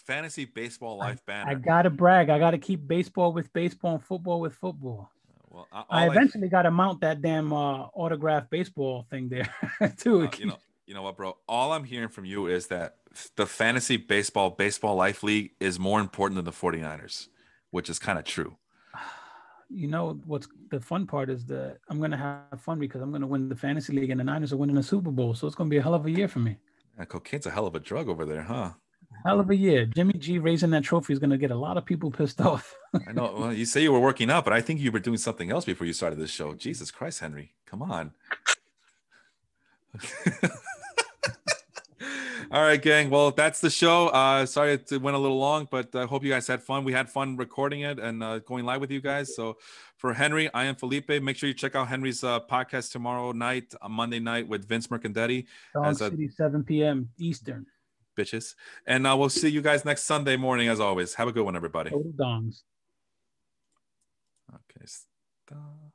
fantasy Baseball Life banner. I gotta brag. I gotta keep baseball with baseball and football with football. Well, I eventually got to mount that damn autographed baseball thing there too. You know what, bro? All I'm hearing from you is that the fantasy baseball Life League is more important than the 49ers, which is kind of true. You know what's the fun part is that I'm gonna have fun because I'm gonna win the fantasy league and the Niners are winning the Super Bowl, so it's gonna be a hell of a year for me. Yeah, cocaine's a hell of a drug over there, huh? Hell of a year. Jimmy G raising that trophy is gonna get a lot of people pissed off. I know. Well, you say you were working out, but I think you were doing something else before you started this show. Jesus Christ, Henry, come on. All right, gang. Well, that's the show. Sorry it went a little long, but I hope you guys had fun. We had fun recording it and going live with you guys. So for Henry, I am Felipe. Make sure you check out Henry's podcast tomorrow night, Monday night with Vince Mercandetti. Dog City, 7 p.m. Eastern. Bitches. And we'll see you guys next Sunday morning, as always. Have a good one, everybody. Total dongs. Okay. Stop.